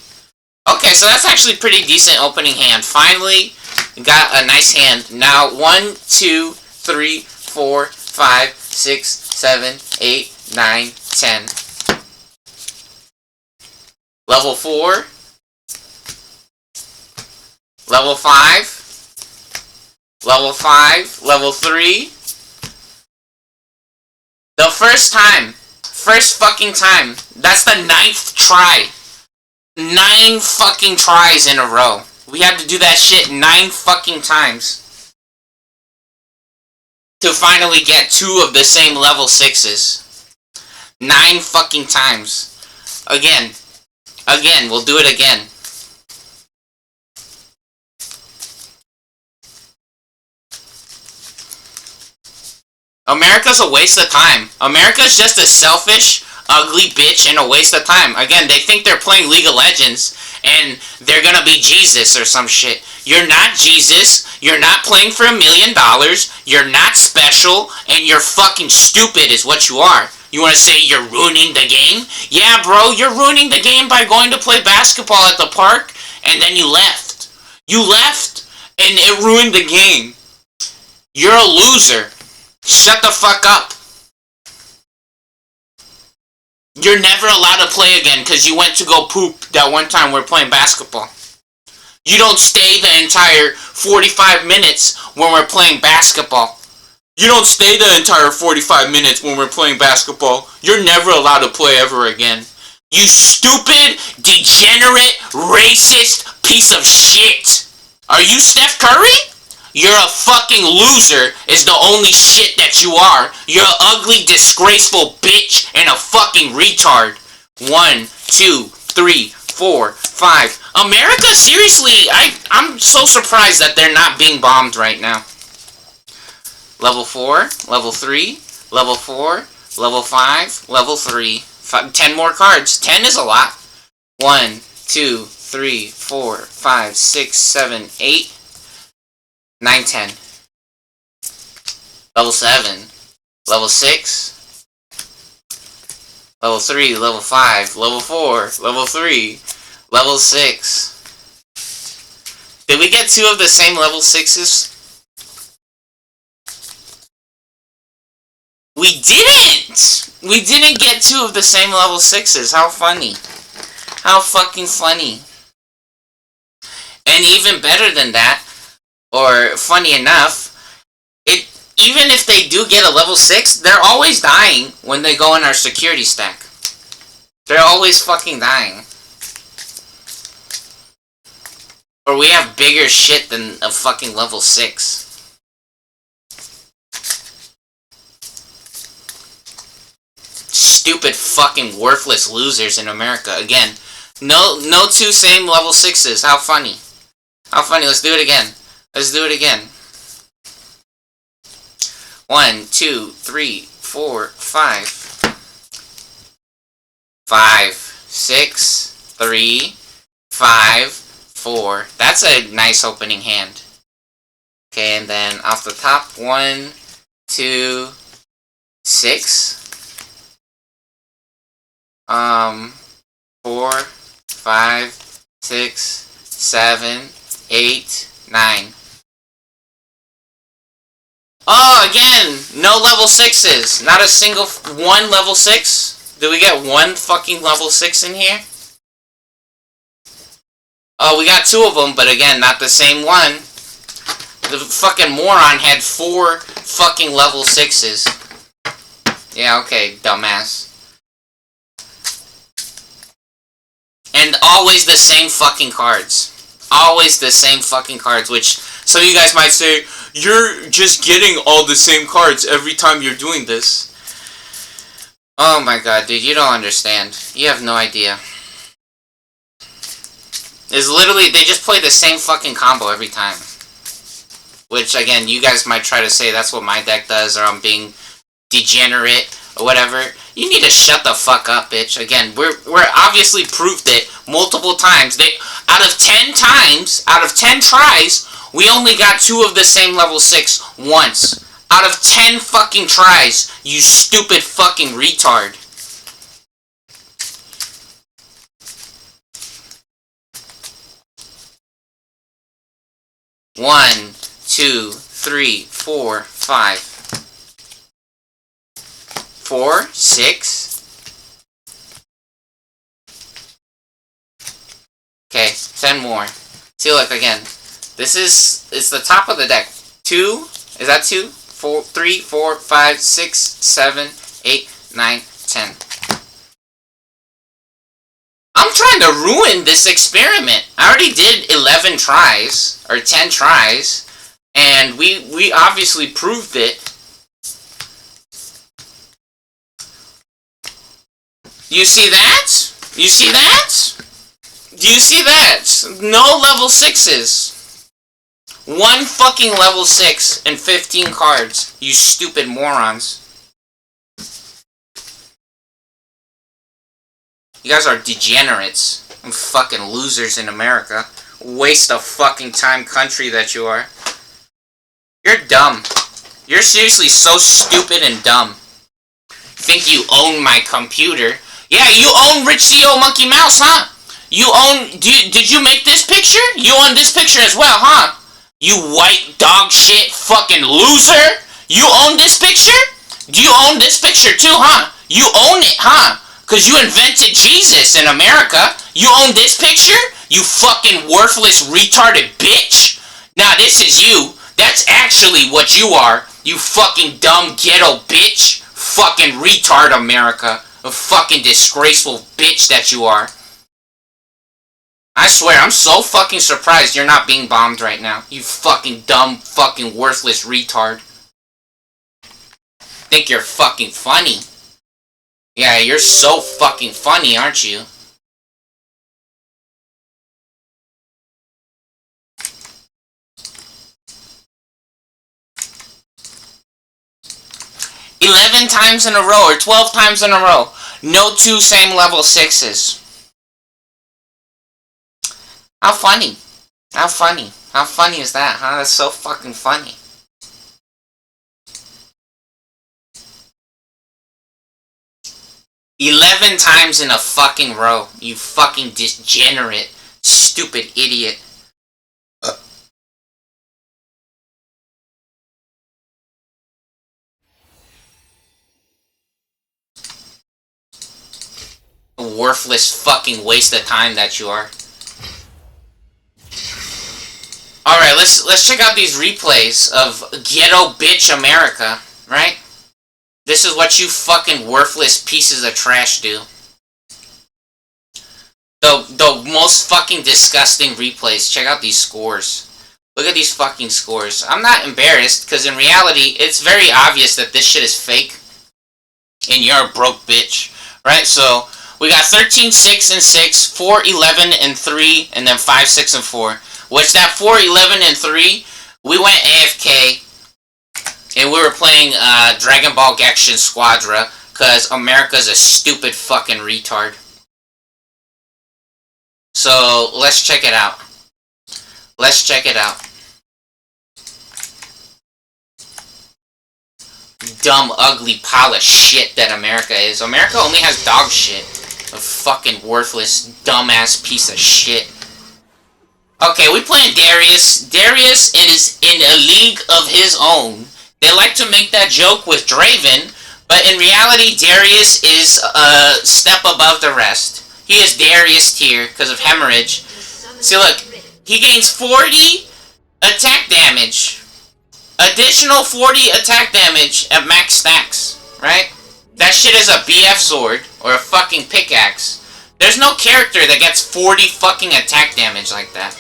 Okay, so that's actually pretty decent opening hand. Finally, got a nice hand. Now, 1, 2, 3, 4, 5, 6, 7, 8, 9, 10. Level 4, level 5, level 5, level 3. The first fucking time. That's the 9th try. 9 fucking tries in a row. We had to do that shit 9 fucking times to finally get 2 of the same level 6s. 9 fucking times. Again, we'll do it again. America's a waste of time. America's just a selfish, ugly bitch and a waste of time. Again, they think they're playing League of Legends and they're gonna be Jesus or some shit. You're not Jesus, you're not playing for $1 million, you're not special, and you're fucking stupid is what you are. You want to say you're ruining the game? Yeah, bro, you're ruining the game by going to play basketball at the park, and then you left. You left, and it ruined the game. You're a loser. Shut the fuck up. You're never allowed to play again because you went to go poop that one time we were playing basketball. You don't stay the entire 45 minutes when we're playing basketball. You don't stay the entire 45 minutes when we're playing basketball. You're never allowed to play ever again. You stupid, degenerate, racist piece of shit. Are you Steph Curry? You're a fucking loser is the only shit that you are. You're an ugly, disgraceful bitch and a fucking retard. 1, 2, 3, 4, 5. America, seriously, I'm so surprised that they're not being bombed right now. Level 4, level 3, level 4, level 5, level 3. 10 more cards. 10 is a lot. 1, 2, 3, 4, 5, 6, 7, 8, 9, 10. Level 7, level 6, level 3, level 5, level 4, level 3, level 6. Did we get 2 of the same level 6s? We didn't! We didn't get 2 of the same level 6s. How funny. How fucking funny. And even better than that, or funny enough, even if they do get a level 6, they're always dying when they go in our security stack. They're always fucking dying. Or we have bigger shit than a fucking level 6. Stupid fucking worthless losers in America. Again, no 2 same level 6s. How funny. How funny. Let's do it again. Let's do it again. 1, 2, 3, 4, 5. 5, 6, 3, 5, 4. That's a nice opening hand. Okay, and then off the top, 1, 2, 6. 4, 5, 6, 7, 8, 9. Oh, again, no level 6s. Not a single one level 6. Did we get 1 fucking level 6 in here? Oh, we got 2 of them, but again, not the same one. The fucking moron had 4 fucking level 6s. Yeah, okay, dumbass. And always the same fucking cards. Always the same fucking cards, which some of you guys might say, you're just getting all the same cards every time you're doing this. Oh my god, dude, you don't understand. You have no idea. It's literally, they just play the same fucking combo every time. Which, again, you guys might try to say that's what my deck does, or I'm being degenerate, or whatever. You need to shut the fuck up, bitch. Again, we're obviously proved it multiple times. Out of 10 times, out of 10 tries, we only got 2 of the same level 6 once. Out of 10 fucking tries, you stupid fucking retard. One, 2, 3, 4, 5. 4, 6. Okay, 10 more. See, look, again. It's the top of the deck. 2, is that 2? 4, 3, 4, 5, 6, 7, 8, 9, 10. I'm trying to ruin this experiment. I already did 11 tries, or 10 tries, and we obviously proved it. You see that? You see that? Do you see that? No level 6s. 1 fucking level 6 and 15 cards. You stupid morons. You guys are degenerates. And fucking losers in America. Waste of fucking time country that you are. You're dumb. You're seriously so stupid and dumb. think you own my computer. Yeah, you own Rich the Old Monkey Mouse, huh? You own... Did you make this picture? You own this picture as well, huh? You white dog shit fucking loser! You own this picture? Do you own this picture too, huh? You own it, huh? Cause you invented Jesus in America. You own this picture? You fucking worthless retarded bitch? Now this is you. That's actually what you are. You fucking dumb ghetto bitch. Fucking retard America. A fucking disgraceful bitch that you are. I swear, I'm so fucking surprised you're not being bombed right now. You fucking dumb, fucking worthless retard. Think you're fucking funny. Yeah, you're so fucking funny, aren't you? "11 times in a row, or 12 times in a row. No two same level 6s. How funny. How funny. How funny is that, huh? That's so fucking funny. "11 times in a fucking row. You fucking degenerate, stupid idiot." Worthless fucking waste of time that you are. Alright, let's check out these replays of Ghetto Bitch America, right? This is what you fucking worthless pieces of trash do. The most fucking disgusting replays. Check out these scores. Look at these fucking scores. I'm not embarrassed, because in reality, it's very obvious that this shit is fake. And you're a broke bitch. Right, so we got 13, 6, and 6, 4, 11, and 3, and then 5, 6, and 4. Which that 4, 11, and 3, we went AFK. And we were playing Dragon Ball Genshin Squadra, because America's a stupid fucking retard. So, let's check it out. Let's check it out. Dumb, ugly pile of shit that America is. America only has dog shit. A fucking worthless, dumbass piece of shit. Okay, we playing Darius. Darius is in a league of his own. They like to make that joke with Draven, but in reality, Darius is a step above the rest. He is Darius tier because of hemorrhage. See, look, he gains 40 attack damage. Additional 40 attack damage at max stacks, right? That shit is a BF sword or a fucking pickaxe. There's no character that gets 40 fucking attack damage like that.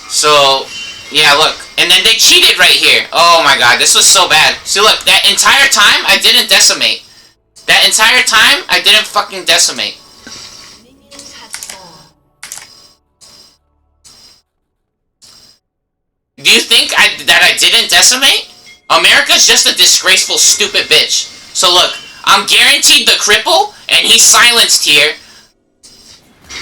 So, yeah, look. And then they cheated right here. Oh my god, this was so bad. See, look, that entire time, I didn't decimate. That entire time, I didn't fucking decimate. Do you think that I didn't decimate? America's just a disgraceful, stupid bitch. So look, I'm guaranteed the cripple, and he's silenced here.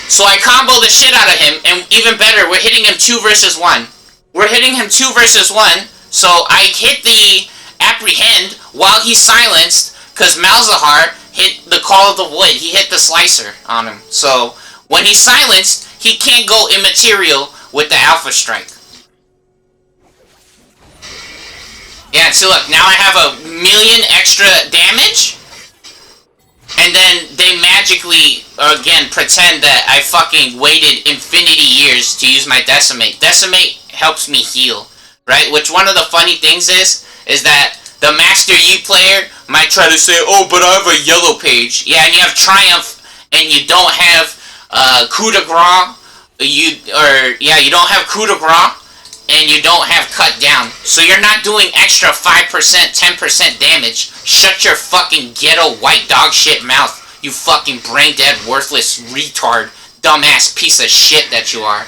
So I combo the shit out of him, and even better, we're hitting him 2 versus 1. We're hitting him 2 versus 1, so I hit the apprehend while he's silenced, because Malzahar hit the Call of the Wood. He hit the slicer on him. So when he's silenced, he can't go immaterial with the Alpha Strike. Yeah, see look, now I have 1,000,000 extra damage, and then they magically, again, pretend that I fucking waited infinity years to use my Decimate. Decimate helps me heal, right? Which one of the funny things is that the Master Yi player might try to say, oh, but I have a yellow page. Yeah, and you have Triumph, and you don't have Coup de Grace, you don't have Coup de Grace, and you don't have Cut Down. So you're not doing extra 5%, 10% damage. Shut your fucking ghetto white dog shit mouth, you fucking brain dead, worthless retard, dumbass piece of shit that you are.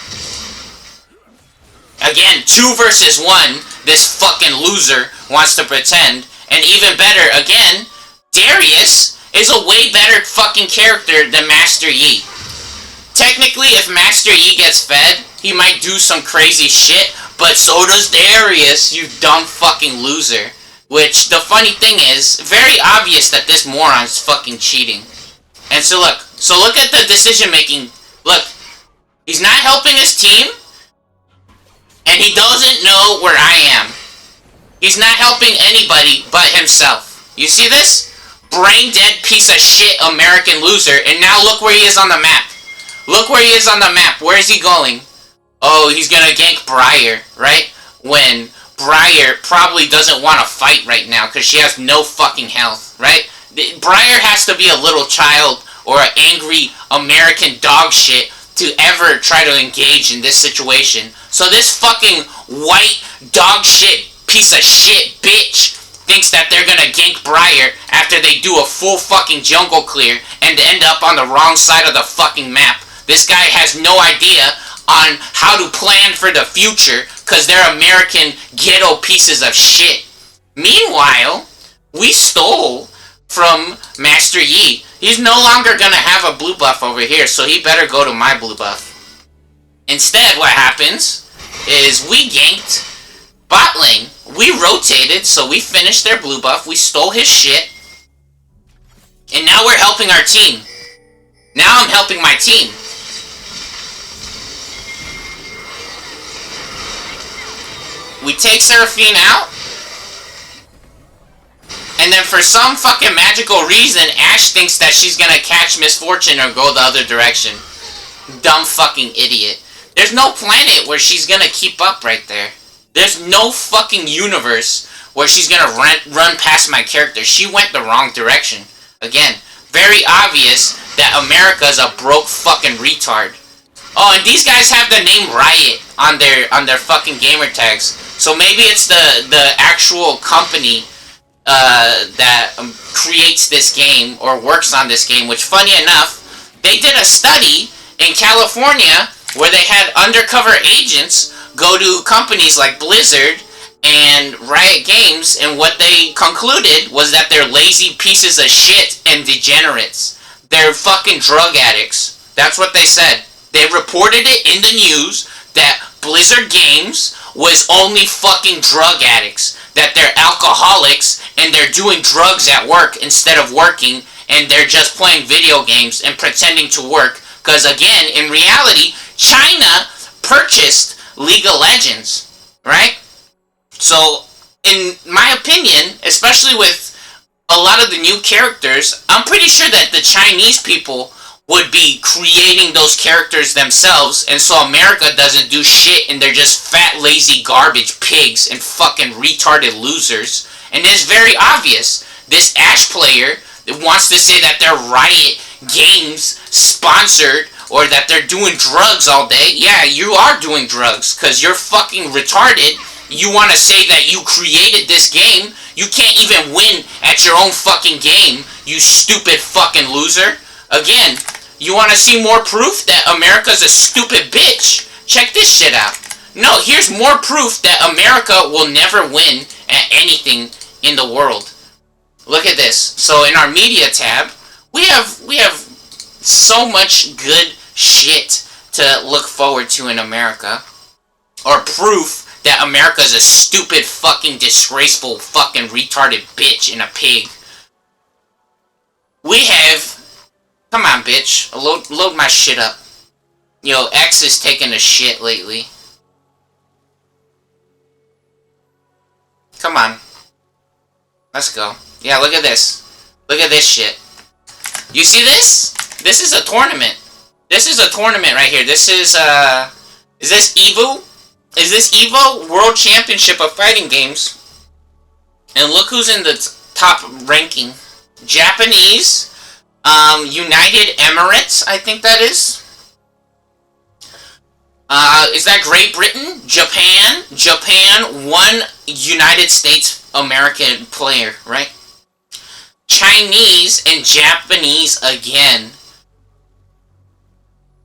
Again, 2 versus 1, this fucking loser wants to pretend. And even better, again, Darius is a way better fucking character than Master Yi. Technically, if Master Yi gets fed, he might do some crazy shit, but so does Darius, you dumb fucking loser. Which, the funny thing is, very obvious that this moron's fucking cheating. And so look at the decision making. Look, he's not helping his team, and he doesn't know where I am. He's not helping anybody but himself. You see this? Brain dead piece of shit American loser, and now look where he is on the map. Look where he is on the map. Where is he going? Oh, he's gonna gank Briar, right? When Briar probably doesn't want to fight right now because she has no fucking health, right? Briar has to be a little child or an angry American dog shit to ever try to engage in this situation. So this fucking white dog shit piece of shit bitch thinks that they're gonna gank Briar after they do a full fucking jungle clear and end up on the wrong side of the fucking map. This guy has no idea on how to plan for the future because they're American ghetto pieces of shit. Meanwhile, we stole from Master Yi. He's no longer gonna have a blue buff over here, so he better go to my blue buff. Instead, what happens is we ganked bot lane. We rotated, so we finished their blue buff. We stole his shit. And now we're helping our team. Now I'm helping my team. We take Seraphine out. And then for some fucking magical reason, Ashe thinks that she's gonna catch Misfortune or go the other direction. Dumb fucking idiot. There's no planet where she's gonna keep up right there. There's no fucking universe where she's gonna run past my character. She went the wrong direction. Again, very obvious that America's a broke fucking retard. Oh, and these guys have the name Riot on their fucking gamer tags. So maybe it's the actual company that creates this game or works on this game, which funny enough, they did a study in California where they had undercover agents go to companies like Blizzard and Riot Games, and what they concluded was that they're lazy pieces of shit and degenerates. They're fucking drug addicts. That's what they said. They reported it in the news that Blizzard Games was only fucking drug addicts, that they're alcoholics and they're doing drugs at work instead of working, and they're just playing video games and pretending to work, because again, in reality, China purchased League of Legends, right? So, in my opinion, especially with a lot of the new characters, I'm pretty sure that the Chinese people would be creating those characters themselves, and so America doesn't do shit, and they're just fat, lazy garbage pigs and fucking retarded losers. And it's very obvious. This Ashe player wants to say that they're Riot Games sponsored, or that they're doing drugs all day. Yeah, you are doing drugs, because you're fucking retarded. You want to say that you created this game. You can't even win at your own fucking game, you stupid fucking loser. Again, you want to see more proof that America's a stupid bitch? Check this shit out. No, here's more proof that America will never win at anything in the world. Look at this. So in our media tab, we have so much good shit to look forward to in America. Or proof that America's a stupid fucking disgraceful fucking retarded bitch and a pig. We have... Come on, bitch. Load my shit up. Yo, X is taking a shit lately. Come on. Let's go. Yeah, look at this. Look at this shit. You see this? This is a tournament. This is a tournament right here. This is this EVO? Is this EVO? World Championship of Fighting Games. And look who's in the top ranking. Japanese. United Emirates, I think that is. Is that Great Britain? Japan? Japan, one United States American player, right? Chinese and Japanese again.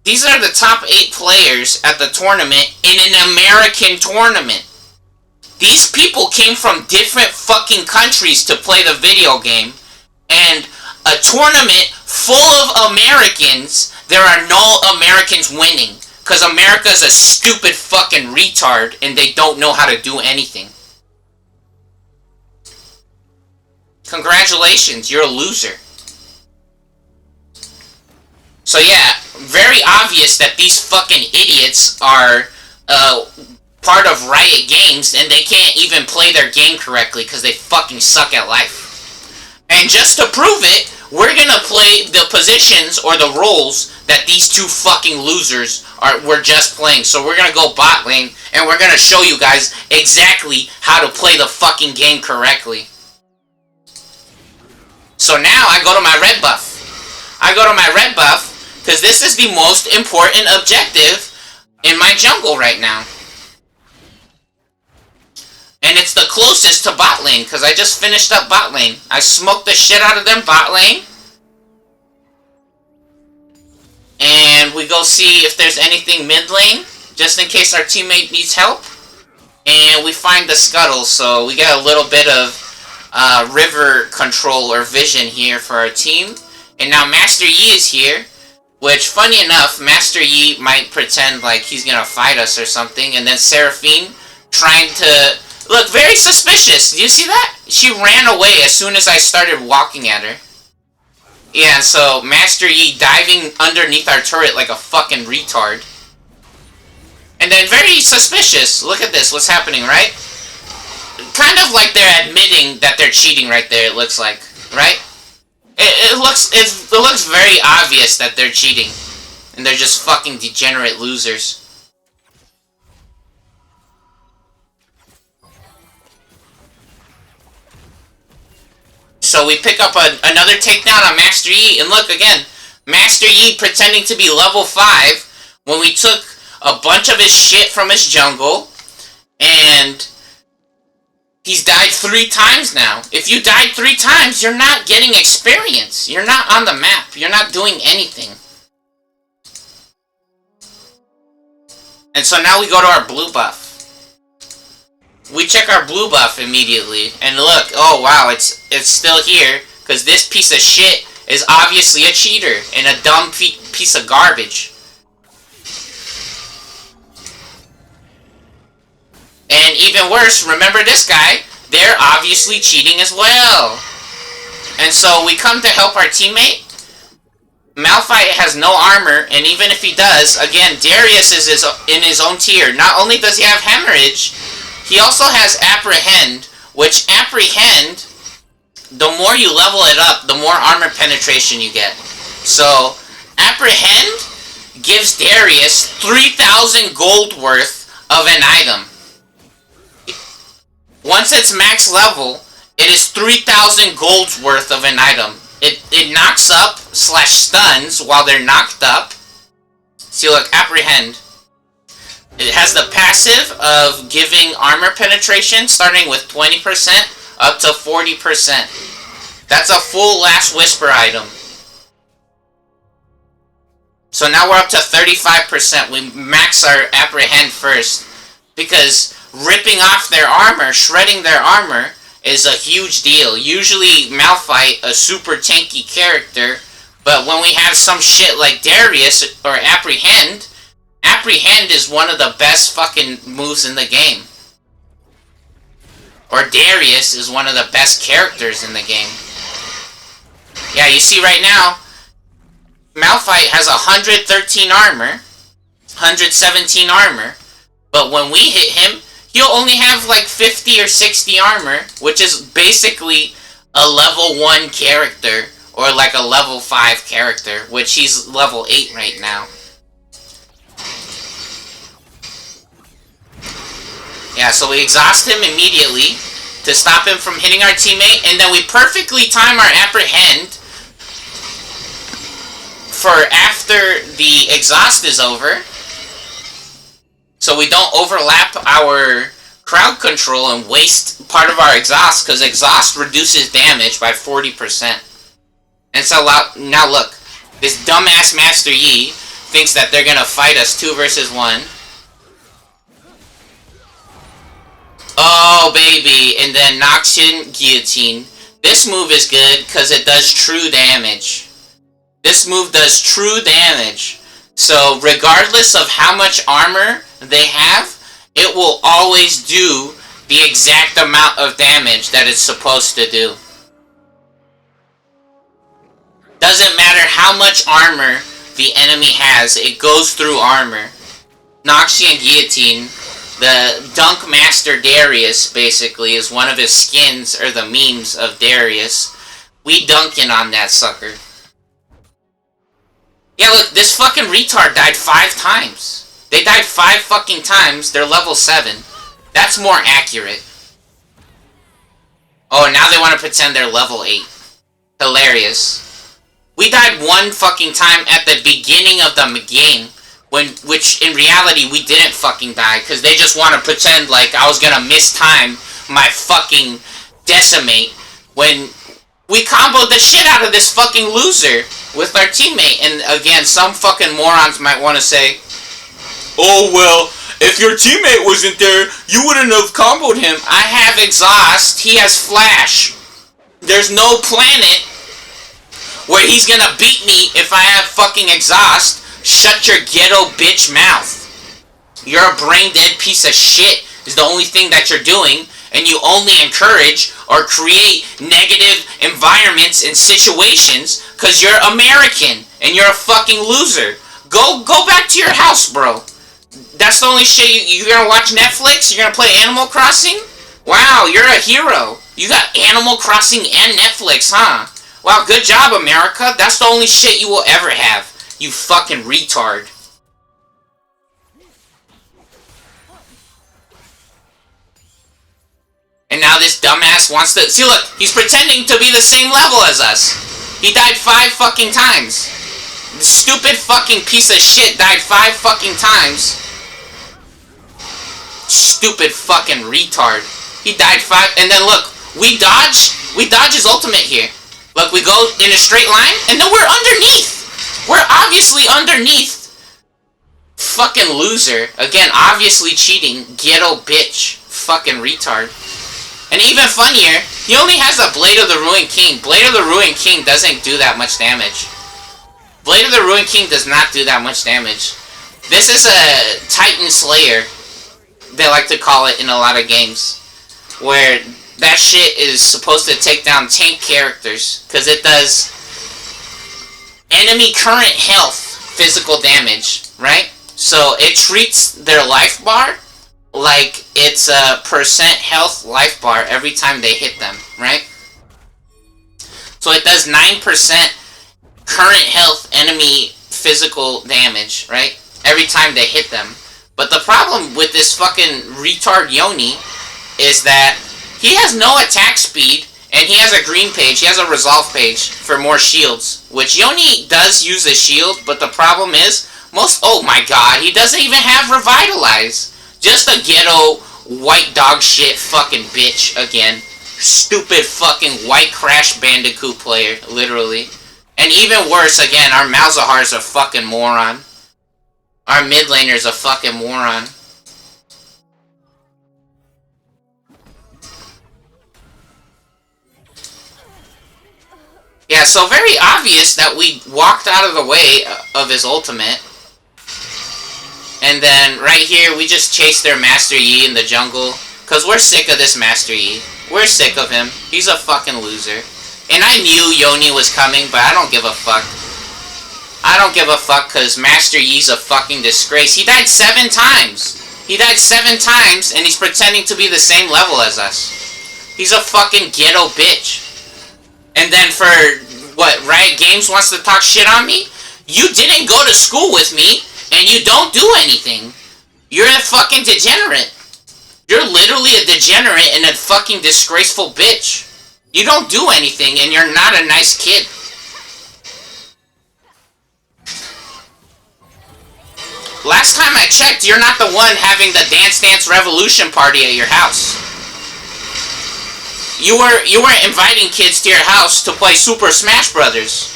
These are the top 8 players at the tournament in an American tournament. These people came from different fucking countries to play the video game, and a tournament full of Americans, there are no Americans winning. Because America's a stupid fucking retard and they don't know how to do anything. Congratulations, you're a loser. So yeah, very obvious that these fucking idiots are part of Riot Games and they can't even play their game correctly because they fucking suck at life. And just to prove it, we're gonna play the positions or the roles that these two fucking losers were just playing. So we're gonna go bot lane and we're gonna show you guys exactly how to play the fucking game correctly. So now I go to my red buff. I go to my red buff because this is the most important objective in my jungle right now. And it's the closest to bot lane because I just finished up bot lane. I smoked the shit out of them bot lane. And we go see if there's anything mid lane, just in case our teammate needs help. And we find the scuttle, so we get a little bit of river control or vision here for our team. And now Master Yi is here, which, funny enough, Master Yi might pretend like he's gonna fight us or something, and then Seraphine trying to look very suspicious. Do you see that? She ran away as soon as I started walking at her. Yeah, so Master Yi diving underneath our turret like a fucking retard. And then very suspicious. Look at this, what's happening, right? Kind of like they're admitting that they're cheating right there, it looks like, right? It looks very obvious that they're cheating. And they're just fucking degenerate losers. So we pick up another takedown on Master Yi, and look again, Master Yi pretending to be level 5 when we took a bunch of his shit from his jungle, and he's died 3 times now. If you died 3 times, you're not getting experience. You're not on the map. You're not doing anything. And so now we go to our blue buff. We check our blue buff immediately, and look, oh wow, it's still here, because this piece of shit is obviously a cheater, and a dumb piece of garbage. And even worse, remember this guy, they're obviously cheating as well. And so we come to help our teammate. Malphite has no armor, and even if he does, again, Darius is in his own tier. Not only does he have Hemorrhage, he also has Apprehend, which Apprehend, the more you level it up, the more armor penetration you get. So, Apprehend gives Darius 3,000 gold worth of an item. Once it's max level, it is 3,000 gold's worth of an item. It knocks up / stuns while they're knocked up. See, look, Apprehend. It has the passive of giving armor penetration starting with 20% up to 40%. That's a full Last Whisper item. So now we're up to 35%. We max our Apprehend first, because ripping off their armor, shredding their armor, is a huge deal. Usually Malphite, a super tanky character, but when we have some shit like Darius or Apprehend is one of the best fucking moves in the game. Or Darius is one of the best characters in the game. Yeah, you see right now, Malphite has 113 armor, 117 armor, but when we hit him, he'll only have like 50 or 60 armor, which is basically a level 1 character, or like a level 5 character, which he's level 8 right now. Yeah, so we exhaust him immediately to stop him from hitting our teammate, and then we perfectly time our Apprehend for after the exhaust is over, so we don't overlap our crowd control and waste part of our exhaust, because exhaust reduces damage by 40%. And so now look, this dumbass Master Yi thinks that they're gonna fight us 2 versus 1. Oh, baby, and then Noxian Guillotine. This move is good because it does true damage. This move does true damage. So, regardless of how much armor they have, it will always do the exact amount of damage that it's supposed to do. Doesn't matter how much armor the enemy has, it goes through armor. Noxian Guillotine, the Dunk Master Darius, basically, is one of his skins, or the memes of Darius. We dunking on that sucker. Yeah, look, this fucking retard died 5 times. They died 5 fucking times, they're level 7. That's more accurate. Oh, and now they want to pretend they're level 8. Hilarious. We died 1 fucking time at the beginning of the game, which in reality we didn't fucking die, because they just want to pretend like I was gonna mistime my fucking decimate when we comboed the shit out of this fucking loser with our teammate. And again, some fucking morons might want to say, oh well, if your teammate wasn't there, you wouldn't have comboed him. I have exhaust, he has flash. There's no planet where he's gonna beat me if I have fucking exhaust. Shut your ghetto bitch mouth. You're a brain dead piece of shit is the only thing that you're doing, and you only encourage or create negative environments and situations because you're American and you're a fucking loser. Go back to your house, bro. That's the only shit you're gonna watch Netflix? You're gonna play Animal Crossing? Wow, you're a hero. You got Animal Crossing and Netflix, huh? Wow, good job, America. That's the only shit you will ever have. You fucking retard. And now this dumbass wants to... See, look, he's pretending to be the same level as us. He died 5 fucking times. The stupid fucking piece of shit died 5 fucking times. Stupid fucking retard. He died 5... And then look, we dodge his ultimate here. Look, we go in a straight line, and then we're underneath. We're obviously underneath. Fucking loser. Again, obviously cheating. Ghetto bitch. Fucking retard. And even funnier, he only has a Blade of the Ruined King. Blade of the Ruined King doesn't do that much damage. Blade of the Ruined King does not do that much damage. This is a Titan Slayer, they like to call it in a lot of games, where that shit is supposed to take down tank characters, because it does enemy current health physical damage, right? So it treats their life bar like it's a percent health life bar every time they hit them, right? So it does 9% current health enemy physical damage, right? Every time they hit them. But the problem with this fucking retard Yoni is that he has no attack speed, and he has a green page, he has a resolve page for more shields, which Yoni does use a shield, but the problem is, oh my god, he doesn't even have Revitalize. Just a ghetto white dog shit fucking bitch again. Stupid fucking white Crash Bandicoot player, literally. And even worse, again, our Malzahar's a fucking moron. Our mid laner's a fucking moron. Yeah, so very obvious that we walked out of the way of his ultimate. And then, right here, we just chased their Master Yi in the jungle. Because we're sick of this Master Yi. We're sick of him. He's a fucking loser. And I knew Yoni was coming, but I don't give a fuck. I don't give a fuck, because Master Yi's a fucking disgrace. He died 7 times. He died 7 times, and he's pretending to be the same level as us. He's a fucking ghetto bitch. And then for, what, Riot Games wants to talk shit on me? You didn't go to school with me, and you don't do anything. You're a fucking degenerate. You're literally a degenerate and a fucking disgraceful bitch. You don't do anything, and you're not a nice kid. Last time I checked, you're not the one having the Dance Dance Revolution party at your house. You weren't inviting kids to your house to play Super Smash Brothers.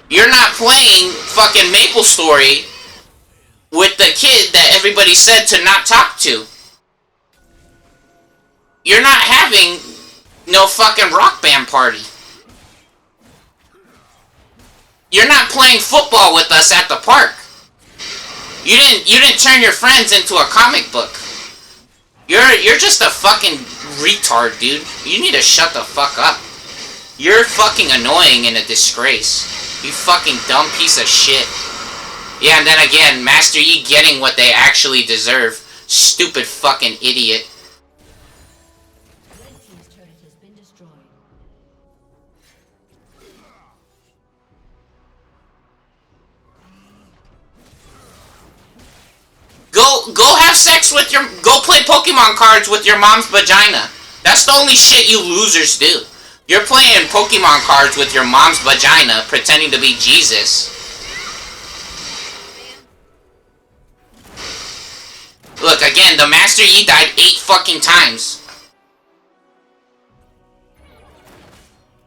You're not playing fucking MapleStory with the kid that everybody said to not talk to. You're not having no fucking Rock Band party. You're not playing football with us at the park. You didn't turn your friends into a comic book. You're just a fucking retard, dude. You need to shut the fuck up. You're fucking annoying and a disgrace. You fucking dumb piece of shit. Yeah, and then again, Master Yi getting what they actually deserve. Stupid fucking idiot. Go have sex with your... Go play Pokemon cards with your mom's vagina. That's the only shit you losers do. You're playing Pokemon cards with your mom's vagina, pretending to be Jesus. Look, again, the Master Yi died 8 fucking times.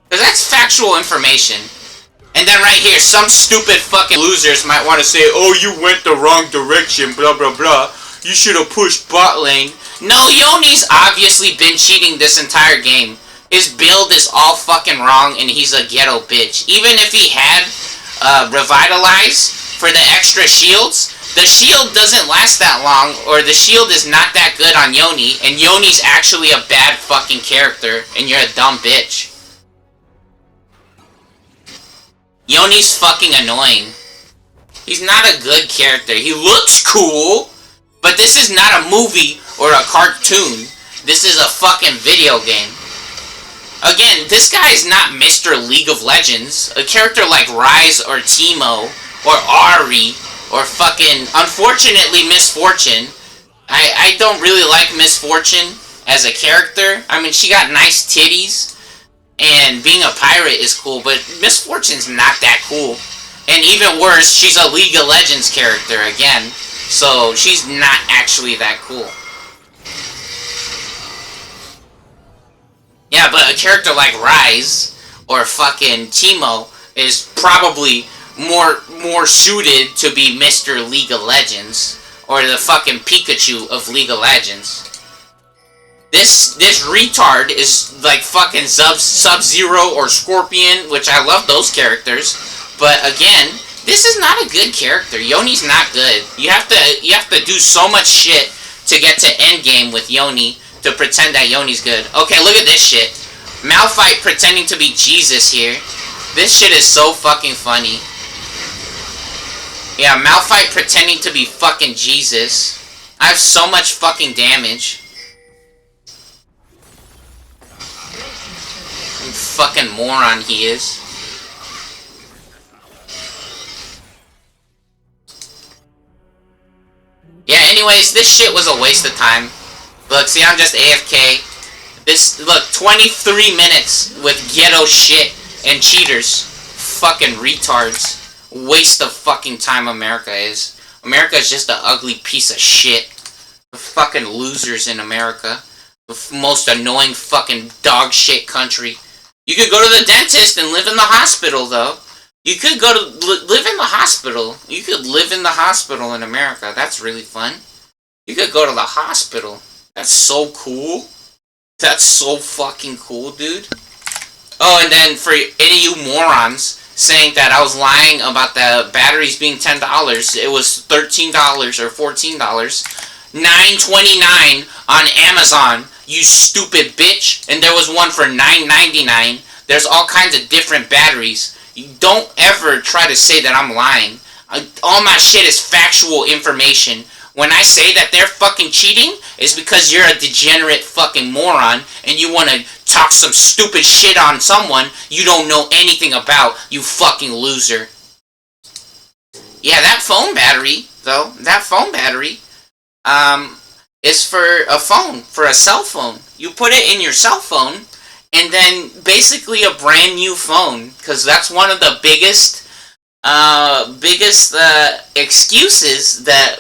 Because that's factual information. And then right here, some stupid fucking losers might want to say, oh, you went the wrong direction, blah, blah, blah. You should have pushed bot lane. No, Yoni's obviously been cheating this entire game. His build is all fucking wrong, and he's a ghetto bitch. Even if he had Revitalize for the extra shields, the shield doesn't last that long, or the shield is not that good on Yoni, and Yoni's actually a bad fucking character, and you're a dumb bitch. Yoni's fucking annoying. He's not a good character. He looks cool, but this is not a movie or a cartoon. This is a fucking video game. Again, this guy is not Mr. League of Legends. A character like Rise or Teemo or Ari or fucking, unfortunately, Miss Fortune. I don't really like Miss Fortune as a character. I mean, she got nice titties. And being a pirate is cool, but Miss Fortune's not that cool. And even worse, she's a League of Legends character again. So she's not actually that cool. Yeah, but a character like Rise or fucking Teemo is probably more suited to be Mr. League of Legends or the fucking Pikachu of League of Legends. This retard is like fucking Sub-Zero or Scorpion, which I love those characters. But again, this is not a good character. Yoni's not good. You have to do so much shit to get to endgame with Yoni to pretend that Yoni's good. Okay, look at this shit. Malphite pretending to be Jesus here. This shit is so fucking funny. Yeah, Malphite pretending to be fucking Jesus. I have so much fucking damage. Fucking moron he is. Yeah, anyways, this shit was a waste of time. Look, see, I'm just AFK. Look, 23 minutes with ghetto shit and cheaters. Fucking retards. Waste of fucking time America is. America is just an ugly piece of shit. The fucking losers in America. The most annoying fucking dog shit country. You could go to the dentist and live in the hospital, though. You could go to live in the hospital. You could live in the hospital in America. That's really fun. You could go to the hospital. That's so cool. That's so fucking cool, dude. Oh, and then for any of you morons saying that I was lying about the batteries being $10, it was $13 or $14. $9.29 on Amazon. You stupid bitch. And there was one for $9.99. There's all kinds of different batteries. You don't ever try to say that I'm lying. All my shit is factual information. When I say that they're fucking cheating, it's because you're a degenerate fucking moron and you want to talk some stupid shit on someone you don't know anything about, you fucking loser. Yeah, that phone battery, though, is for a phone, for a cell phone. You put it in your cell phone, and then basically a brand new phone, because that's one of the biggest excuses that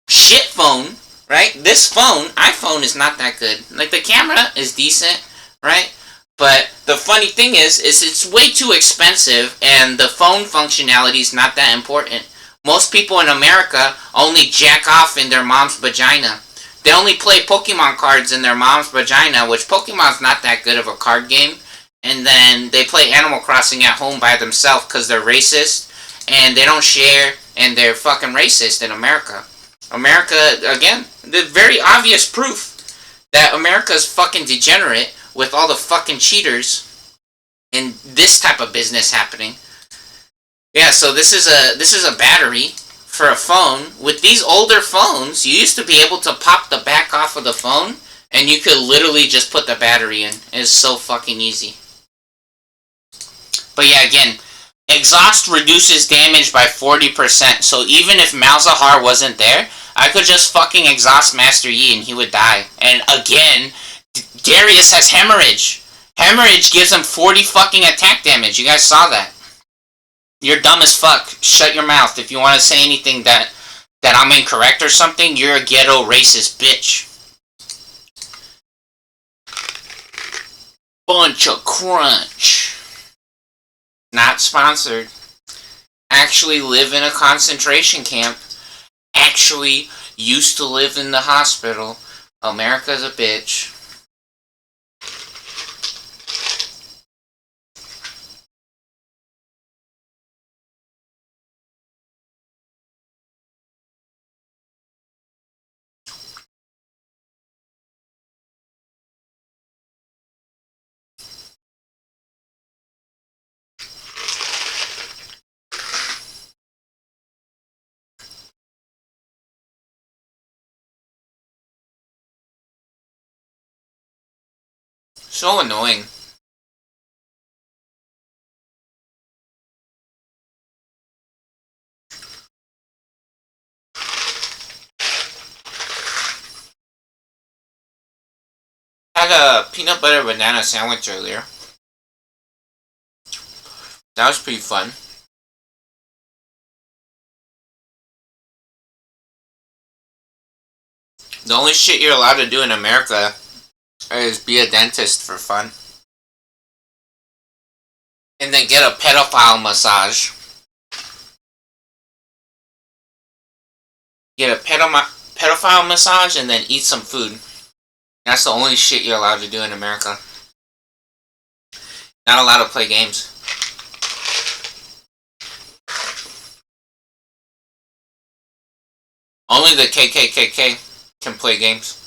shit phone, right? This phone, iPhone, is not that good. Like, the camera is decent, right? But the funny thing is it's way too expensive, and the phone functionality is not that important. Most people in America only jack off in their mom's vagina. They only play Pokemon cards in their mom's vagina, which Pokemon's not that good of a card game. And then they play Animal Crossing at home by themselves because they're racist. And they don't share, and they're fucking racist in America. America, again, the very obvious proof that America's fucking degenerate with all the fucking cheaters in this type of business happening. Yeah, so this is a battery for a phone. With these older phones, you used to be able to pop the back off of the phone, and you could literally just put the battery in. It's so fucking easy. But yeah, again, exhaust reduces damage by 40%, so even if Malzahar wasn't there, I could just fucking exhaust Master Yi and he would die. And again, Darius has hemorrhage. Hemorrhage gives him 40 fucking attack damage. You guys saw that. You're dumb as fuck. Shut your mouth. If you want to say anything that I'm incorrect or something, you're a ghetto racist bitch. Bunch of crunch. Not sponsored. Actually live in a concentration camp. Actually used to live in the hospital. America's a bitch. So annoying. Had a peanut butter banana sandwich earlier. That was pretty fun. The only shit you're allowed to do in America is be a dentist for fun. And then get a pedophile massage. Get a pedophile massage and then eat some food. That's the only shit you're allowed to do in America. Not allowed to play games. Only the KKKK can play games.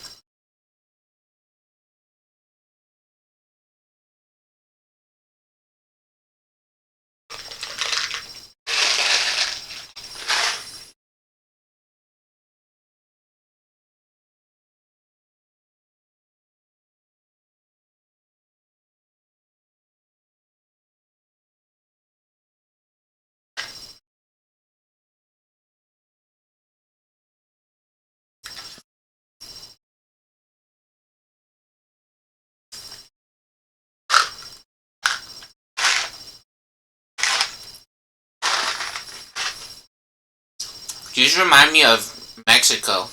These remind me of Mexico.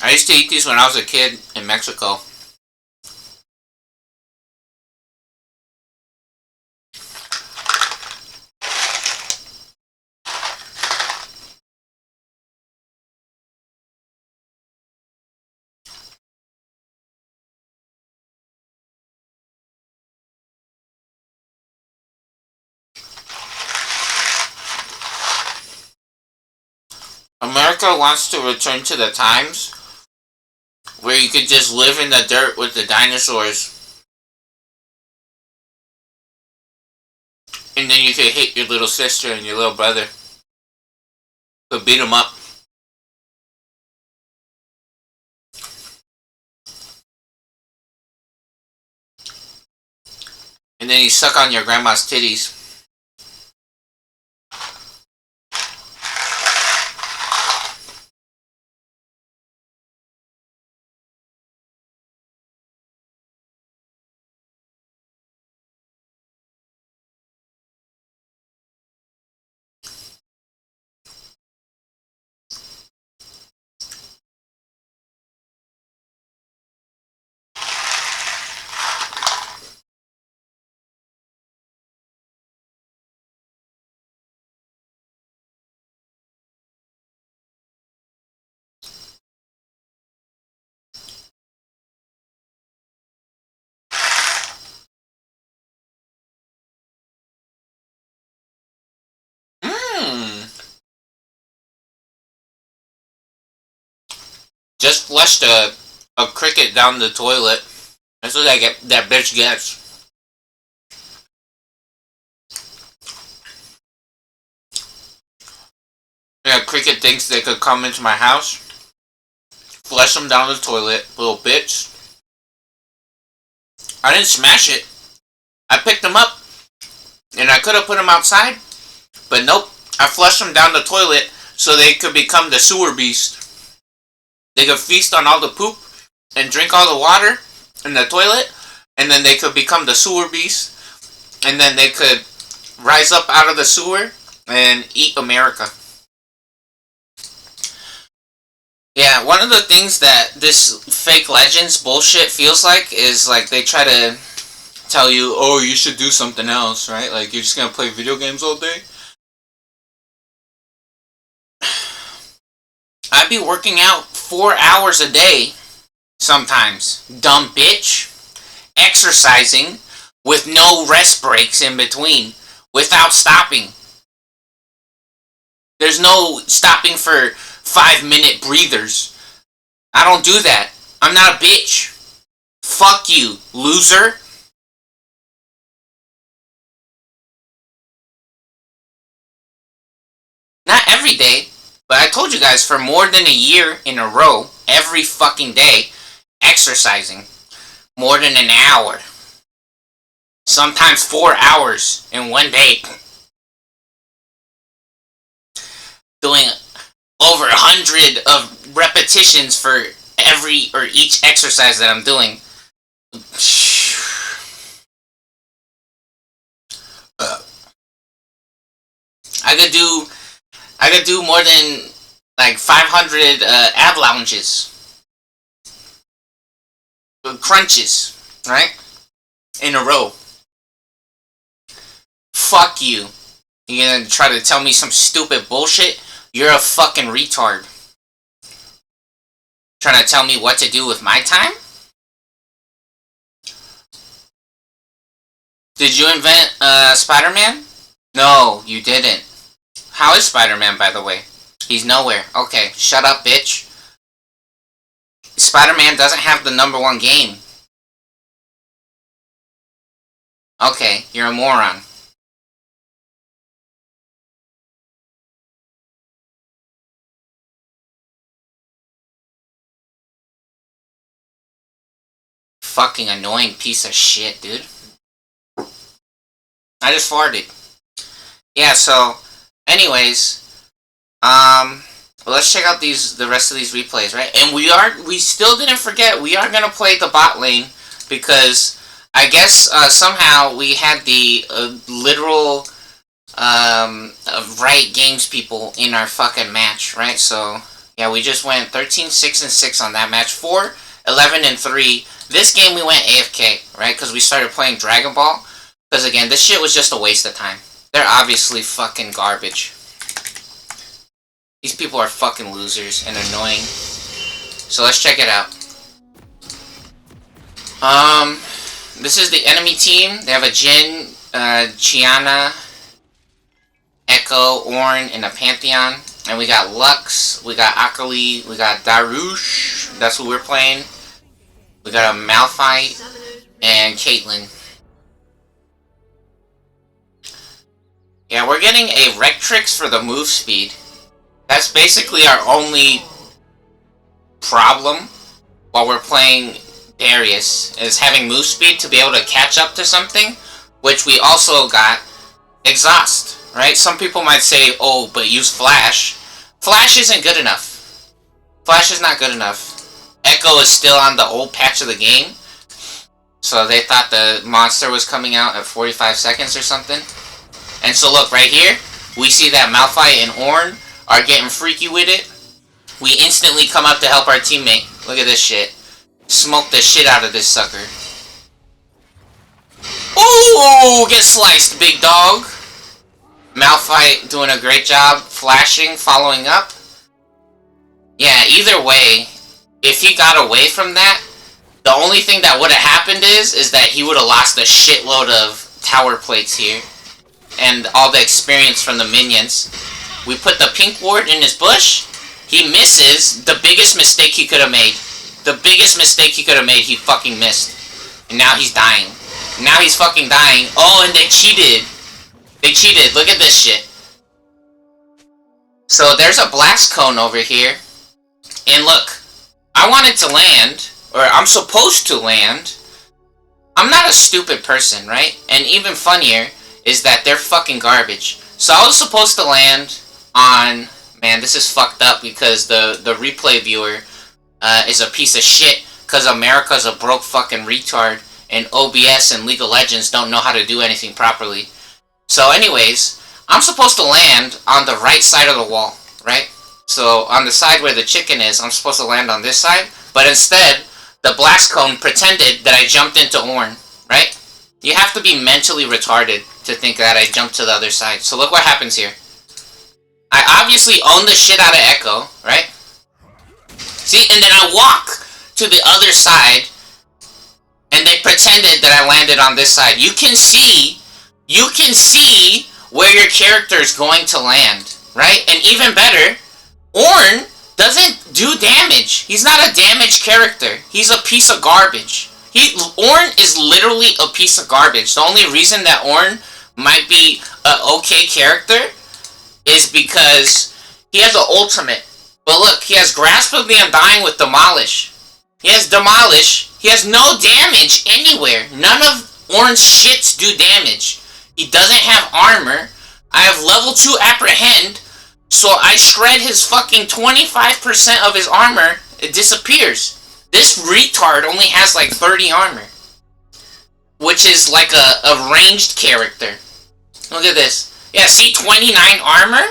I used to eat these when I was a kid in Mexico. America wants to return to the times where you could just live in the dirt with the dinosaurs. And then you could hit your little sister and your little brother. Could beat them up. And then you suck on your grandma's titties. Just flushed a cricket down the toilet That's what that bitch gets. Yeah, Cricket thinks they could come into my house, flush them down the toilet, little bitch. I didn't smash it. I picked them up, and I could have put them outside, but nope. I flushed them down the toilet so they could become the sewer beast. They could feast on all the poop and drink all the water in the toilet, and then they could become the sewer beast, and then they could rise up out of the sewer and eat America. Yeah, one of the things that this fake legends bullshit feels like is like they try to tell you, oh, you should do something else, right? Like you're just gonna play video games all day. I'd be working out 4 hours a day sometimes, dumb bitch. Exercising with no rest breaks in between, without stopping. There's no stopping for 5-minute breathers. I don't do that. I'm not a bitch. Fuck you, loser. Not every day, but I told you guys for more than a year in a row, every fucking day, exercising. More than an hour. Sometimes 4 hours in one day. Doing over 100 of repetitions for every or each exercise that I'm doing. I could do more than like 500 ab lounges. Crunches, right? In a row. Fuck you. You're gonna try to tell me some stupid bullshit? You're a fucking retard. Trying to tell me what to do with my time? Did you invent Spider-Man? No, you didn't. How is Spider-Man, by the way? He's nowhere. Okay, shut up, bitch. Spider-Man doesn't have the #1 game. Okay, you're a moron. Fucking annoying piece of shit, dude. I just farted. Yeah, so, anyways, let's check out the rest of these replays, right? And we still didn't forget, we are gonna play the bot lane, because I guess, somehow we had the, literal, right games people in our fucking match, right? So, yeah, we just went 13, 6, and 6 on that match. 4, 11, and 3. This game we went AFK, right? Because we started playing Dragon Ball. Because again, this shit was just a waste of time. They're obviously fucking garbage. These people are fucking losers and annoying. So let's check it out. This is the enemy team. They have a Jin, Chiana, Echo, Ornn, and a Pantheon. And we got Lux, we got Akali, we got Darush. That's who we're playing. We got a Malphite and Caitlyn. Yeah, we're getting a Rectrix for the move speed. That's basically our only problem while we're playing Darius, is having move speed to be able to catch up to something, which we also got Exhaust, right? Some people might say, oh, but use Flash. Flash isn't good enough. Flash is not good enough. Echo is still on the old patch of the game, so they thought the monster was coming out at 45 seconds or something. And so look, right here, we see that Malphite and Ornn are getting freaky with it. We instantly come up to help our teammate. Look at this shit. Smoke the shit out of this sucker. Ooh, get sliced, big dog. Malphite doing a great job flashing, following up. Yeah, either way, if he got away from that, the only thing that would have happened is that he would have lost a shitload of tower plates here. And all the experience from the minions. We put the pink ward in his bush. He misses the biggest mistake he could have made. The biggest mistake he could have made, he fucking missed. And now he's dying. Now he's fucking dying. Oh, and they cheated. They cheated. Look at this shit. So there's a blast cone over here. And look, I wanted to land, or I'm supposed to land. I'm not a stupid person, right? And even funnier is that they're fucking garbage. So I was supposed to land on... Man, this is fucked up because the replay viewer is a piece of shit because America's a broke fucking retard and OBS and League of Legends don't know how to do anything properly. So anyways, I'm supposed to land on the right side of the wall, right? So on the side where the chicken is, I'm supposed to land on this side, but instead, the blast cone pretended that I jumped into Ornn, right? You have to be mentally retarded to think that I jumped to the other side. So look what happens here. I obviously own the shit out of Echo, right? See, and then I walk to the other side, and they pretended that I landed on this side. You can see where your character is going to land, right? And even better, Ornn doesn't do damage. He's not a damage character. He's a piece of garbage. Ornn is literally a piece of garbage. The only reason that Ornn might be an okay character is because he has an ultimate. But look, he has Grasp of the Undying with Demolish. He has Demolish. He has no damage anywhere. None of Ornn's shits do damage. He doesn't have armor. I have level 2 Apprehend, so I shred his fucking 25% of his armor. It disappears. This retard only has like 30 armor, which is like a ranged character. Look at this. Yeah, see, 29 armor?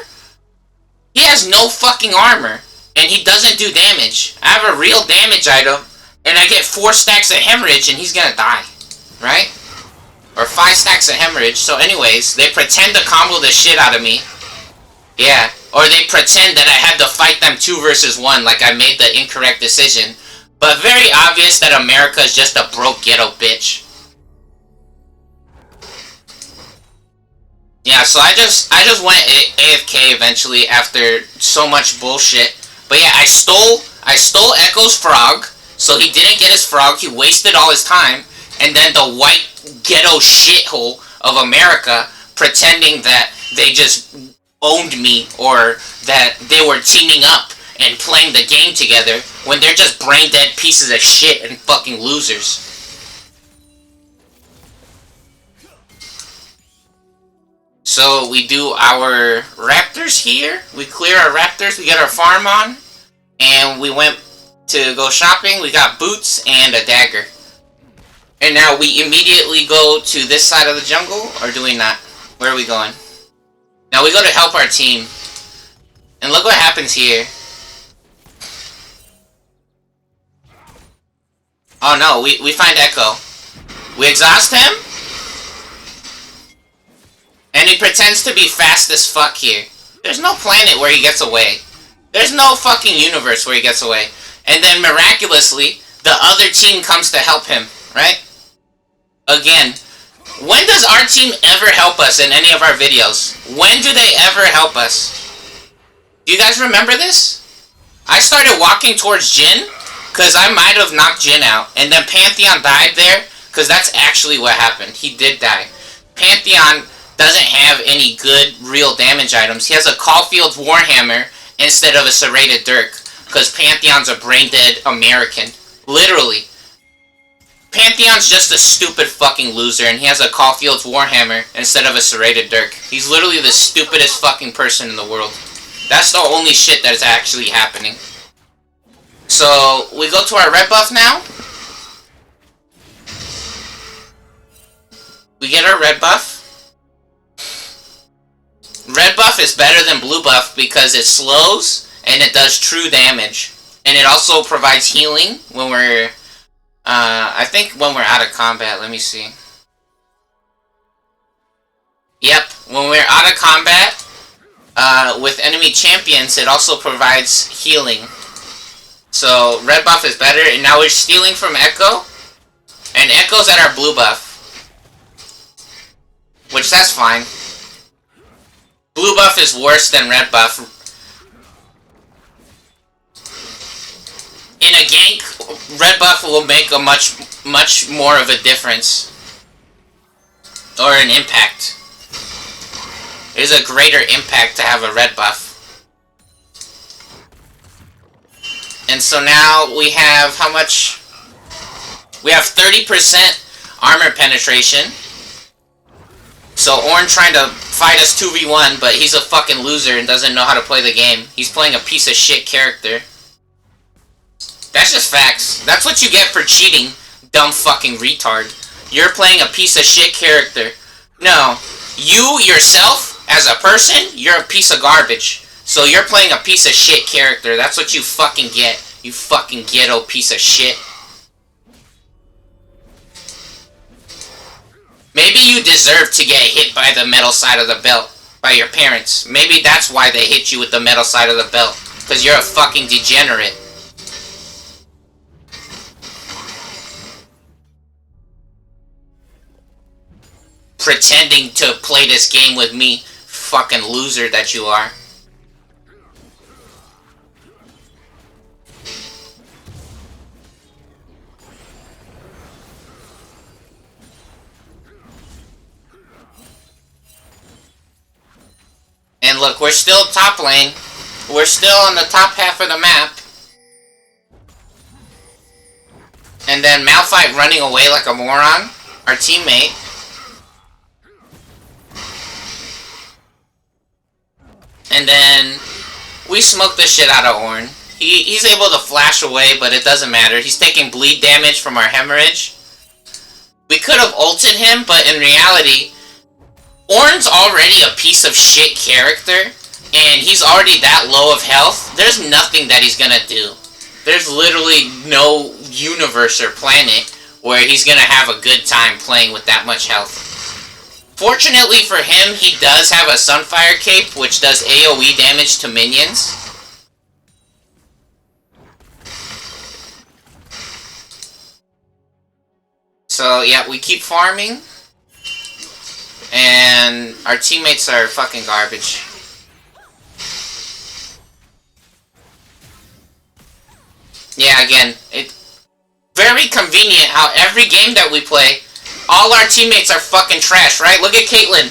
He has no fucking armor, and he doesn't do damage. I have a real damage item, and I get 4 stacks of hemorrhage, and he's gonna die. Right? Or 5 stacks of hemorrhage. So anyways, they pretend to combo the shit out of me. Yeah. Or they pretend that I had to fight them 2 versus 1, like I made the incorrect decision. But very obvious that America is just a broke ghetto bitch. Yeah, so I just went AFK eventually after so much bullshit. But yeah, I stole Echo's frog, so he didn't get his frog. He wasted all his time, and then the white ghetto shithole of America pretending that they just owned me or that they were teaming up and playing the game together when they're just brain dead pieces of shit and fucking losers. So we do our raptors here. We clear our raptors. We get our farm on. And we went to go shopping. We got boots and a dagger. And now we immediately go to this side of the jungle. Or do we not? Where are we going? Now we go to help our team. And look what happens here. Oh no, we find Echo. We exhaust him. And he pretends to be fast as fuck here. There's no planet where he gets away. There's no fucking universe where he gets away. And then miraculously, the other team comes to help him, right? Again, when does our team ever help us in any of our videos? When do they ever help us? Do you guys remember this? I started walking towards Jin, because I might have knocked Jin out. And then Pantheon died there, because that's actually what happened. He did die. Pantheon doesn't have any good, real damage items. He has a Caulfield's Warhammer instead of a Serrated Dirk, because Pantheon's a brain-dead American. Literally. Pantheon's just a stupid fucking loser, and he has a Caulfield's Warhammer instead of a Serrated Dirk. He's literally the stupidest fucking person in the world. That's the only shit that is actually happening. So, we go to our red buff now. We get our red buff. Red buff is better than blue buff because it slows and it does true damage. And it also provides healing when we're, I think when we're out of combat. Let me see. Yep, when we're out of combat with enemy champions, it also provides healing. So, red buff is better, and now we're stealing from Echo. And Echo's at our blue buff. Which, that's fine. Blue buff is worse than red buff. In a gank, red buff will make a much more of a difference. Or an impact. There's a greater impact to have a red buff. And so now we have how much? We have 30% armor penetration. So Ornn trying to fight us 2v1, but he's a fucking loser and doesn't know how to play the game. He's playing a piece of shit character. That's just facts. That's what you get for cheating, dumb fucking retard. You're playing a piece of shit character. No. You, yourself, as a person, you're a piece of garbage. So you're playing a piece of shit character. That's what you fucking get. You fucking ghetto piece of shit. Maybe you deserve to get hit by the metal side of the belt. By your parents. Maybe that's why they hit you with the metal side of the belt. Because you're a fucking degenerate. Pretending to play this game with me. Fucking loser that you are. And look, we're still top lane. We're still on the top half of the map. And then Malphite running away like a moron. Our teammate. And then we smoke the shit out of Ornn. He's able to flash away, but it doesn't matter. He's taking bleed damage from our hemorrhage. We could have ulted him, but in reality, Ornn's already a piece of shit character, and he's already that low of health. There's nothing that he's gonna do. There's literally no universe or planet where he's gonna have a good time playing with that much health. Fortunately for him, he does have a Sunfire Cape, which does AoE damage to minions. So, yeah, we keep farming. And our teammates are fucking garbage. Yeah, again, it's very convenient how every game that we play, all our teammates are fucking trash, right? Look at Caitlyn.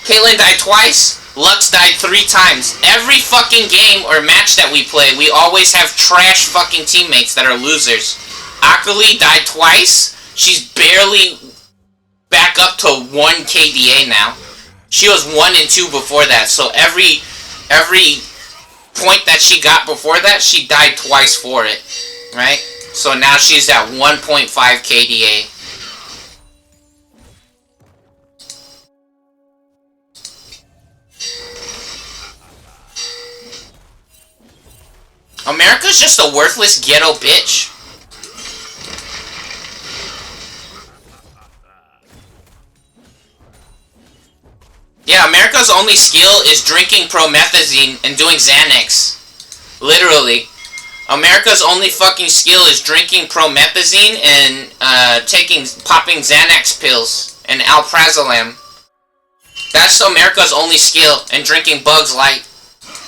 Caitlyn died twice, Lux died 3 times. Every fucking game or match that we play, we always have trash fucking teammates that are losers. Akali died twice. She's barely back up to 1 KDA now. She was 1 and 2 before that, so every point that she got before that, she died twice for it, right? So now she's at 1.5 KDA. America's just a worthless ghetto bitch. Yeah, America's only skill is drinking promethazine and doing Xanax. Literally. America's only fucking skill is drinking promethazine and popping Xanax pills and alprazolam. That's America's only skill, and drinking Bugs Light.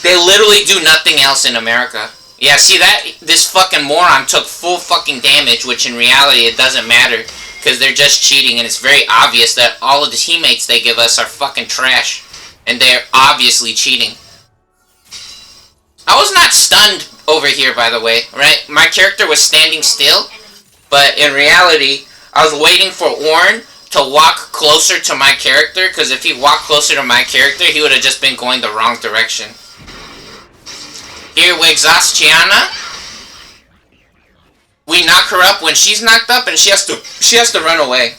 They literally do nothing else in America. Yeah, see that? This fucking moron took full fucking damage, which in reality it doesn't matter. Because they're just cheating, and it's very obvious that all of the teammates they give us are fucking trash. And they're obviously cheating. I was not stunned over here, by the way, right? My character was standing still, but in reality, I was waiting for Ornn to walk closer to my character, because if he walked closer to my character, he would have just been going the wrong direction. Here we exhaust Chiana. We knock her up when she's knocked up, and she has to run away.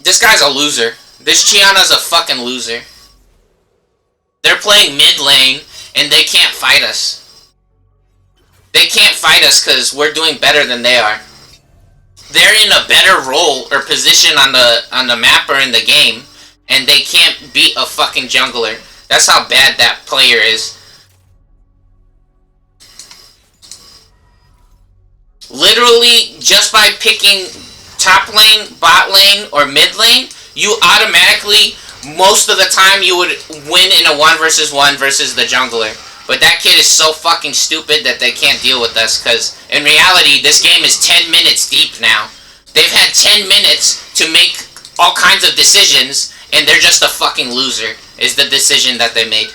This guy's a loser. This Chiana's a fucking loser. They're playing mid lane, and they can't fight us. They can't fight us because we're doing better than they are. They're in a better role or position on the map or in the game, and they can't beat a fucking jungler. That's how bad that player is. Literally, just by picking top lane, bot lane, or mid lane, you automatically, most of the time, you would win in a 1 versus 1 versus the jungler. But that kid is so fucking stupid that they can't deal with us, because in reality, this game is 10 minutes deep now. They've had 10 minutes to make all kinds of decisions, and they're just a fucking loser, is the decision that they made.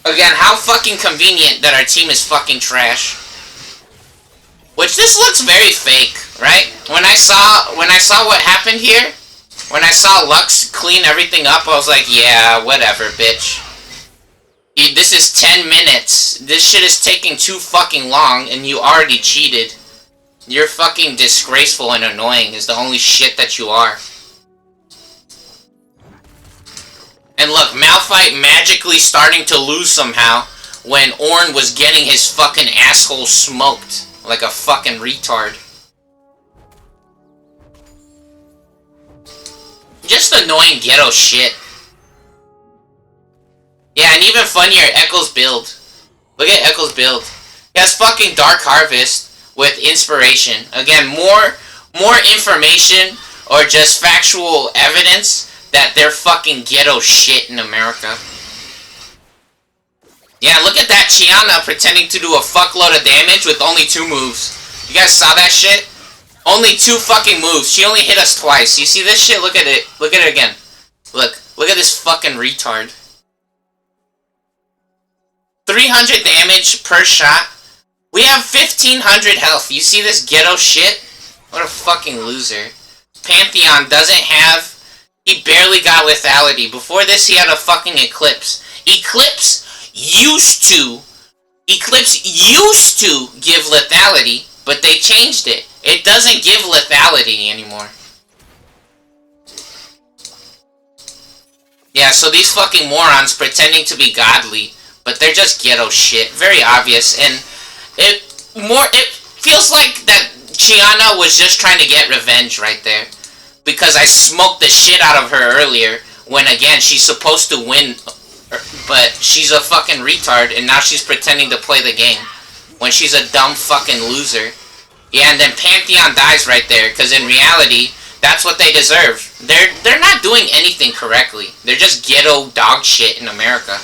Again, how fucking convenient that our team is fucking trash. Which, this looks very fake, right? When I saw what happened here, when I saw Lux clean everything up, I was like, yeah, whatever, bitch. This is 10 minutes. This shit is taking too fucking long, and you already cheated. You're fucking disgraceful and annoying is the only shit that you are. And look, Malphite magically starting to lose somehow when Ornn was getting his fucking asshole smoked like a fucking retard. Just annoying ghetto shit. Yeah, and even funnier, Echo's build. Look at Echo's build. He has fucking Dark Harvest with inspiration. Again, more information or just factual evidence that they're fucking ghetto shit in America. Yeah, look at that Chiana pretending to do a fuckload of damage with only 2 moves. You guys saw that shit? Only 2 fucking moves. She only hit us twice. You see this shit? Look at it. Look at it again. Look at this fucking retard. 300 damage per shot. We have 1500 health. You see this ghetto shit? What a fucking loser. Pantheon doesn't have... He barely got lethality. Before this, he had a fucking Eclipse. Eclipse used to give lethality, but they changed it. It doesn't give lethality anymore. Yeah, so these fucking morons pretending to be godly, but they're just ghetto shit. Very obvious, and it feels like that Chiana was just trying to get revenge right there. Because I smoked the shit out of her earlier, when again, she's supposed to win, but she's a fucking retard, and now she's pretending to play the game, when she's a dumb fucking loser. Yeah, and then Pantheon dies right there, because in reality, that's what they deserve. They're not doing anything correctly. They're just ghetto dog shit in America.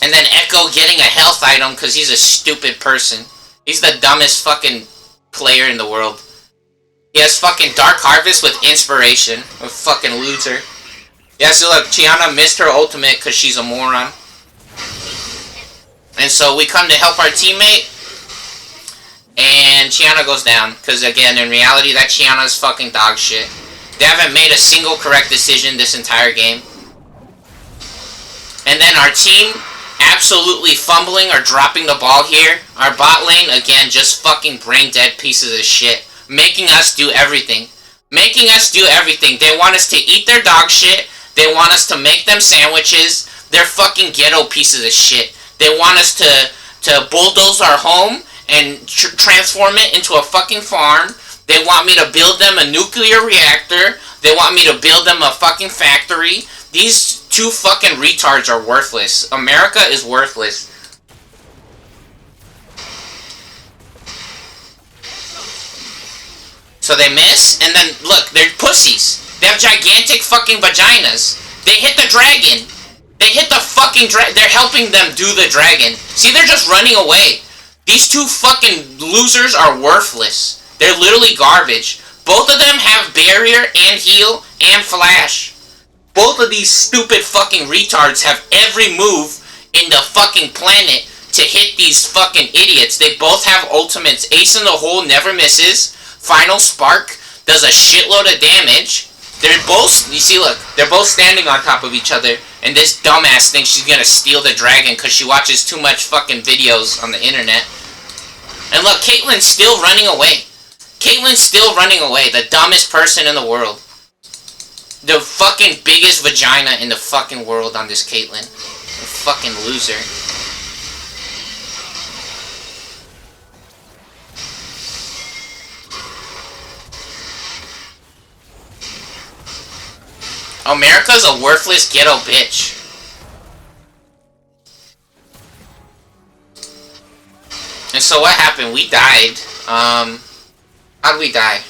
And then Echo getting a health item because he's a stupid person. He's the dumbest fucking player in the world. He has fucking Dark Harvest with inspiration. A fucking loser. Yeah, so look, Chiana missed her ultimate because she's a moron. And so we come to help our teammate. And Chiana goes down. Because again, in reality, that Chiana's fucking dog shit. They haven't made a single correct decision this entire game. And then our team absolutely fumbling or dropping the ball here. Our bot lane, again, just fucking brain dead pieces of shit. Making us do everything. Making us do everything. They want us to eat their dog shit. They want us to make them sandwiches. They're fucking ghetto pieces of shit. They want us to bulldoze our home and transform it into a fucking farm. They want me to build them a nuclear reactor. They want me to build them a fucking factory. These 2 fucking retards are worthless. America is worthless. So they miss, and then, look, they're pussies. They have gigantic fucking vaginas. They hit the dragon. They hit the fucking dragon. They're helping them do the dragon. See, they're just running away. These 2 fucking losers are worthless. They're literally garbage. Both of them have barrier and heal and flash. Both of these stupid fucking retards have every move in the fucking planet to hit these fucking idiots. They both have ultimates. Ace in the hole never misses. Final Spark does a shitload of damage. They're both, you see, look, they're both standing on top of each other, and this dumbass thinks she's gonna steal the dragon because she watches too much fucking videos on the internet. And look, Caitlyn's still running away. Caitlyn's still running away, the dumbest person in the world. The fucking biggest vagina in the fucking world on this Caitlyn. A fucking loser. America's a worthless ghetto bitch. And so what happened? We died. How'd we die?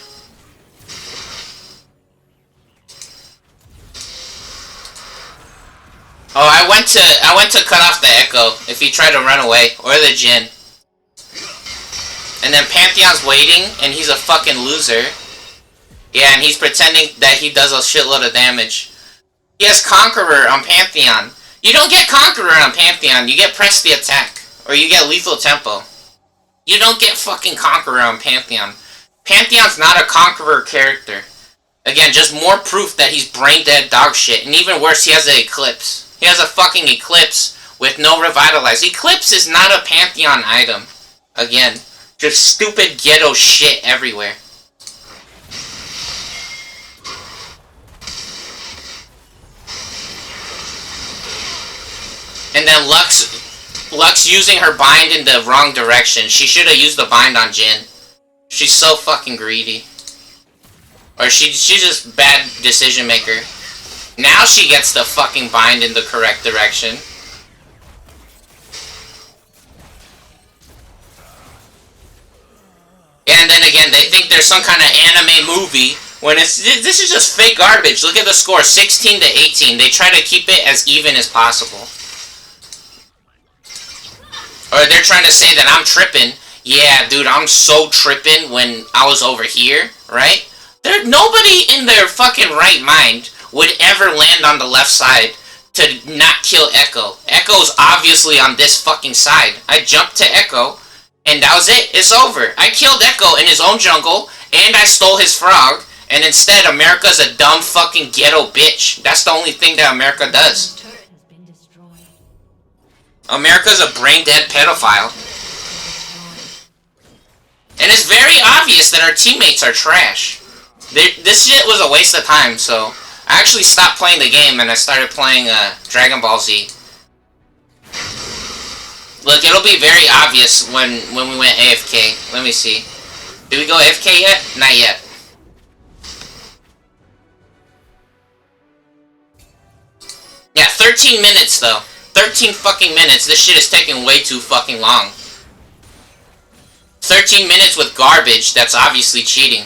Oh, I went to cut off the Echo if he tried to run away, or the Jin. And then Pantheon's waiting, and he's a fucking loser. Yeah, and he's pretending that he does a shitload of damage. He has Conqueror on Pantheon. You don't get Conqueror on Pantheon, you get Press the Attack. Or you get Lethal Tempo. You don't get fucking Conqueror on Pantheon. Pantheon's not a Conqueror character. Again, just more proof that he's brain dead dog shit. And even worse, he has an Eclipse. He has a fucking Eclipse with no Revitalize. Eclipse is not a Pantheon item. Again, just stupid ghetto shit everywhere. And then Lux using her bind in the wrong direction. She should have used the bind on Jin. She's so fucking greedy. Or she's just bad decision maker. Now she gets the fucking bind in the correct direction. And then again, they think there's some kind of anime movie when this is just fake garbage. Look at the score, 16 to 18. They try to keep it as even as possible. Or they're trying to say that I'm tripping. Yeah, dude, I'm so tripping when I was over here, right? Nobody in their fucking right mind would ever land on the left side to not kill Echo. Echo's obviously on this fucking side. I jumped to Echo, and that was it. It's over. I killed Echo in his own jungle, and I stole his frog, and instead America's a dumb fucking ghetto bitch. That's the only thing that America does. America's a brain-dead pedophile. And it's very obvious that our teammates are trash. This shit was a waste of time, so I actually stopped playing the game and I started playing Dragon Ball Z. Look, it'll be very obvious when we went AFK. Let me see. Did we go AFK yet? Not yet. Yeah, 13 minutes though. 13 fucking minutes. This shit is taking way too fucking long. 13 minutes with garbage. That's obviously cheating.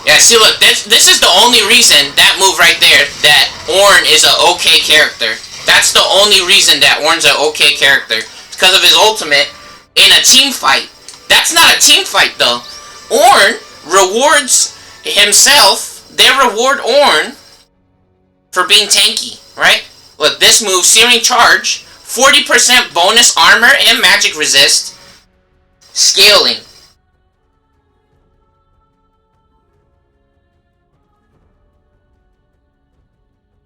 Yeah, see, look, this is the only reason, that move right there, that Ornn is an okay character. That's the only reason that Ornn's an okay character. It's because of his ultimate in a team fight. That's not a team fight, though. Ornn rewards himself. They reward Ornn for being tanky, right? Look, this move, Searing Charge, 40% bonus armor and magic resist, scaling.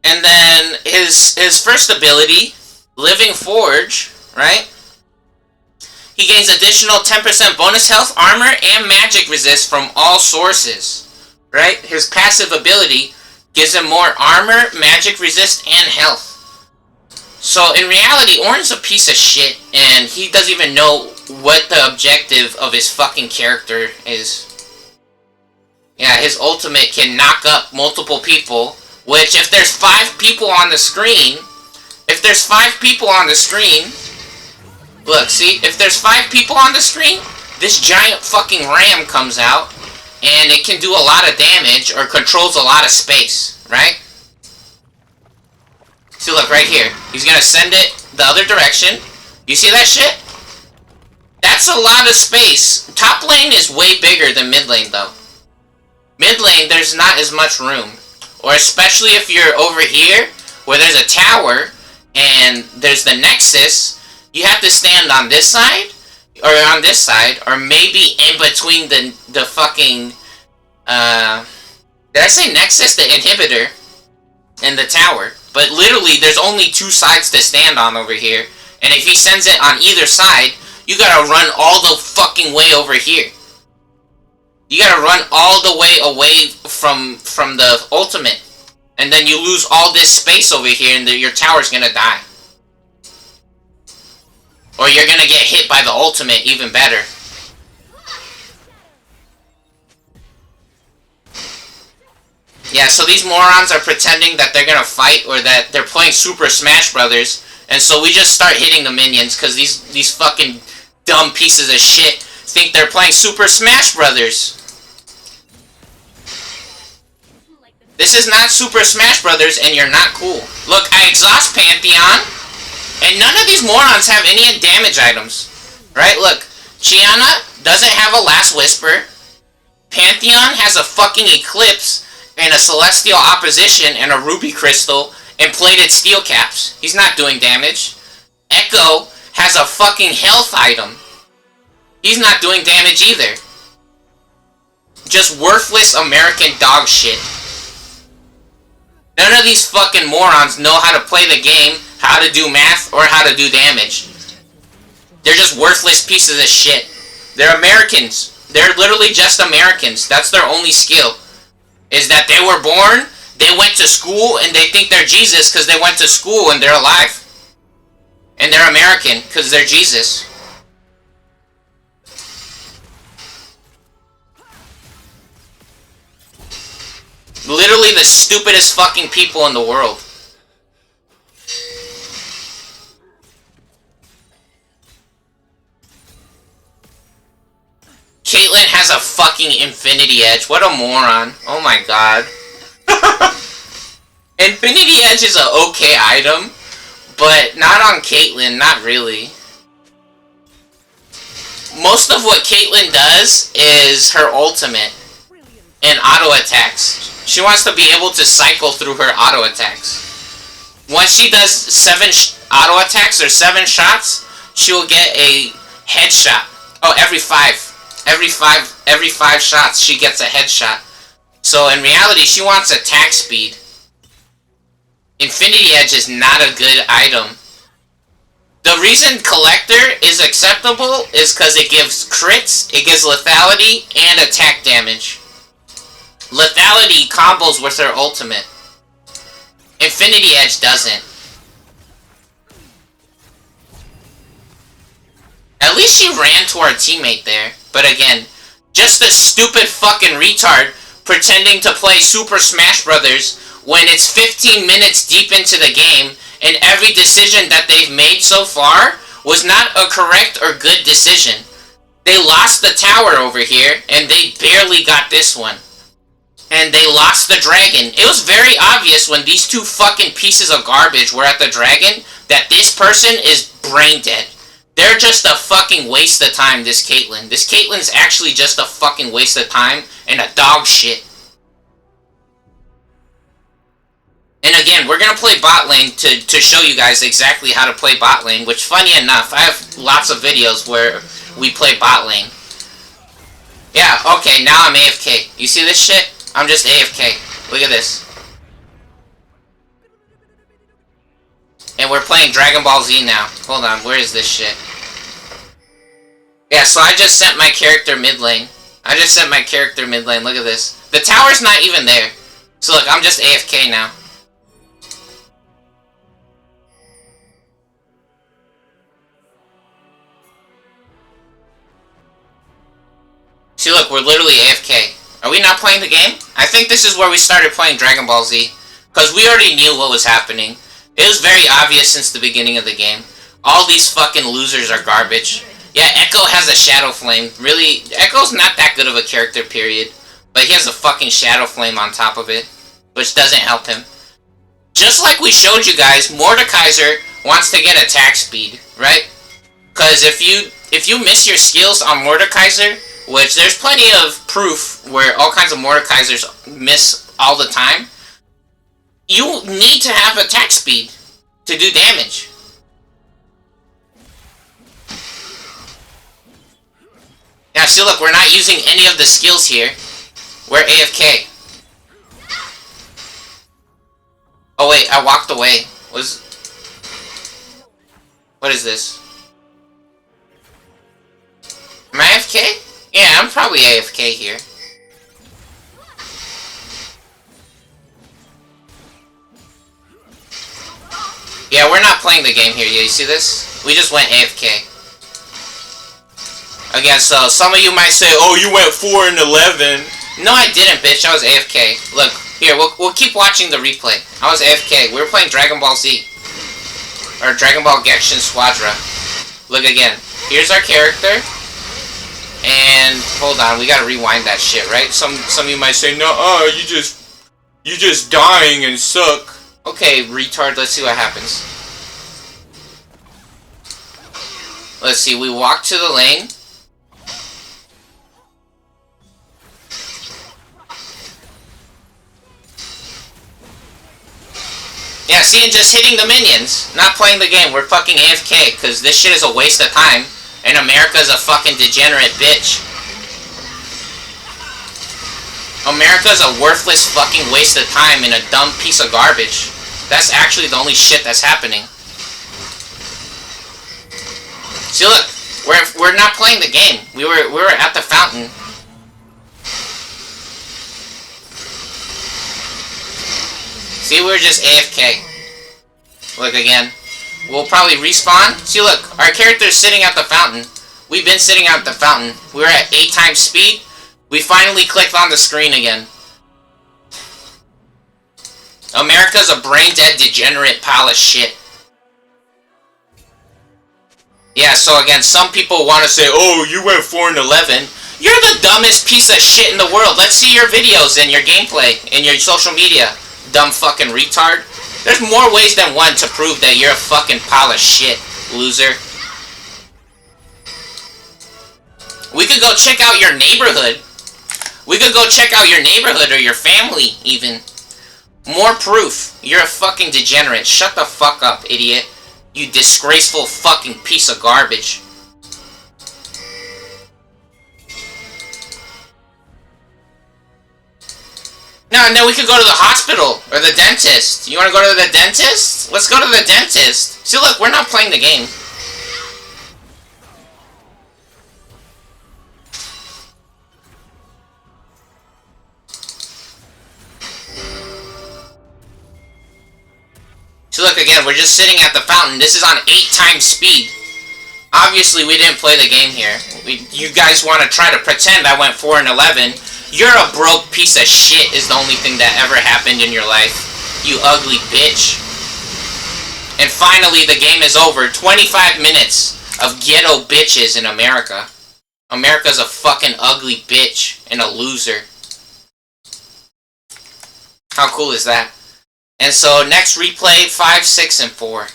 And then his first ability, Living Forge, right? He gains additional 10% bonus health, armor, and magic resist from all sources, right? His passive ability gives him more armor, magic resist, and health. So in reality, Ornn's a piece of shit, and he doesn't even know what the objective of his fucking character is. Yeah, his ultimate can knock up multiple people. Which, if there's 5 people on the screen, look, see, if there's 5 people on the screen, this giant fucking ram comes out, and it can do a lot of damage, or controls a lot of space, right? See, look, right here, he's gonna send it the other direction. You see that shit? That's a lot of space. Top lane is way bigger than mid lane, though. Mid lane, there's not as much room. Or especially if you're over here, where there's a tower, and there's the Nexus, you have to stand on this side, or on this side, or maybe in between the fucking, did I say Nexus? The inhibitor, and the tower. But literally, there's only 2 sides to stand on over here, and if he sends it on either side, you gotta run all the fucking way over here. You gotta run all the way away from the ultimate. And then you lose all this space over here and your tower's gonna die. Or you're gonna get hit by the ultimate even better. Yeah, so these morons are pretending that they're gonna fight or that they're playing Super Smash Brothers, and so we just start hitting the minions because these fucking dumb pieces of shit think they're playing Super Smash Brothers. This is not Super Smash Brothers, and you're not cool. Look, I exhaust Pantheon, and none of these morons have any damage items. Right? Look, Chiana doesn't have a Last Whisper. Pantheon has a fucking Eclipse and a Celestial Opposition and a Ruby Crystal and plated steel caps. He's not doing damage. Echo has a fucking health item. He's not doing damage either. Just worthless American dog shit. None of these fucking morons know how to play the game, how to do math, or how to do damage. They're just worthless pieces of shit. They're Americans. They're literally just Americans. That's their only skill. Is that they were born, they went to school, and they think they're Jesus because they went to school and they're alive. And they're American because they're Jesus. Literally the stupidest fucking people in the world. Caitlyn has a fucking Infinity Edge. What a moron. Oh my god. Infinity Edge is a okay item, but not on Caitlyn, not really. Most of what Caitlyn does is her ultimate and auto attacks. She wants to be able to cycle through her auto attacks. Once she does 7 auto attacks or 7 shots, she will get a headshot. Oh, every 5 shots she gets a headshot. So in reality, she wants attack speed. Infinity Edge is not a good item. The reason Collector is acceptable is because it gives crits, it gives lethality, and attack damage. Lethality combos with her ultimate. Infinity Edge doesn't. At least she ran to our teammate there. But again, just a stupid fucking retard pretending to play Super Smash Brothers when it's 15 minutes deep into the game and every decision that they've made so far was not a correct or good decision. They lost the tower over here and they barely got this one. And they lost the dragon. It was very obvious when these two fucking pieces of garbage were at the dragon that this person is brain dead. They're just a fucking waste of time, this Caitlyn. This Caitlyn's actually just a fucking waste of time and a dog shit. And again, we're gonna play bot lane to show you guys exactly how to play bot lane, which funny enough, I have lots of videos where we play bot lane. Yeah, okay, now I'm AFK. You see this shit? I'm just AFK. Look at this. And we're playing Dragon Ball Z now. Hold on, where is this shit? Yeah, so I just sent my character mid lane. Look at this. The tower's not even there. So look, I'm just AFK now. See, look, we're literally AFK. Are we not playing the game? I think this is where we started playing Dragon Ball Z. Because we already knew what was happening. It was very obvious since the beginning of the game. All these fucking losers are garbage. Yeah, Echo has a Shadow Flame. Really, Echo's not that good of a character, period. But he has a fucking Shadow Flame on top of it. Which doesn't help him. Just like we showed you guys, Mordekaiser wants to get attack speed, right? Because if you miss your skills on Mordekaiser, which there's plenty of proof where all kinds of Mordekaisers miss all the time, you need to have attack speed to do damage. Now see, look, we're not using any of the skills here. We're AFK. Oh wait, I walked away. What is this? Am I AFK? Yeah, I'm probably AFK here. Yeah, we're not playing the game here. Yeah, you see this? We just went AFK. Again, so some of you might say, oh, you went 4 and 11. No, I didn't, bitch. I was AFK. Look, Here, we'll keep watching the replay. I was AFK. We were playing Dragon Ball Z. Or Dragon Ball Genshin Squadra. Look again. Here's our character. And hold on, we gotta rewind that shit, right? Some of you might say, no, you just dying and suck. Okay, retard, let's see what happens. Let's see, we walk to the lane. Yeah, see, and just hitting the minions. Not playing the game, we're fucking AFK, because this shit is a waste of time. And America's a fucking degenerate bitch. America's a worthless fucking waste of time and a dumb piece of garbage. That's actually the only shit that's happening. See, look, we're not playing the game. We were at the fountain. See, we're just AFK. Look again. We'll probably respawn. See, look, our character's sitting at the fountain. We've been sitting at the fountain. We're at 8 times speed. We finally clicked on the screen again. America's a brain-dead, degenerate pile of shit. Yeah, so again, some people want to say, oh, you went 4-11. You're the dumbest piece of shit in the world. Let's see your videos and your gameplay and your social media, dumb fucking retard. There's more ways than one to prove that you're a fucking pile of shit, loser. We could go check out your neighborhood. We could go check out your neighborhood or your family, even. More proof. You're a fucking degenerate. Shut the fuck up, idiot. You disgraceful fucking piece of garbage. No, and then we could go to the hospital or the dentist. You want to go to the dentist? Let's go to the dentist. See, look, we're not playing the game. See, look again, we're just sitting at the fountain. This is on 8 times speed. Obviously, we didn't play the game here. You guys want to try to pretend I went 4-11. You're a broke piece of shit is the only thing that ever happened in your life. You ugly bitch. And finally, the game is over. 25 minutes of ghetto bitches in America. America's a fucking ugly bitch and a loser. How cool is that? And so, next replay, 5, 6, and 4.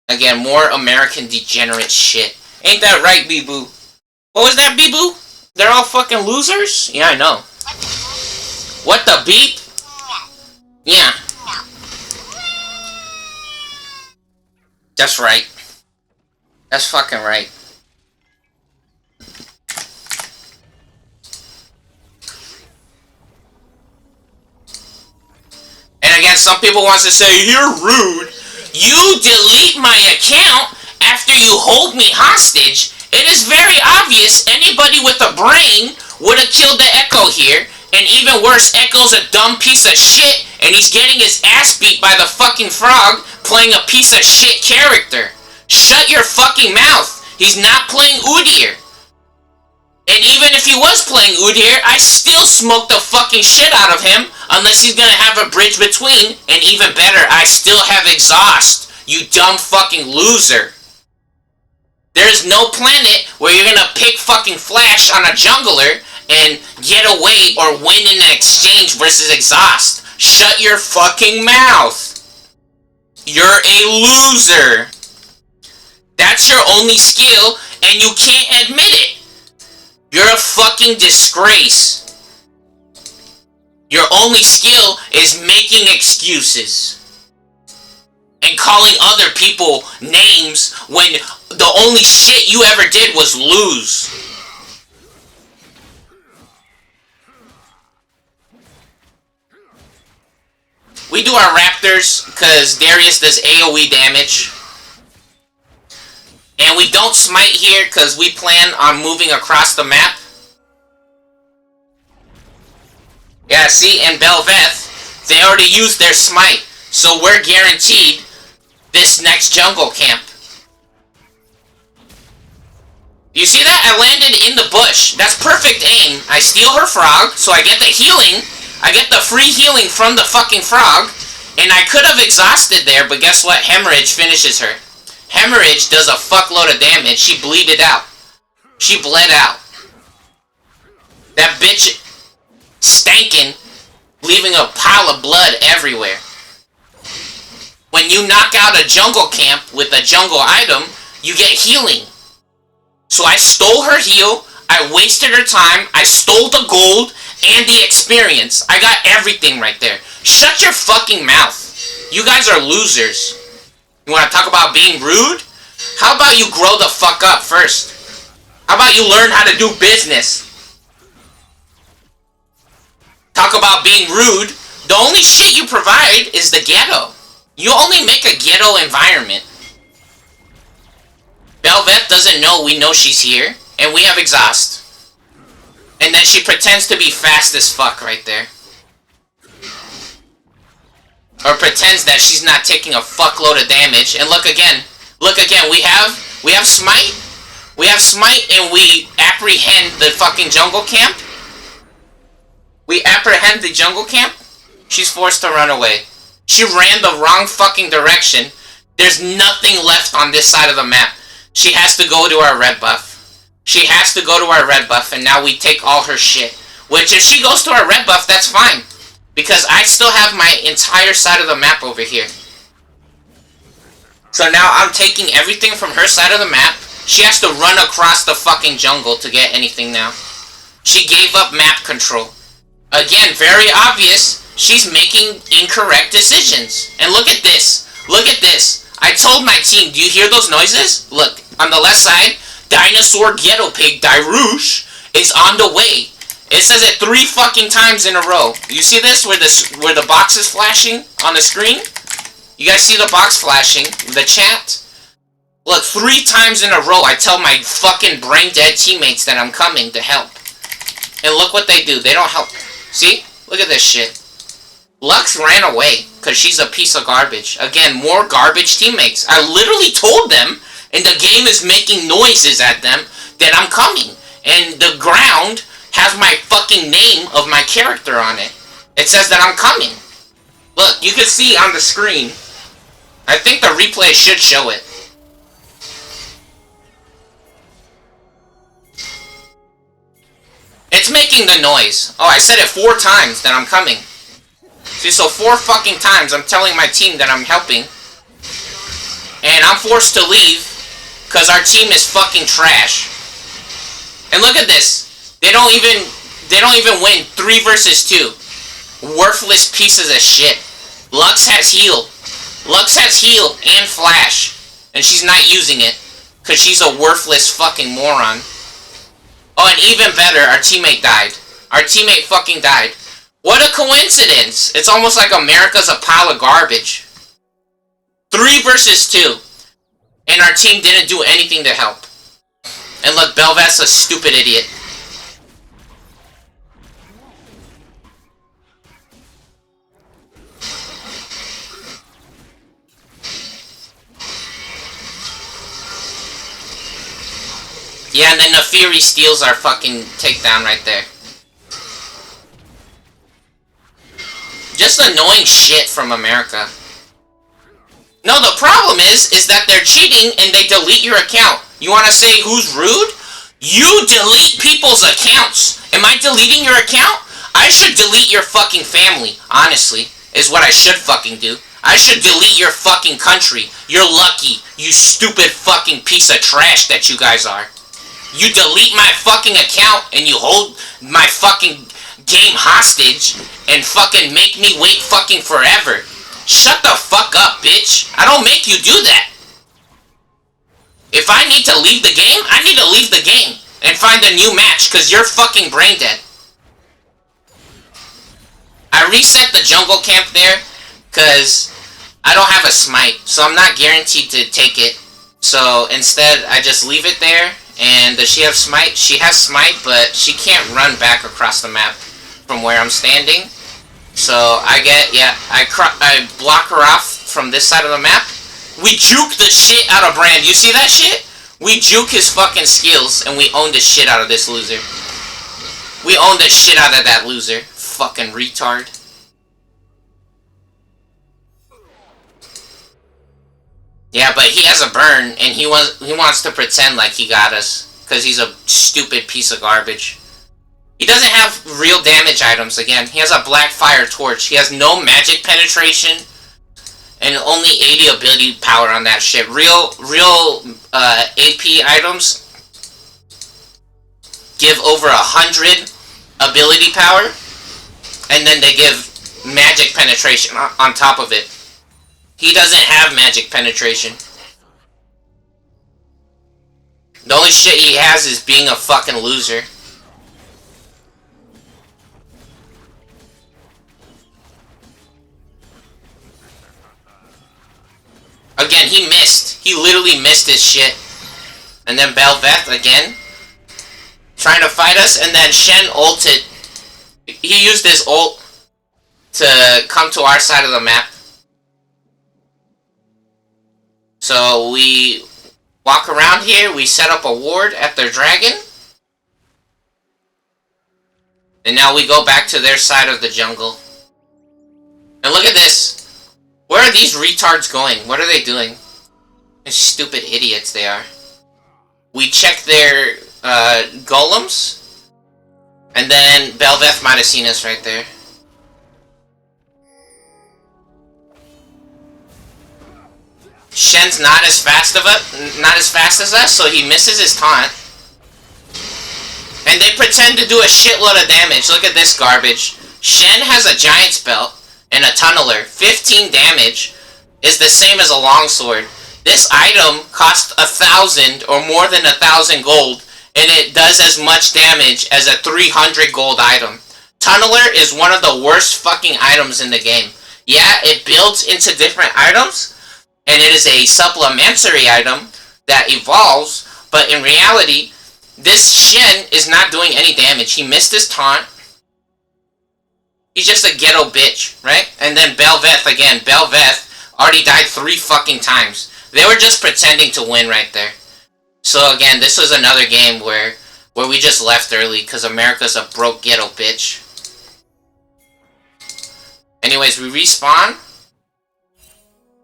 Again, more American degenerate shit. Ain't that right, Bee-Boo? What was that, Bee-Boo? They're all fucking losers? Yeah, I know. What the beep? Yeah. That's right. That's fucking right. And again, some people want to say, you're rude. You delete my account after you hold me hostage. It is very obvious anybody with a brain would have killed the Echo here. And even worse, Echo's a dumb piece of shit, and he's getting his ass beat by the fucking frog playing a piece of shit character. Shut your fucking mouth. He's not playing Udyr. And even if he was playing Udyr, I still smoke the fucking shit out of him, unless he's gonna have a bridge between, and even better, I still have exhaust. You dumb fucking loser. There's no planet where you're gonna pick fucking Flash on a jungler and get away or win in an exchange versus exhaust. Shut your fucking mouth. You're a loser. That's your only skill, and you can't admit it. You're a fucking disgrace. Your only skill is making excuses. And calling other people names when the only shit you ever did was lose. We do our Raptors because Darius does AoE damage. And we don't smite here because we plan on moving across the map. Yeah, see, in Belveth, they already used their smite. So we're guaranteed this next jungle camp. You see that? I landed in the bush. That's perfect aim. I steal her frog, so I get the healing. I get the free healing from the fucking frog, and I could have exhausted there, but guess what? Hemorrhage finishes her. Hemorrhage does a fuckload of damage. She bleeded out. She bled out. That bitch stankin', leaving a pile of blood everywhere. When you knock out a jungle camp with a jungle item, you get healing. So I stole her heal, I wasted her time, I stole the gold and the experience. I got everything right there. Shut your fucking mouth. You guys are losers. You want to talk about being rude? How about you grow the fuck up first? How about you learn how to do business? Talk about being rude. The only shit you provide is the ghetto. You only make a ghetto environment. Belveth doesn't know we know she's here, and we have exhaust. And then she pretends to be fast as fuck right there. Or pretends that she's not taking a fuckload of damage. And look again. Look again. We have smite. We have smite, and we apprehend the fucking jungle camp. We apprehend the jungle camp. She's forced to run away. She ran the wrong fucking direction. There's nothing left on this side of the map. She has to go to our red buff. She has to go to our red buff, and now we take all her shit. Which, if she goes to our red buff, that's fine. Because I still have my entire side of the map over here. So now I'm taking everything from her side of the map. She has to run across the fucking jungle to get anything now. She gave up map control. Again, very obvious. She's making incorrect decisions. And look at this. Look at this. I told my team, do you hear those noises? Look, on the left side, Dinosaur Ghetto Pig Dairouche is on the way. It says it 3 fucking times in a row. You see this? Where the box is flashing on the screen? You guys see the box flashing? The chat? Look, 3 times in a row I tell my fucking brain dead teammates that I'm coming to help. And look what they do. They don't help. See? Look at this shit. Lux ran away because she's a piece of garbage. Again, more garbage teammates. I literally told them, and the game is making noises at them, that I'm coming. And the ground has my fucking name of my character on it. It says that I'm coming. Look, you can see on the screen. I think the replay should show it. It's making the noise. Oh, I said it 4 times that I'm coming. See, so 4 fucking times I'm telling my team that I'm helping. And I'm forced to leave because our team is fucking trash. And look at this. They don't even win 3 versus 2. Worthless pieces of shit. Lux has heal. Lux has heal and flash. And she's not using it because she's a worthless fucking moron. Oh, and even better, our teammate died. Our teammate fucking died. What a coincidence! It's almost like America's a pile of garbage. 3 versus 2. And our team didn't do anything to help. And look, Belveth's a stupid idiot. Yeah, and then the Fury steals our fucking takedown right there. Just annoying shit from America. No, the problem is that they're cheating and they delete your account. You wanna say who's rude? You delete people's accounts. Am I deleting your account? I should delete your fucking family, honestly, is what I should fucking do. I should delete your fucking country. You're lucky, you stupid fucking piece of trash that you guys are. You delete my fucking account and you hold my fucking game hostage and fucking make me wait fucking forever. Shut the fuck up, bitch. I don't make you do that. If I need to leave the game, I need to leave the game and find a new match because you're fucking brain dead. I reset the jungle camp there because I don't have a smite, so I'm not guaranteed to take it. So instead, I just leave it there. And does she have smite? She has smite, but she can't run back across the map from where I'm standing. So I block her off from this side of the map. We juke the shit out of Brand. You see that shit? We juke his fucking skills, and we own the shit out of this loser. We own the shit out of that loser. fucking retard. Yeah, but he has a burn, and he wants to pretend like he got us, because he's a stupid piece of garbage. He doesn't have real damage items, again. He has a black fire torch. He has no magic penetration, and only 80 ability power on that shit. Real AP items give over 100 ability power, and then they give magic penetration on top of it. He doesn't have magic penetration. The only shit he has is being a fucking loser. Again, he missed. He literally missed his shit. And then Belveth again, trying to fight us, and then Shen ulted. He used his ult to come to our side of the map. So we walk around here, we set up a ward at their dragon. And now we go back to their side of the jungle. And look at this. Where are these retards going? What are they doing? Stupid idiots they are. We check their golems. And then Belveth might have seen us right there. Shen's not as fast as us, so he misses his taunt. And they pretend to do a shitload of damage. Look at this garbage. Shen has a giant's belt and a tunneler. 15 damage is the same as a longsword. This item costs 1,000 or more than 1,000 gold, and it does as much damage as a 300 gold item. Tunneler is one of the worst fucking items in the game. Yeah, it builds into different items, and it is a supplementary item that evolves, but in reality, this Shen is not doing any damage. He missed his taunt. He's just a ghetto bitch, right? And then Belveth again. Belveth already died 3 fucking times. They were just pretending to win right there. So again, this was another game where we just left early because America's a broke ghetto bitch. Anyways, we respawn.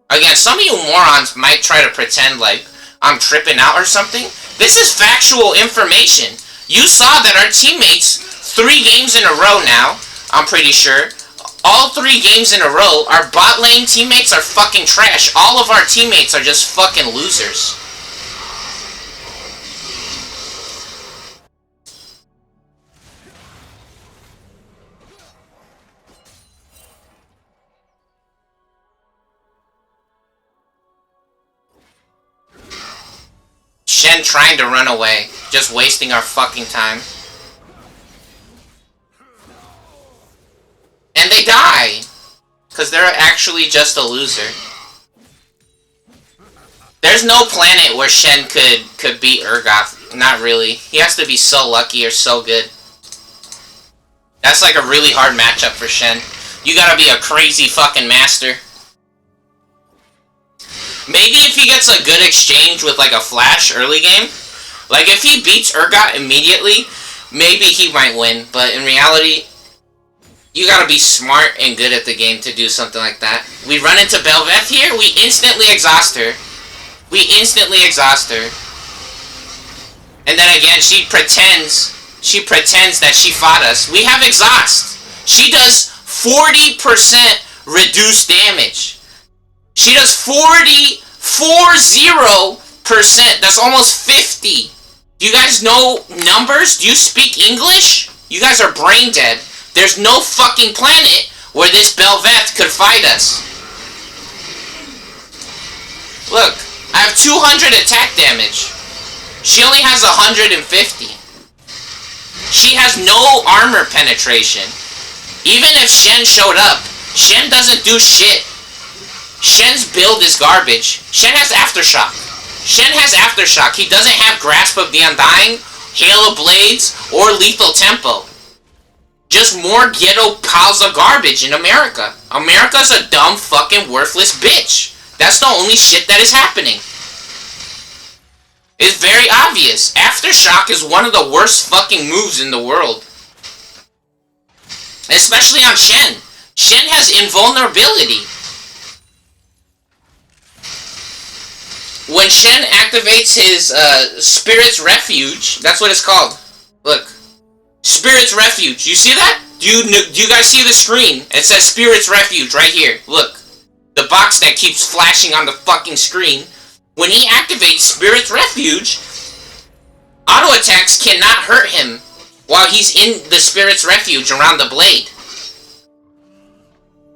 Again, some of you morons might try to pretend like I'm tripping out or something. This is factual information. You saw that our teammates, 3 games in a row now, I'm pretty sure, all 3 games in a row, our bot lane teammates are fucking trash. All of our teammates are just fucking losers. Shen trying to run away, just wasting our fucking time. And they die! Because they're actually just a loser. There's no planet where Shen could beat Urgot. Not really. He has to be so lucky or so good. That's like a really hard matchup for Shen. You gotta be a crazy fucking master. Maybe if he gets a good exchange with like a flash early game, like if he beats Urgot immediately, maybe he might win. But in reality, you gotta be smart and good at the game to do something like that. We run into Belveth here, we instantly exhaust her. And then again, she pretends that she fought us. We have exhaust. She does 40% reduced damage. She does 40%. That's almost 50. Do you guys know numbers? Do you speak English? You guys are brain dead. There's no fucking planet where this Belveth could fight us. Look, I have 200 attack damage. She only has 150. She has no armor penetration. Even if Shen showed up, Shen doesn't do shit. Shen's build is garbage. Shen has Aftershock. He doesn't have Grasp of the Undying, Hail of Blades, or Lethal Tempo. Just more ghetto piles of garbage in America. America's a dumb fucking worthless bitch. That's the only shit that is happening. It's very obvious. Aftershock is one of the worst fucking moves in the world. Especially on Shen. Shen has invulnerability. When Shen activates his Spirit's Refuge, that's what it's called. Look. Spirit's Refuge. You see that? Do you guys see the screen? It says Spirit's Refuge right here. Look. The box that keeps flashing on the fucking screen. When he activates Spirit's Refuge, auto attacks cannot hurt him while he's in the Spirit's Refuge around the blade.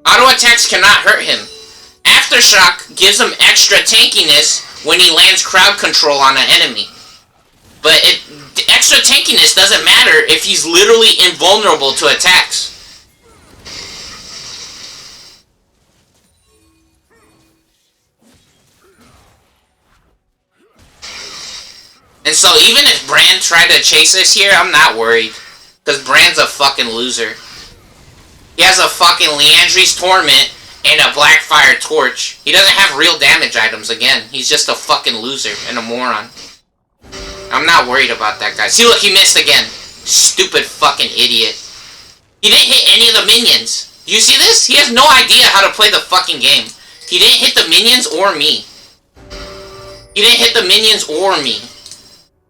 Auto attacks cannot hurt him. Aftershock gives him extra tankiness when he lands crowd control on an enemy. But extra tankiness doesn't matter if he's literally invulnerable to attacks. And so even if Brand tried to chase us here, I'm not worried. Because Brand's a fucking loser. He has a fucking Leandri's Torment and a Blackfire Torch. He doesn't have real damage items again. He's just a fucking loser and a moron. I'm not worried about that guy. See, look, he missed again. Stupid fucking idiot. He didn't hit any of the minions. Do you see this? He has no idea how to play the fucking game. He didn't hit the minions or me. He didn't hit the minions or me.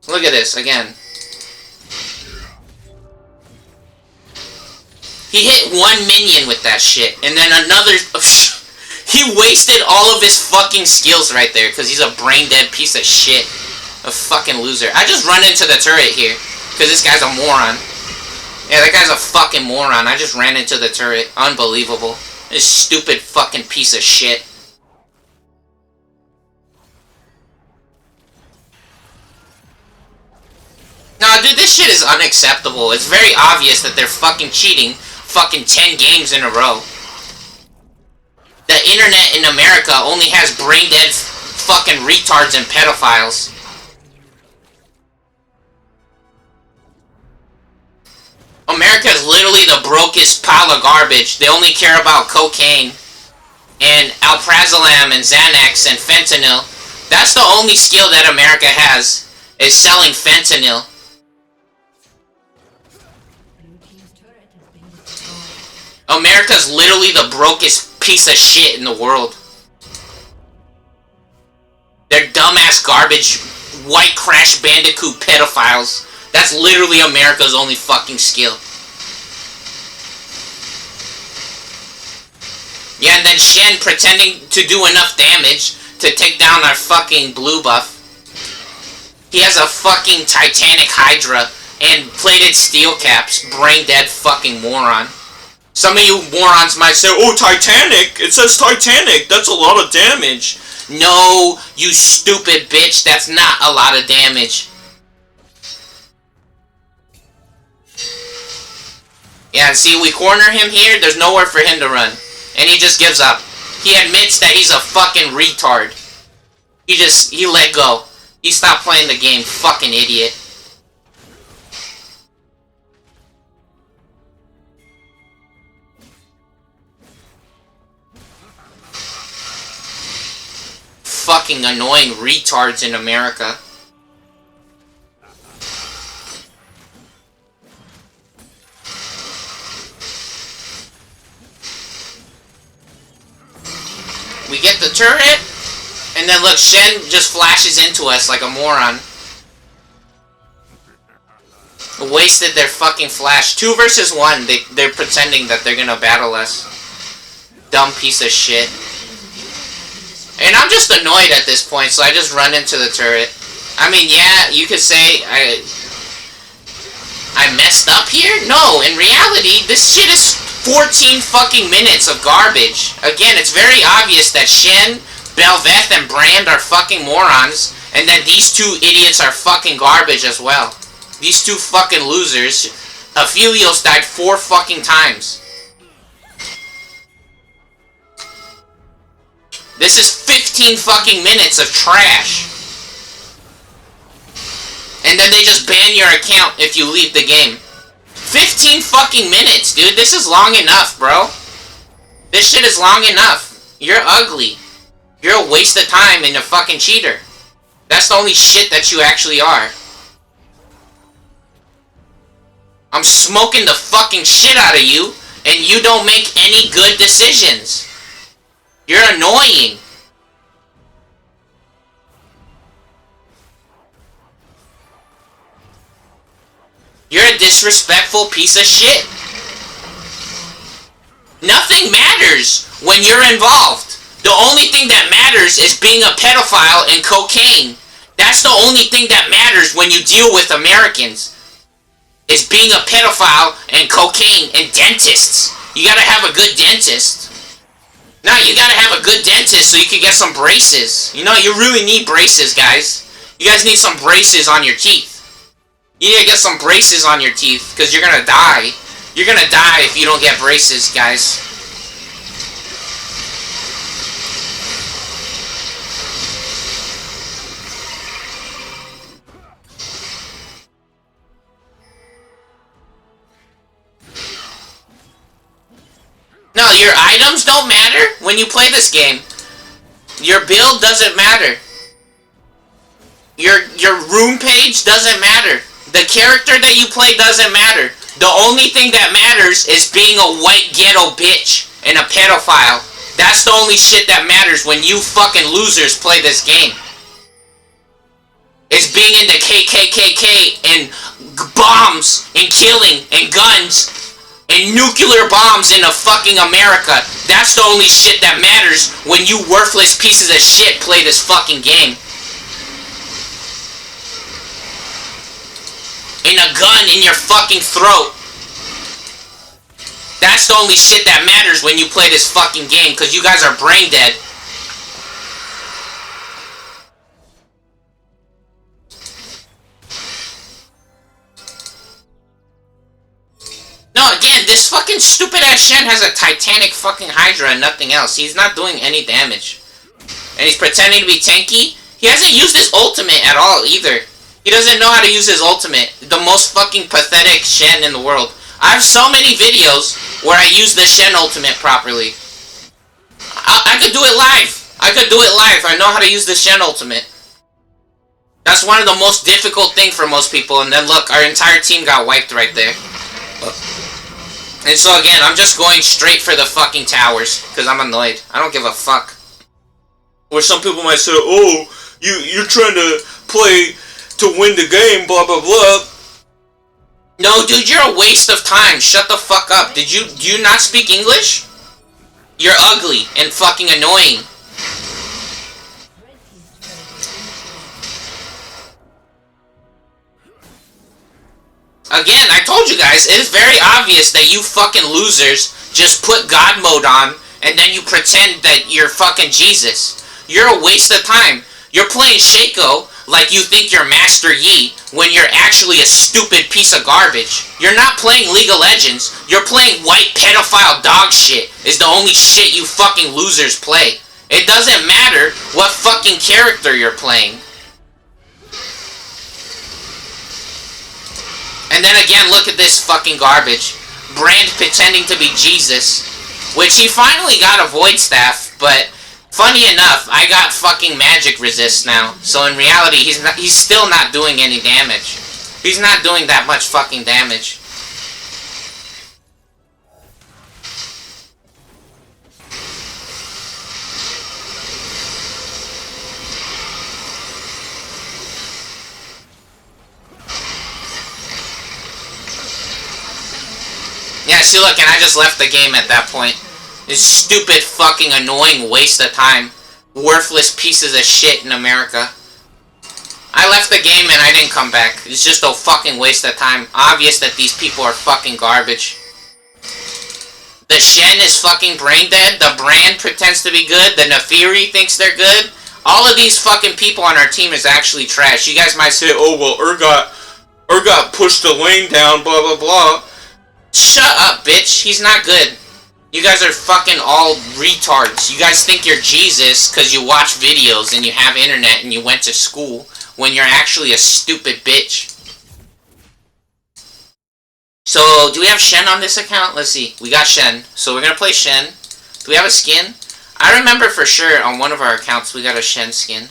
Look at this, again. He hit one minion with that shit, and then another... He wasted all of his fucking skills right there, because he's a brain-dead piece of shit. A fucking loser. I just run into the turret here, because this guy's a moron. Yeah, that guy's a fucking moron. I just ran into the turret. Unbelievable. This stupid fucking piece of shit. No, dude, this shit is unacceptable. It's very obvious that they're fucking cheating fucking 10 games in a row. The internet in America only has brain-dead fucking retards and pedophiles. America is literally the brokest pile of garbage. They only care about cocaine and alprazolam and Xanax and fentanyl. That's the only skill that America has, is selling fentanyl. America's literally the brokest piece of shit in the world. They're dumbass garbage, white Crash Bandicoot pedophiles. That's literally America's only fucking skill. Yeah, and then Shen pretending to do enough damage to take down our fucking blue buff. He has a fucking Titanic Hydra and plated steel caps. Brain dead fucking moron. Some of you morons might say, oh, Titanic! It says Titanic! That's a lot of damage! No, you stupid bitch, that's not a lot of damage. Yeah, see, we corner him here, there's nowhere for him to run. And he just gives up. He admits that he's a fucking retard. He let go. He stopped playing the game, fucking idiot. Fucking annoying retards in America. We get the turret, and then look, Shen just flashes into us like a moron. Wasted their fucking flash. 2 versus 1, they're pretending that they're gonna battle us. Dumb piece of shit. And I'm just annoyed at this point, so I just run into the turret. I mean, yeah, you could say I messed up here? No, in reality, this shit is 14 fucking minutes of garbage. Again, it's very obvious that Shen, Belveth, and Brand are fucking morons, and that these 2 idiots are fucking garbage as well. These 2 fucking losers. Aphelios died 4 fucking times. This is 15 fucking minutes of trash. And then they just ban your account if you leave the game. 15 fucking minutes, dude. This is long enough, bro. This shit is long enough. You're ugly. You're a waste of time and a fucking cheater. That's the only shit that you actually are. I'm smoking the fucking shit out of you, and you don't make any good decisions. You're annoying. You're a disrespectful piece of shit. Nothing matters when you're involved. The only thing that matters is being a pedophile and cocaine. That's the only thing that matters when you deal with Americans. Is being a pedophile and cocaine and dentists. You gotta have a good dentist. No, you gotta have a good dentist so you can get some braces. You know, you really need braces, guys. You guys need some braces on your teeth. You need to get some braces on your teeth, because you're gonna die. You're gonna die if you don't get braces, guys. No, your items don't matter when you play this game. Your build doesn't matter. Your room page doesn't matter. The character that you play doesn't matter. The only thing that matters is being a white ghetto bitch and a pedophile. That's the only shit that matters when you fucking losers play this game. It's being in the KKK and bombs and killing and guns and nuclear bombs in a fucking America. That's the only shit that matters when you worthless pieces of shit play this fucking game. And a gun in your fucking throat. That's the only shit that matters when you play this fucking game, because you guys are brain dead. No, again, this fucking stupid ass Shen has a Titanic fucking Hydra and nothing else. He's not doing any damage. And he's pretending to be tanky. He hasn't used his ultimate at all either. He doesn't know how to use his ultimate. The most fucking pathetic Shen in the world. I have so many videos where I use the Shen ultimate properly. I could do it live. I could do it live. I know how to use the Shen ultimate. That's one of the most difficult things for most people. And then look, our entire team got wiped right there. And so again, I'm just going straight for the fucking towers. Because I'm annoyed. I don't give a fuck. Or some people might say, oh, you're trying to play to win the game, blah blah blah. No, dude, you're a waste of time. Shut the fuck up. Do you not speak English? You're ugly and fucking annoying. Again, I told you guys, it is very obvious that you fucking losers just put God mode on and then you pretend that you're fucking Jesus. You're a waste of time. You're playing Shaco like you think you're Master Yi when you're actually a stupid piece of garbage. You're not playing League of Legends. You're playing white pedophile dog shit is the only shit you fucking losers play. It doesn't matter what fucking character you're playing. And then again, look at this fucking garbage. Brand pretending to be Jesus, which he finally got a void staff, but funny enough, I got fucking magic resist now. So in reality, he's still not doing any damage. He's not doing that much fucking damage. Yeah, see, look, and I just left the game at that point. This stupid fucking annoying waste of time. Worthless pieces of shit in America. I left the game and I didn't come back. It's just a fucking waste of time. Obvious that these people are fucking garbage. The Shen is fucking brain dead. The Brand pretends to be good. The Nefiri thinks they're good. All of these fucking people on our team is actually trash. You guys might say, oh, well, Urgot pushed the lane down, blah, blah, blah. Shut up, bitch. He's not good. You guys are fucking all retards. You guys think you're Jesus because you watch videos and you have internet and you went to school when you're actually a stupid bitch. So, do we have Shen on this account? Let's see. We got Shen. So, we're going to play Shen. Do we have a skin? I remember for sure on one of our accounts we got a Shen skin.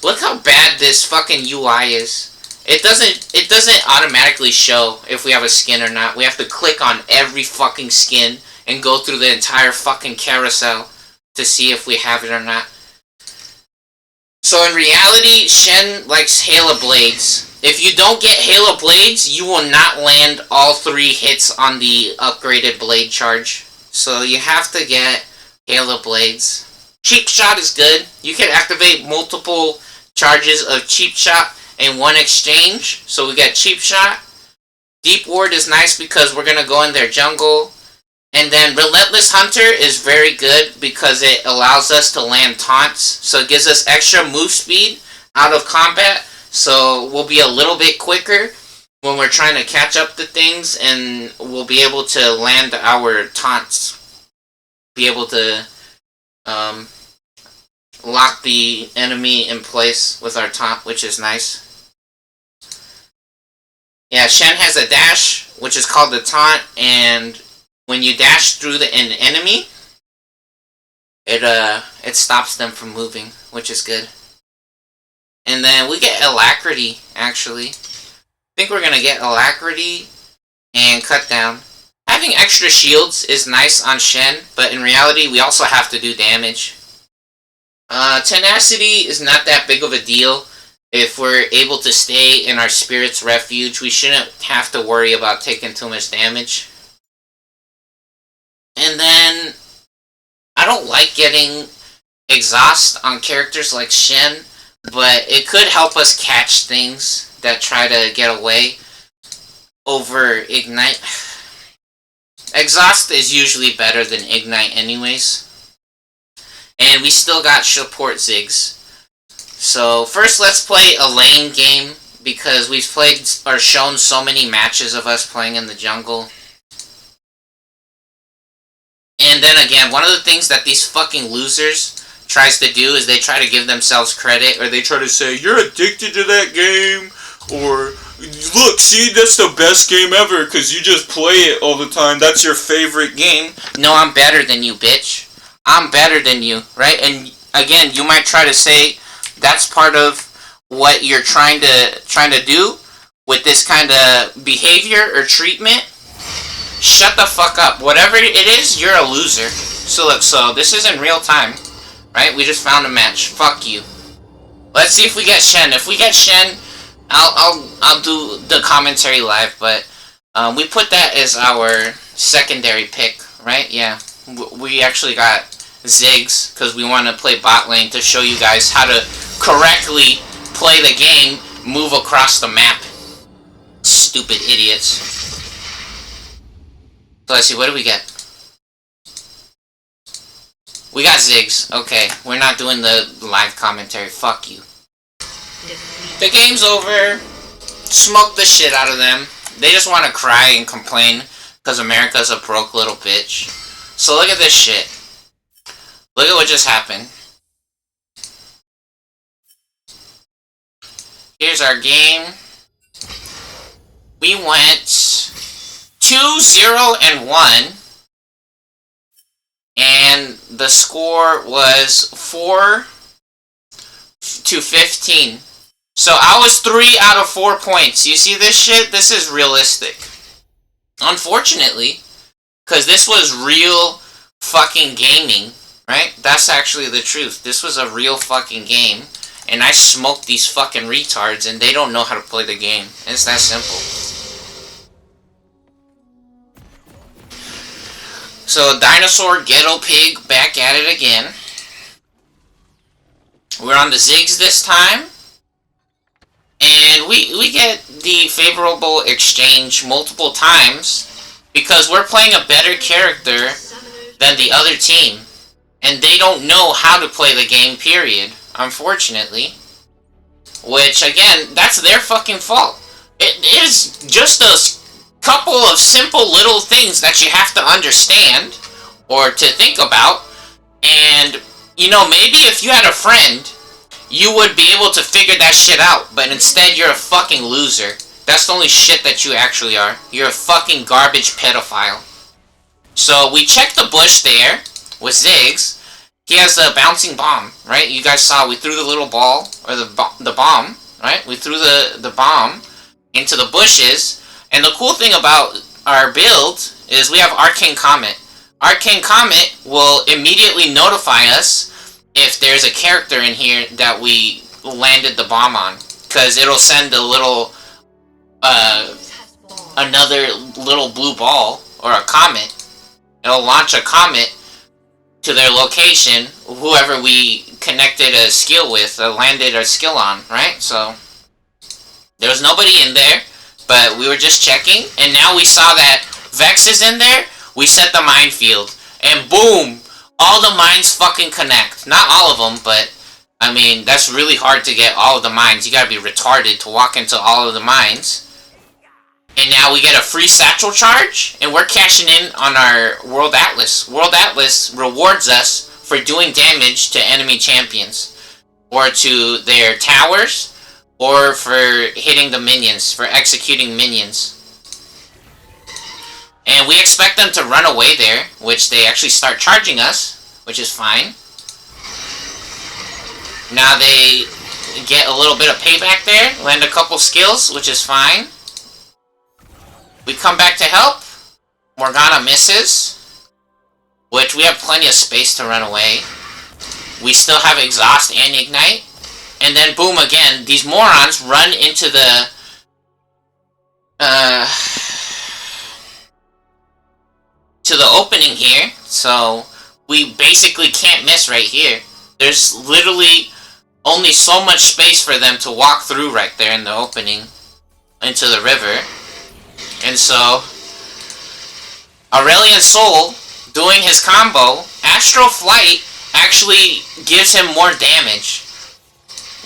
Look how bad this fucking UI is. It doesn't automatically show if we have a skin or not. We have to click on every fucking skin and go through the entire fucking carousel to see if we have it or not. So in reality, Shen likes Halo Blades. If you don't get Halo Blades, you will not land all 3 hits on the upgraded blade charge. So you have to get Halo Blades. Cheap Shot is good. You can activate multiple charges of Cheap Shot in one exchange. So we got Cheap Shot. Deep Ward is nice because we're going to go in their jungle. And then Relentless Hunter is very good because it allows us to land taunts. So it gives us extra move speed out of combat. So we'll be a little bit quicker when we're trying to catch up to things. And we'll be able to land our taunts. Be able to lock the enemy in place with our taunt, which is nice. Yeah, Shen has a dash, which is called the taunt. And when you dash through an enemy, it stops them from moving, which is good. And then we get Alacrity, actually. I think we're gonna get Alacrity and Cut Down. Having extra shields is nice on Shen, but in reality, we also have to do damage. Tenacity is not that big of a deal. If we're able to stay in our Spirit's Refuge, we shouldn't have to worry about taking too much damage. And then, I don't like getting exhaust on characters like Shen, but it could help us catch things that try to get away over Ignite. Exhaust is usually better than Ignite anyways. And we still got support Ziggs. So first let's play a lane game, because we've played or shown so many matches of us playing in the jungle. And then again, one of the things that these fucking losers tries to do is they try to give themselves credit, or they try to say, you're addicted to that game, or look, see, that's the best game ever because you just play it all the time. That's your favorite game. No, I'm better than you, bitch. I'm better than you, right? And again, you might try to say that's part of what you're trying to do with this kind of behavior or treatment. Shut the fuck up. Whatever it is, you're a loser. So look, so this is in real time, right? We just found a match. Fuck you. Let's see if we get Shen. If we get Shen, I'll do the commentary live, but we put that as our secondary pick, right? Yeah. We actually got Ziggs because we want to play bot lane to show you guys how to correctly play the game, move across the map. Stupid idiots. So let's see, what do we get? We got Ziggs. Okay, we're not doing the live commentary. Fuck you. The game's over. Smoke the shit out of them. They just want to cry and complain because America's a broke little bitch. So look at this shit. Look at what just happened. Here's our game. We went 2-0-1. And the score was 4-15. So I was 3 out of 4 points. You see this shit? This is realistic. Unfortunately, because this was real fucking gaming, right? That's actually the truth. This was a real fucking game. And I smoked these fucking retards and they don't know how to play the game. It's that simple. So, Dinosaur Ghetto Pig back at it again. We're on the Ziggs this time. And we get the favorable exchange multiple times because we're playing a better character than the other team. And they don't know how to play the game, period. Unfortunately. Which, again, that's their fucking fault. It is just a couple of simple little things that you have to understand or to think about. And, you know, maybe if you had a friend, you would be able to figure that shit out. But instead, you're a fucking loser. That's the only shit that you actually are. You're a fucking garbage pedophile. So, we checked the bush there with Ziggs. He has a bouncing bomb, right? You guys saw we threw the little ball, or the bomb, right? We threw the bomb into the bushes, and the cool thing about our build is we have Arcane Comet. Arcane Comet will immediately notify us if there's a character in here that we landed the bomb on, because it'll send a little, another little blue ball, or a comet. It'll launch a comet to their location, whoever we connected a skill with, landed a skill on, right? So, there was nobody in there, but we were just checking, and now we saw that Vex is in there. We set the minefield, and boom! All the mines fucking connect. Not all of them, but, I mean, that's really hard to get all of the mines. You gotta be retarded to walk into all of the mines. And now we get a free satchel charge, and we're cashing in on our World Atlas. World Atlas rewards us for doing damage to enemy champions, or to their towers, or for hitting the minions, for executing minions. And we expect them to run away there, which they actually start charging us, which is fine. Now they get a little bit of payback there, land a couple skills, which is fine. We come back to help. Morgana misses, which we have plenty of space to run away. We still have Exhaust and Ignite. And then boom again, these morons run into the to the opening here. So we basically can't miss right here. There's literally only so much space for them to walk through right there in the opening into the river. And so, Aurelian Soul, doing his combo, Astral Flight actually gives him more damage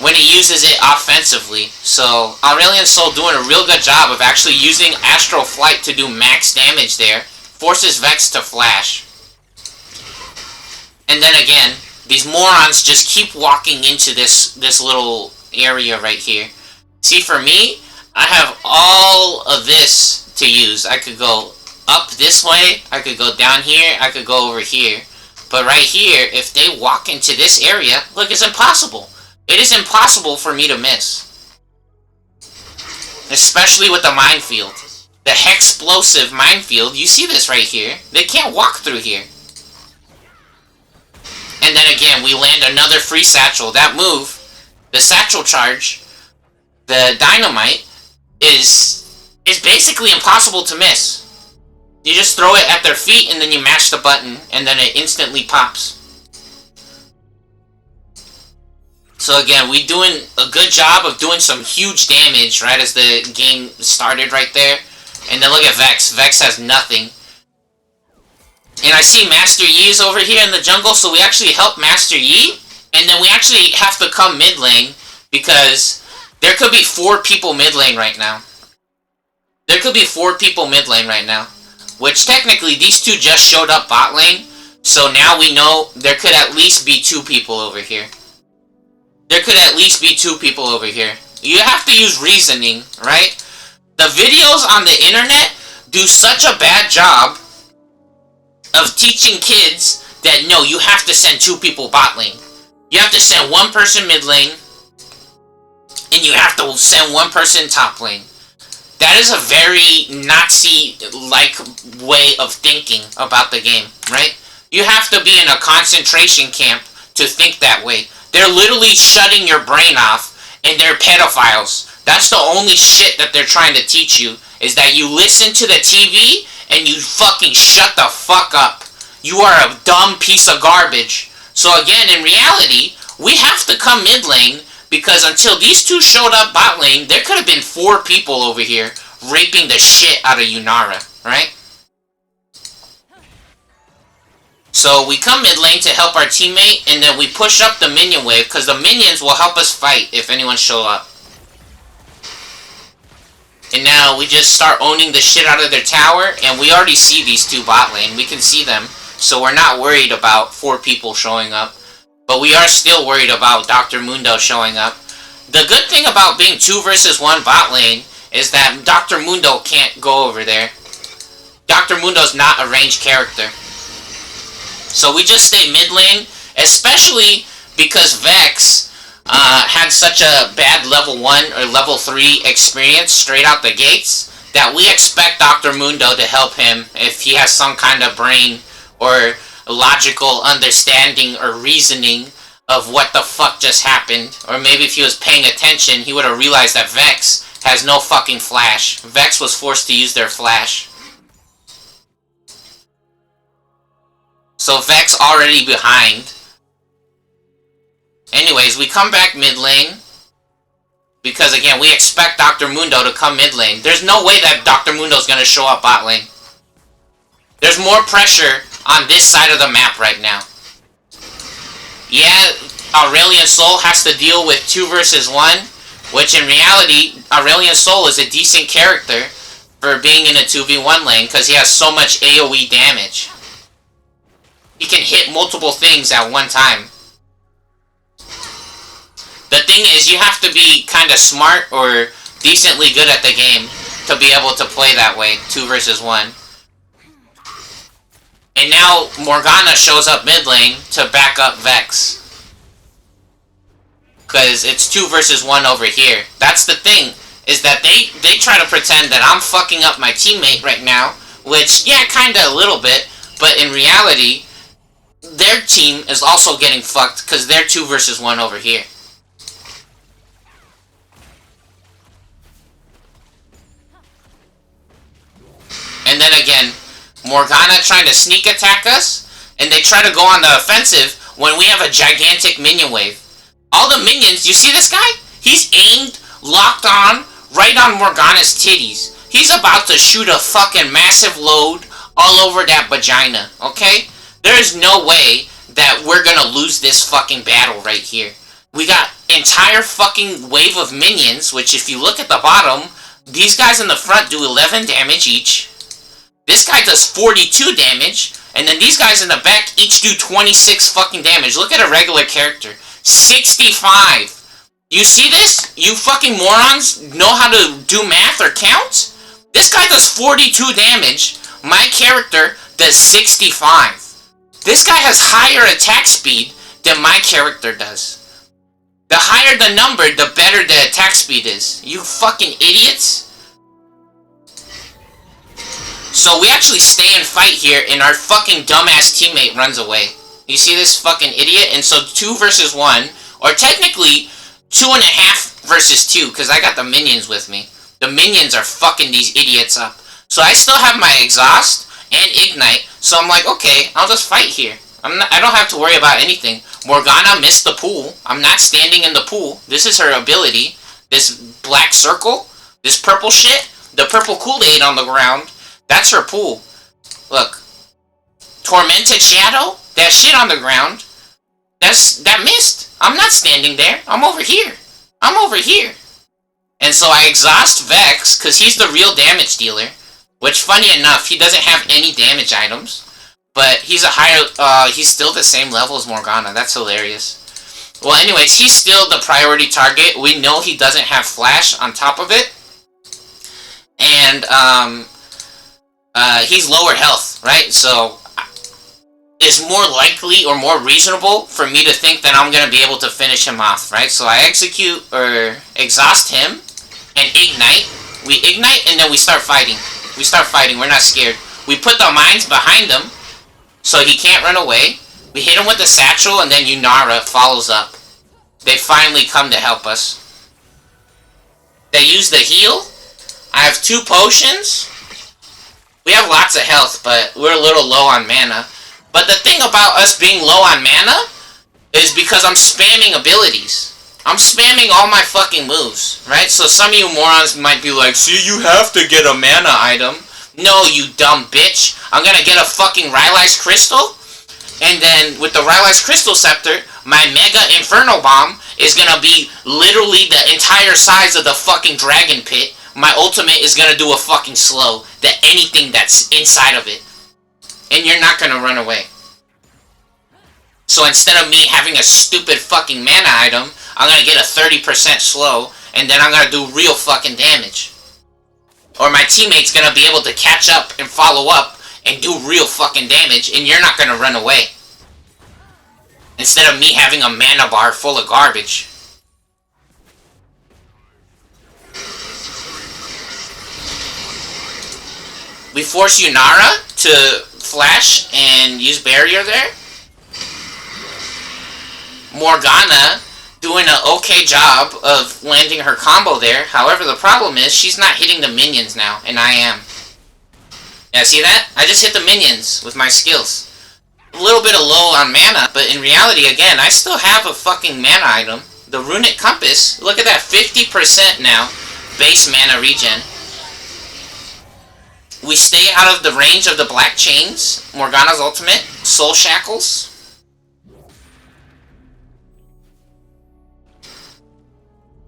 when he uses it offensively. So, Aurelian Soul doing a real good job of actually using Astral Flight to do max damage there. Forces Vex to flash. And then again, these morons just keep walking into this little area right here. See, for me, I have all of this to use. I could go up this way, I could go down here, I could go over here. But right here, if they walk into this area, look, it's impossible. It is impossible for me to miss. Especially with the minefield. The Hexplosive minefield, you see this right here. They can't walk through here. And then again, we land another free satchel. That move, the satchel charge, the dynamite, is basically impossible to miss. You just throw it at their feet and then you mash the button and then it instantly pops. So again, we doing a good job of doing some huge damage right as the game started right there. And then look at Vex. Vex has nothing. And I see Master Yi is over here in the jungle, so we actually help Master Yi. And then we actually have to come mid lane because there could be 4 people mid lane right now. There could be 4 people mid lane right now. Which technically, these 2 just showed up bot lane. So now we know there could at least be 2 people over here. There could at least be 2 people over here. You have to use reasoning, right? The videos on the internet do such a bad job of teaching kids that no, you have to send 2 people bot lane. You have to send 1 person mid lane, and you have to send 1 person top lane. That is a very Nazi-like way of thinking about the game, right? You have to be in a concentration camp to think that way. They're literally shutting your brain off, and they're pedophiles. That's the only shit that they're trying to teach you, is that you listen to the TV, and you fucking shut the fuck up. You are a dumb piece of garbage. So again, in reality, we have to come mid lane, because until these 2 showed up bot lane, there could have been 4 people over here raping the shit out of Yunara, right? So we come mid lane to help our teammate, and then we push up the minion wave, because the minions will help us fight if anyone show up. And now we just start owning the shit out of their tower, and we already see these 2 bot lane. We can see them, so we're not worried about 4 people showing up. But we are still worried about Dr. Mundo showing up. The good thing about being 2 versus 1 bot lane is that Dr. Mundo can't go over there. Dr. Mundo's not a ranged character. So we just stay mid lane, especially because Vex had such a bad level 1 or level 3 experience straight out the gates that we expect Dr. Mundo to help him if he has some kind of brain or logical understanding or reasoning of what the fuck just happened. Or maybe if he was paying attention, he would have realized that Vex has no fucking flash. Vex was forced to use their flash. So Vex already behind. Anyways, we come back mid lane. Because again, we expect Dr. Mundo to come mid lane. There's no way that Dr. Mundo's gonna show up bot lane. There's more pressure on this side of the map right now. Yeah, Aurelian Sol has to deal with 2 versus 1. Which in reality, Aurelian Sol is a decent character for being in a 2v1 lane. Because he has so much AoE damage. He can hit multiple things at one time. The thing is, you have to be kind of smart or decently good at the game to be able to play that way, 2 versus 1. And now Morgana shows up mid lane to back up Vex. Because it's 2 versus 1 over here. That's the thing, is that they try to pretend that I'm fucking up my teammate right now. Which, yeah, kinda a little bit. But in reality, their team is also getting fucked because they're 2 versus 1 over here. And then again, Morgana trying to sneak attack us, and they try to go on the offensive when we have a gigantic minion wave. All the minions, you see this guy? He's aimed, locked on, right on Morgana's titties. He's about to shoot a fucking massive load all over that vagina, okay? There is no way that we're gonna lose this fucking battle right here. We got entire fucking wave of minions, which if you look at the bottom, these guys in the front do 11 damage each. This guy does 42 damage, and then these guys in the back each do 26 fucking damage. Look at a regular character. 65! You see this? You fucking morons know how to do math or count? This guy does 42 damage. My character does 65. This guy has higher attack speed than my character does. The higher the number, the better the attack speed is. You fucking idiots. So we actually stay and fight here, and our fucking dumbass teammate runs away. You see this fucking idiot? And so 2 versus 1, or technically 2.5 versus 2, because I got the minions with me. The minions are fucking these idiots up. So I still have my exhaust and ignite, so I'm like, okay, I'll just fight here. I don't have to worry about anything. Morgana missed the pool. I'm not standing in the pool. This is her ability. This black circle, this purple shit, the purple Kool-Aid on the ground. That's her pool. Look. Tormented Shadow? That shit on the ground. That missed. I'm not standing there. I'm over here. I'm over here. And so I exhaust Vex, because he's the real damage dealer. Which, funny enough, he doesn't have any damage items. But he's a higher, he's still the same level as Morgana. That's hilarious. Well, anyways, he's still the priority target. We know he doesn't have flash on top of it. And, he's lower health, right? So, it's more likely or more reasonable for me to think that I'm going to be able to finish him off, right? So I execute or exhaust him and ignite. We ignite and then we start fighting. We start fighting. We're not scared. We put the mines behind him so he can't run away. We hit him with the satchel and then Yunara follows up. They finally come to help us. They use the heal. I have 2 potions. We have lots of health, but we're a little low on mana. But the thing about us being low on mana is because I'm spamming abilities. I'm spamming all my fucking moves, right? So some of you morons might be like, see, you have to get a mana item. No, you dumb bitch. I'm gonna get a fucking Rylai's Crystal, and then with the Rylai's Crystal Scepter, my Mega Inferno Bomb is gonna be literally the entire size of the fucking Dragon Pit. My ultimate is gonna do a fucking slow to anything that's inside of it. And you're not gonna run away. So instead of me having a stupid fucking mana item, I'm gonna get a 30% slow, and then I'm gonna do real fucking damage. Or my teammate's gonna be able to catch up and follow up and do real fucking damage, and you're not gonna run away. Instead of me having a mana bar full of garbage. We force Yunara to flash and use barrier there. Morgana doing an okay job of landing her combo there. However, the problem is she's not hitting the minions now, and I am. Yeah, see that? I just hit the minions with my skills. A little bit of low on mana, but in reality, again, I still have a fucking mana item. The Runic Compass, look at that, 50% now, base mana regen. We stay out of the range of the Black Chains, Morgana's ultimate, Soul Shackles.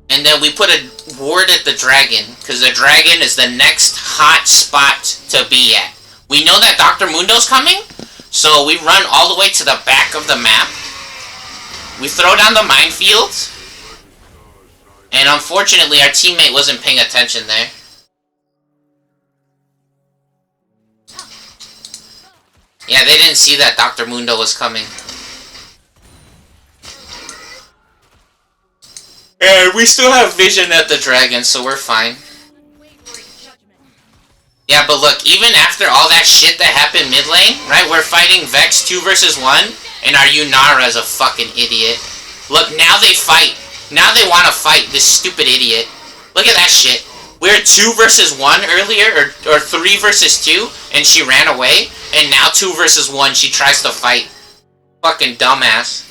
And then we put a ward at the dragon, because the dragon is the next hot spot to be at. We know that Dr. Mundo's coming, so we run all the way to the back of the map. We throw down the minefield, and unfortunately our teammate wasn't paying attention there. Yeah, they didn't see that Dr. Mundo was coming. And we still have vision at the dragon, so we're fine. Yeah, but look, even after all that shit that happened mid lane, right? We're fighting Vex 2 versus 1, and our Yunara is a fucking idiot. Look, now they fight. Now they want to fight this stupid idiot. Look at that shit. We were 2 versus 1 earlier, or 3 versus 2, and she ran away. And now 2 versus 1, she tries to fight. Fucking dumbass.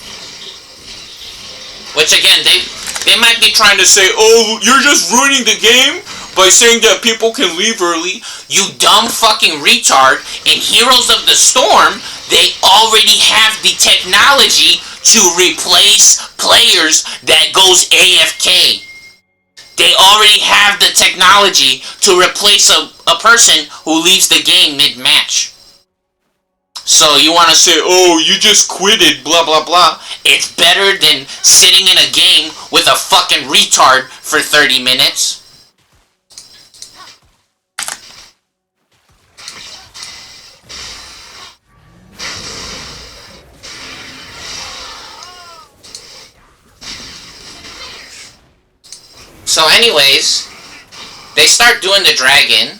Which again, they might be trying to say, oh, you're just ruining the game by saying that people can leave early. You dumb fucking retard. In Heroes of the Storm, they already have the technology to replace players that goes AFK. They already have the technology to replace a person who leaves the game mid-match. So you want to say, oh, you just quitted, blah, blah, blah. It's better than sitting in a game with a fucking retard for 30 minutes. So anyways, they start doing the dragon,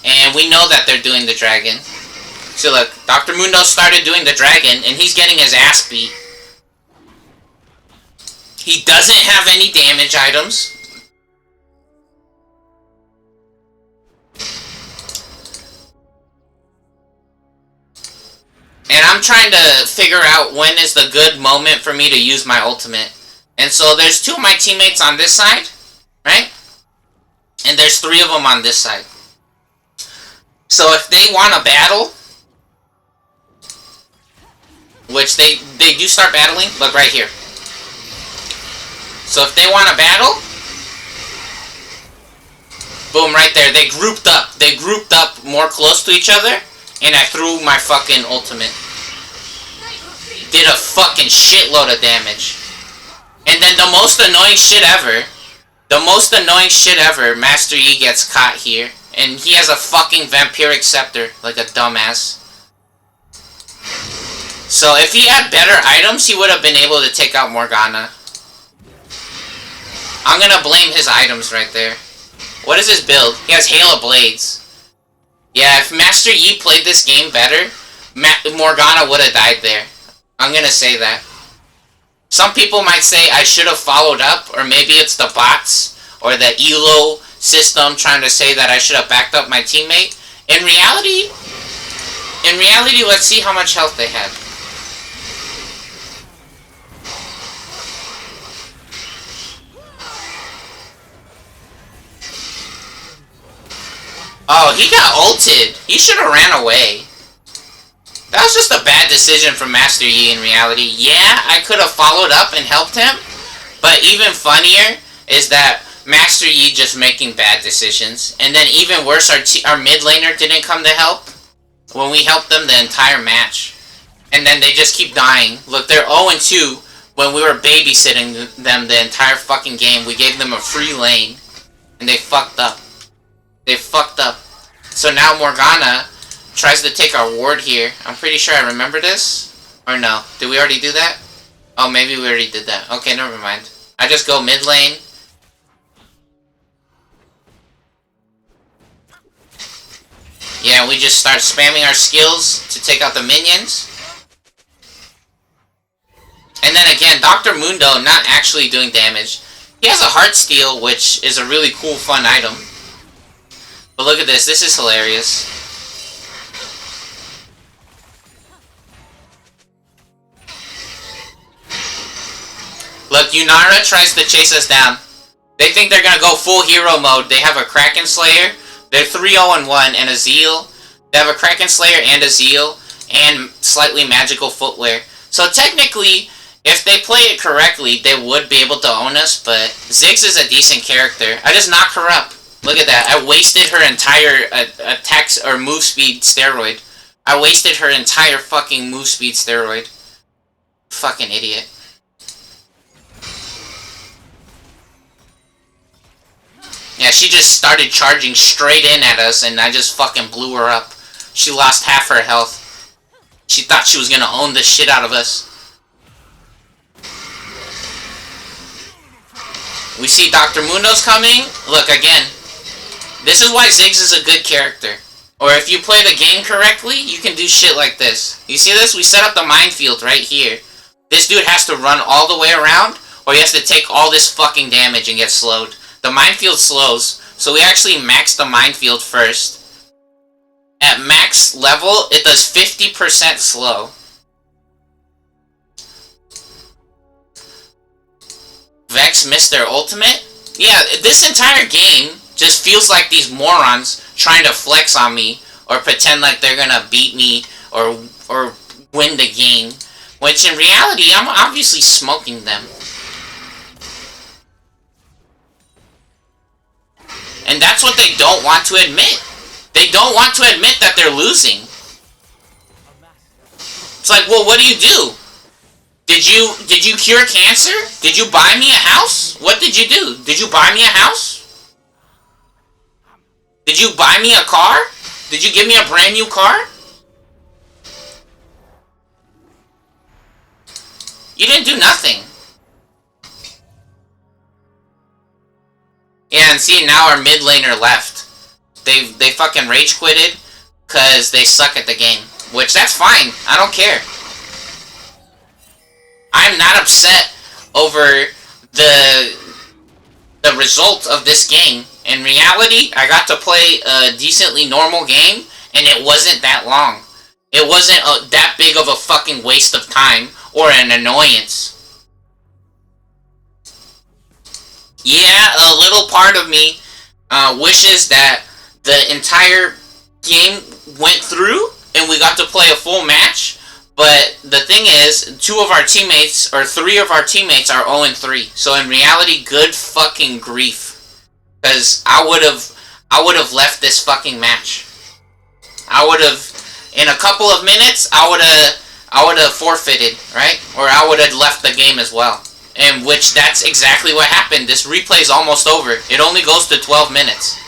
and we know that they're doing the dragon. So look, Dr. Mundo started doing the dragon, and he's getting his ass beat. He doesn't have any damage items. And I'm trying to figure out when is the good moment for me to use my ultimate. And so there's 2 of my teammates on this side, right? And there's 3 of them on this side. So if they want a battle, which they do start battling, look right here. So if they want a battle, boom, right there, they grouped up. They grouped up more close to each other, and I threw my fucking ultimate. Did a fucking shitload of damage. And then the most annoying shit ever, Master Yi gets caught here, and he has a fucking vampiric scepter, like a dumbass. So if he had better items, he would have been able to take out Morgana. I'm gonna blame his items right there. What is his build? He has Hail of Blades. Yeah, if Master Yi played this game better, Morgana would have died there. I'm gonna say that. Some people might say I should have followed up, or maybe it's the bots, or the ELO system trying to say that I should have backed up my teammate. In reality, let's see how much health they had. Oh, he got ulted. He should have ran away. That was just a bad decision from Master Yi in reality. Yeah, I could have followed up and helped him. But even funnier is that Master Yi just making bad decisions. And then even worse, our mid laner didn't come to help when we helped them the entire match. And then they just keep dying. Look, they're 0-2 when we were babysitting them the entire fucking game. We gave them a free lane. And they fucked up. They fucked up. So now Morgana tries to take our ward here. I'm pretty sure I remember this. Or no? Did we already do that? Oh, maybe we already did that. Okay, never mind. I just go mid lane. Yeah, we just start spamming our skills to take out the minions. And then again, Dr. Mundo not actually doing damage. He has a heart steal, which is a really cool, fun item. But look at this. This is hilarious. Look, Yunara tries to chase us down. They think they're gonna go full hero mode. They have a Kraken Slayer. They're 3-0-1 and a Zeal. They have a Kraken Slayer and a Zeal and slightly magical footwear. So technically, if they play it correctly, they would be able to own us, but Ziggs is a decent character. I just knocked her up. Look at that. I wasted her entire attack or move speed steroid. I wasted her entire fucking move speed steroid. Fucking idiot. Yeah, she just started charging straight in at us, and I just fucking blew her up. She lost half her health. She thought she was gonna own the shit out of us. We see Dr. Mundo's coming. Look, again. This is why Ziggs is a good character. Or if you play the game correctly, you can do shit like this. You see this? We set up the minefield right here. This dude has to run all the way around, or he has to take all this fucking damage and get slowed. The minefield slows, so we actually max the minefield first. At max level, it does 50% slow. Vex missed their ultimate? Yeah, this entire game just feels like these morons trying to flex on me or pretend like they're gonna beat me or win the game, which in reality, I'm obviously smoking them. And that's what they don't want to admit. They don't want to admit that they're losing. It's like, well, what do you do? Did you cure cancer? Did you buy me a house? What did you do? Did you buy me a house? Did you buy me a car? Did you give me a brand new car? You didn't do nothing. Yeah, and see, now our mid laner left. They fucking rage quitted because they suck at the game. Which, that's fine. I don't care. I'm not upset over the result of this game. In reality, I got to play a decently normal game, and it wasn't that long. It wasn't that big of a fucking waste of time or an annoyance. Yeah, a little part of me wishes that the entire game went through and we got to play a full match. But the thing is, 3 of our teammates are 0-3. So in reality, good fucking grief. Because I would have left this fucking match. I would have, in a couple of minutes, I would have forfeited, right? Or I would have left the game as well. In which that's exactly what happened. This replay is almost over. It only goes to 12 minutes.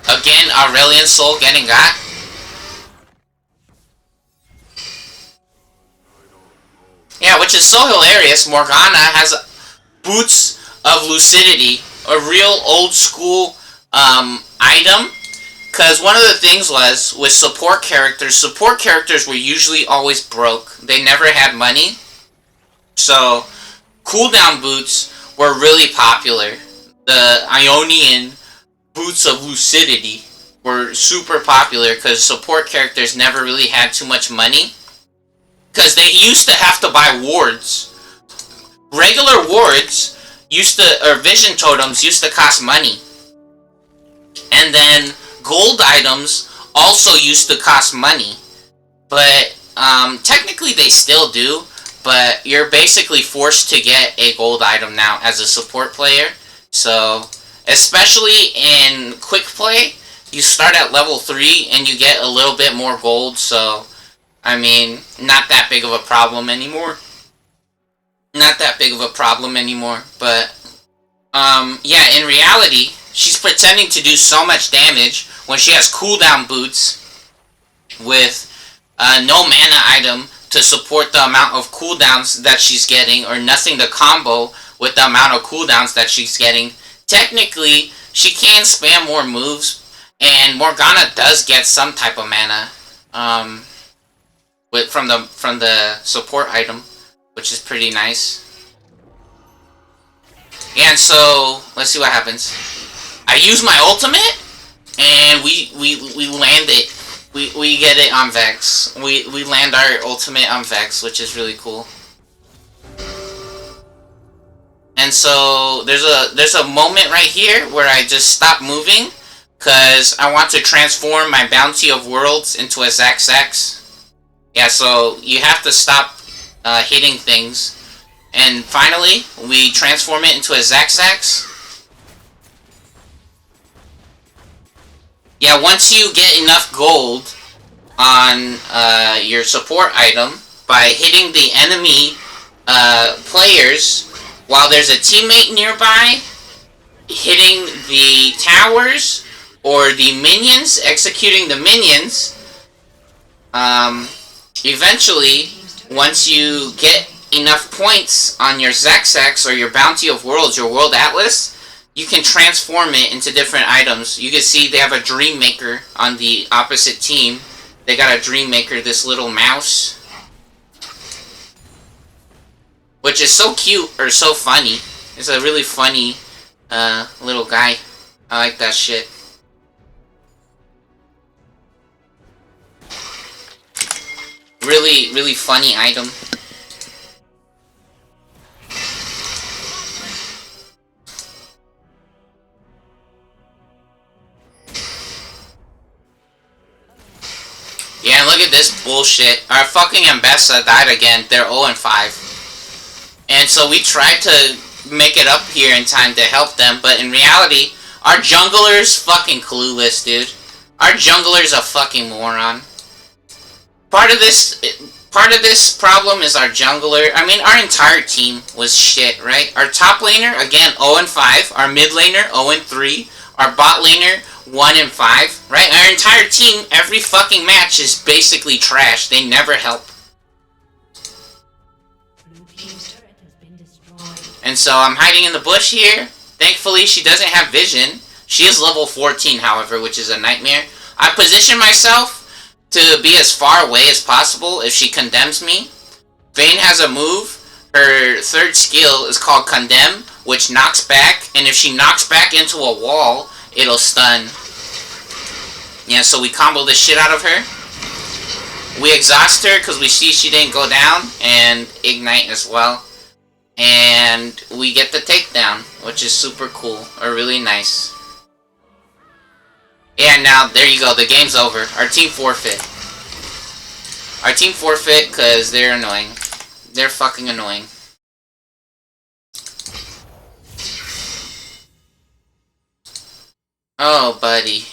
Again, Aurelian Soul getting got. Yeah, which is so hilarious. Morgana has Boots of Lucidity, a real old school item. Because one of the things was, with support characters were usually always broke. They never had money. So, cooldown boots were really popular. The Ionian Boots of Lucidity were super popular because support characters never really had too much money. Because they used to have to buy wards. Regular wards or vision totems used to cost money. And then gold items also used to cost money. But technically they still do. But you're basically forced to get a gold item now as a support player. So, especially in quick play, you start at level 3 and you get a little bit more gold. So, I mean, not that big of a problem anymore. Not that big of a problem anymore. But, yeah, in reality, she's pretending to do so much damage when she has cooldown boots with no mana item to support the amount of cooldowns that she's getting, or nothing to combo with the amount of cooldowns that she's getting. Technically, she can spam more moves, and Morgana does get some type of mana from the support item, which is pretty nice. And so, let's see what happens. I use my ultimate, and we land it. We get it on Vex. We land our ultimate on Vex, which is really cool. And so there's a moment right here where I just stop moving because I want to transform my Bounty of Worlds into a Zax. Yeah, so you have to stop hitting things. And finally, we transform it into a Zax. Yeah, once you get enough gold on your support item by hitting the enemy players while there's a teammate nearby, hitting the towers or the minions, executing the minions, eventually, once you get enough points on your Zax or your Bounty of Worlds, your World Atlas, you can transform it into different items. You can see they have a Dream Maker on the opposite team. They got a Dream Maker, this little mouse, which is so cute or so funny. It's a really funny little guy. I like that shit. Really, really funny item. Yeah, and look at this bullshit. Our fucking Ambessa died again. They're 0-5. And so we tried to make it up here in time to help them, but in reality, our jungler's fucking clueless, dude. Our jungler's a fucking moron. Part of this problem is our jungler. I mean, our entire team was shit, right? Our top laner, again, 0-5. Our mid laner, 0-3. Our bot laner, 1-5, right? Our entire team, every fucking match is basically trash. They never help. And so I'm hiding in the bush here. Thankfully, she doesn't have vision. She is level 14, however, which is a nightmare. I position myself to be as far away as possible if she condemns me. Vayne has a move. Her third skill is called Condemn, which knocks back, and if she knocks back into a wall, it'll stun. Yeah, so we combo the shit out of her. We exhaust her because we see she didn't go down, and ignite as well. And we get the takedown, which is super cool, or really nice. Yeah, now, there you go, the game's over. Our team forfeit. Our team forfeit because they're annoying. They're fucking annoying. Oh, buddy.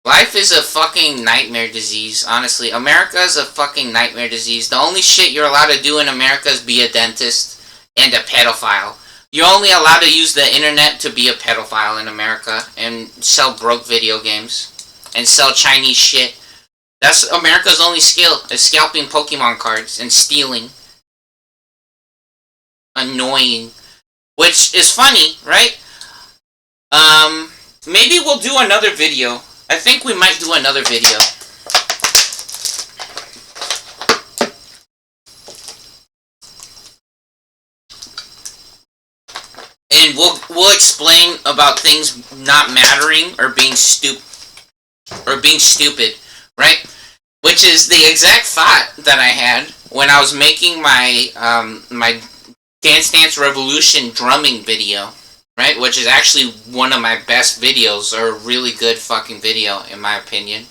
Life is a fucking nightmare disease, honestly. America is a fucking nightmare disease. The only shit you're allowed to do in America is be a dentist and a pedophile. You're only allowed to use the internet to be a pedophile in America and sell broke video games and sell Chinese shit. That's America's only skill, is scalping Pokemon cards and stealing. Annoying. Which is funny, right? Maybe we'll do another video. I think we might do another video. And we'll explain about things not mattering or being stupid, right? Which is the exact thought that I had when I was making my my Dance Dance Revolution drumming video, right? Which is actually one of my best videos, or a really good fucking video, in my opinion.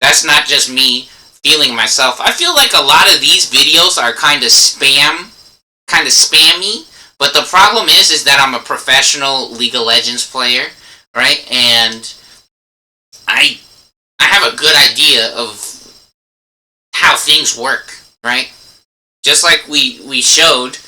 That's not just me feeling myself. I feel like a lot of these videos are kind of spammy, but the problem is that I'm a professional League of Legends player, right? And I have a good idea of how things work, right? Just like we showed,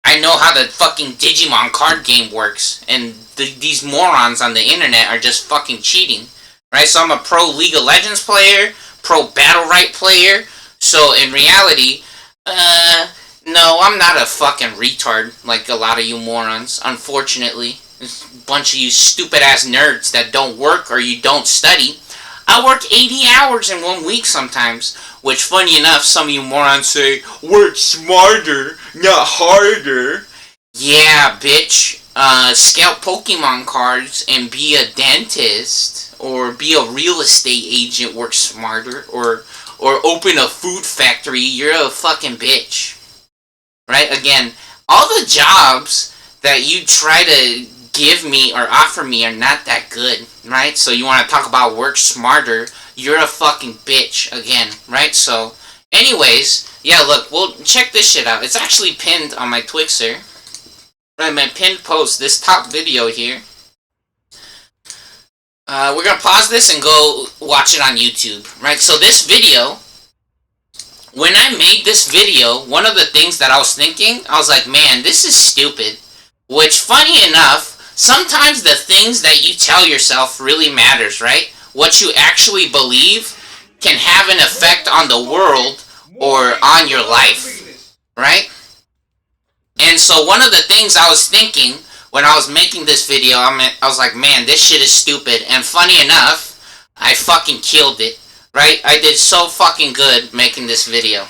I know how the fucking Digimon card game works, and these morons on the internet are just fucking cheating, right? So I'm a pro League of Legends player, pro battle right player. So in reality, no, I'm not a fucking retard like a lot of you morons. Unfortunately, a bunch of you stupid ass nerds that don't work or you don't study. I work 80 hours in 1 week sometimes, which funny enough, some of you morons say, work smarter, not harder. Yeah, bitch. Scout Pokemon cards and be a dentist, or be a real estate agent, work smarter, or open a food factory. You're a fucking bitch. Right? Again, all the jobs that you try to give me or offer me are not that good, right? So you want to talk about work smarter, you're a fucking bitch again, right? So anyways, yeah, look, well, check this shit out. It's actually pinned on my Twixer. Right, my pinned post, this top video here. We're gonna pause this and go watch it on YouTube, right? So this video, when I made this video, one of the things that I was thinking, I was like, man, this is stupid. Which, funny enough, sometimes the things that you tell yourself really matters, right? What you actually believe can have an effect on the world or on your life, right? And so one of the things I was thinking when I was making this video, I was like, man, this shit is stupid. And funny enough, I fucking killed it, right? I did so fucking good making this video.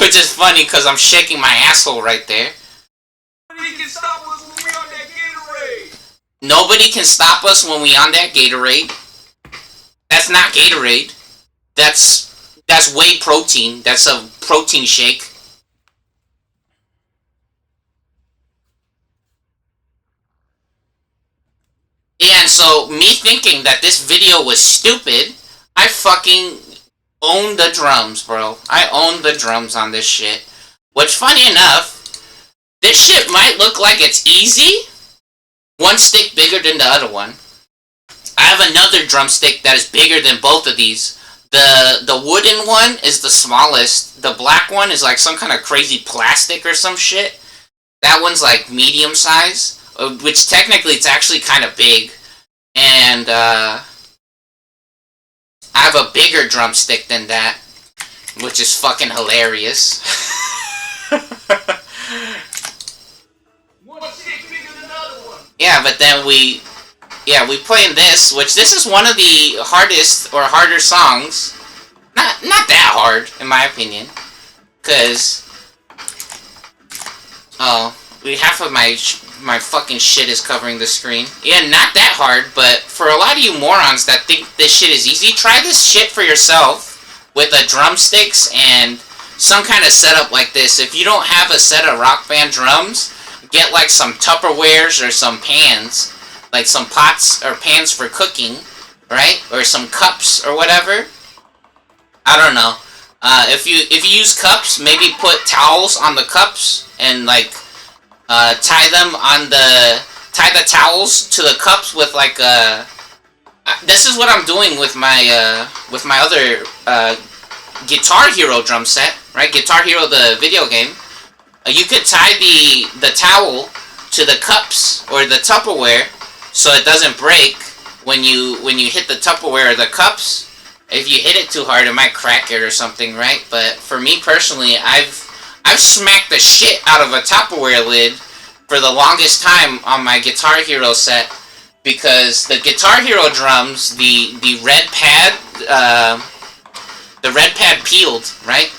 Which is funny because I'm shaking my asshole right there. Nobody can stop us when we on that Gatorade. Nobody can stop us when we on that Gatorade. That's not Gatorade. That's whey protein. That's a protein shake. Yeah, and so me thinking that this video was stupid, I fucking own the drums, bro. I own the drums on this shit. Which, funny enough, this shit might look like it's easy. One stick bigger than the other one. I have another drumstick that is bigger than both of these. The wooden one is the smallest. The black one is like some kind of crazy plastic or some shit. That one's like medium size. Which technically it's actually kind of big. And I have a bigger drumstick than that, which is fucking hilarious. One stick bigger than another one. Yeah, but then we playing this, which this is one of the hardest or harder songs. Not that hard, in my opinion. Cause half of my fucking shit is covering the screen. Yeah, not that hard, but for a lot of you morons that think this shit is easy, try this shit for yourself with a drumsticks and some kind of setup like this. If you don't have a set of Rock Band drums, get like some Tupperwares or some pans, like some pots or pans for cooking, right? Or some cups or whatever. I don't know. If you use cups, maybe put towels on the cups and like tie the towels to the cups with like this is what I'm doing with my other Guitar Hero drum set, right? Guitar Hero, the video game. You could tie the towel to the cups or the Tupperware so it doesn't break when you hit the Tupperware or the cups. If you hit it too hard, it might crack it or something, right? But for me personally, I've smacked the shit out of a Tupperware lid for the longest time on my Guitar Hero set because the Guitar Hero drums, the red pad peeled, right?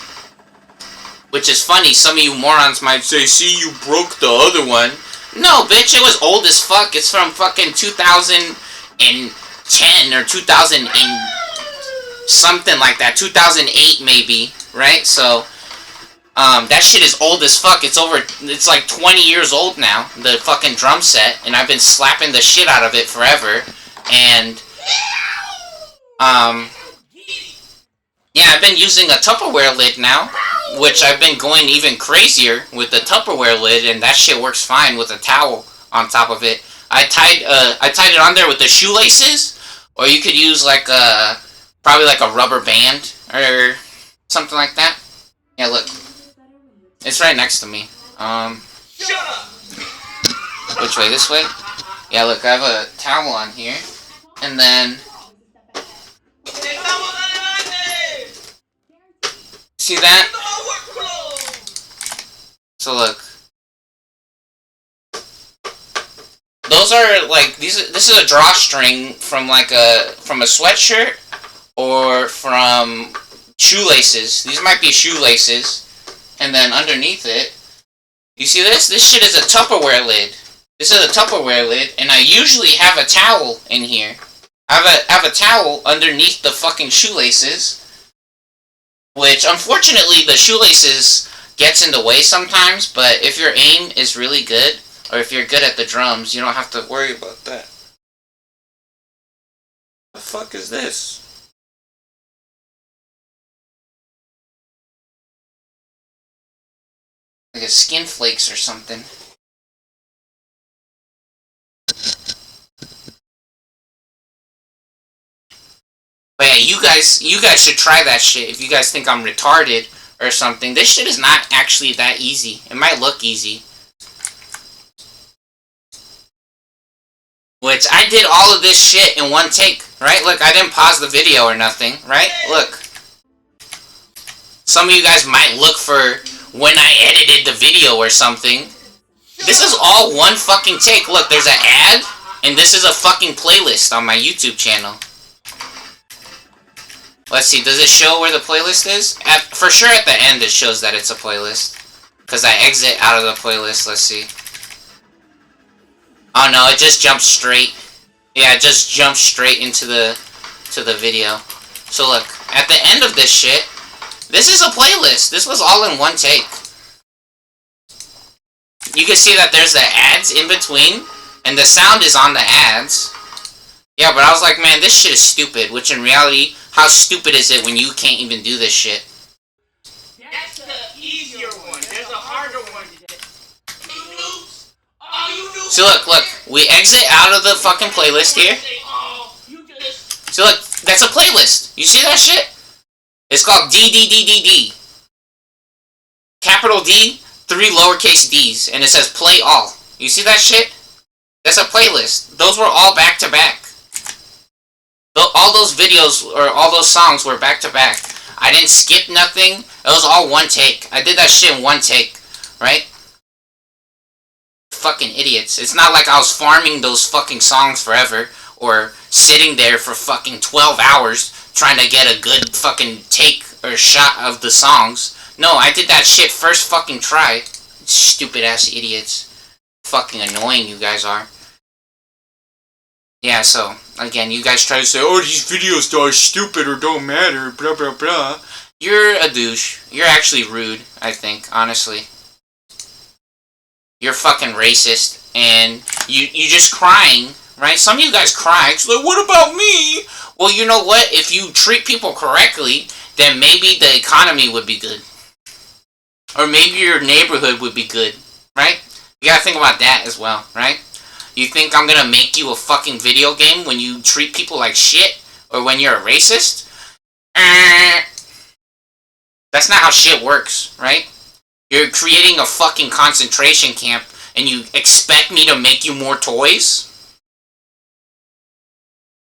Which is funny. Some of you morons might say, "See, you broke the other one." No, bitch, it was old as fuck. It's from fucking 2010 or 2000 and something like that. 2008 maybe, right? So that shit is old as fuck. It's like 20 years old now, the fucking drum set, and I've been slapping the shit out of it forever. And yeah, I've been using a Tupperware lid now, which I've been going even crazier with the Tupperware lid, and that shit works fine with a towel on top of it. I tied it on there with the shoelaces, or you could use like probably like a rubber band or something like that. Yeah, look. It's right next to me. Shut up! Which way? This way? Yeah, look, I have a towel on here. And then See that? So look. Those are like this is a drawstring from from a sweatshirt or from shoelaces. These might be shoelaces. And then underneath it, you see this? This shit is a Tupperware lid. This is a Tupperware lid, and I usually have a towel in here. I have a towel underneath the fucking shoelaces, which unfortunately the shoelaces gets in the way sometimes, but if your aim is really good, or if you're good at the drums, you don't have to worry about that. The fuck is this? Like a skin flakes or something. But yeah, you guys should try that shit if you guys think I'm retarded or something. This shit is not actually that easy. It might look easy. Which, I did all of this shit in one take, right? Look, I didn't pause the video or nothing, right? Look. Some of you guys might look for when I edited the video or something. This is all one fucking take. Look, there's an ad, and this is a fucking playlist on my YouTube channel. Let's see, does it show where the playlist is? For sure at the end it shows that it's a playlist. Because I exit out of the playlist, let's see. Oh no, it just jumps straight. Yeah, it just jumps straight into the video. So look, at the end of this shit, this is a playlist. This was all in one take. You can see that there's the ads in between, and the sound is on the ads. Yeah, but I was like, man, this shit is stupid, which in reality, how stupid is it when you can't even do this shit?
That's the easier one. There's a harder one.
So look, we exit out of the fucking playlist here. So look, that's a playlist. You see that shit? It's called D. Capital D, 3 lowercase d's, and it says play all. You see that shit? That's a playlist. Those were all back to back. All those videos, or all those songs were back to back. I didn't skip nothing. It was all one take. I did that shit in one take, right? Fucking idiots. It's not like I was farming those fucking songs forever, or sitting there for fucking 12 hours trying to get a good fucking take or shot of the songs. No, I did that shit first fucking try. Stupid ass idiots. Fucking annoying you guys are. Yeah, so, again, you guys try to say, oh, these videos are stupid or don't matter, blah, blah, blah. You're a douche. You're actually rude, I think, honestly. You're fucking racist, and you just crying, right? Some of you guys cry, it's like, what about me? Well, you know what? If you treat people correctly, then maybe the economy would be good. Or maybe your neighborhood would be good, right? You gotta think about that as well, right? You think I'm gonna make you a fucking video game when you treat people like shit? Or when you're a racist? That's not how shit works, right? You're creating a fucking concentration camp and you expect me to make you more toys?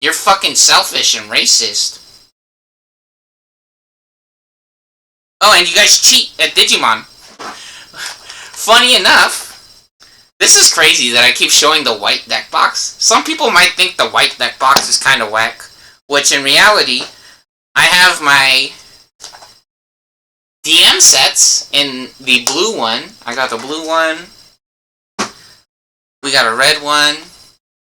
You're fucking selfish and racist. Oh, and you guys cheat at Digimon. Funny enough, this is crazy that I keep showing the white deck box. Some people might think the white deck box is kind of whack, which in reality, I have my DM sets in the blue one. I got the blue one. We got a red one.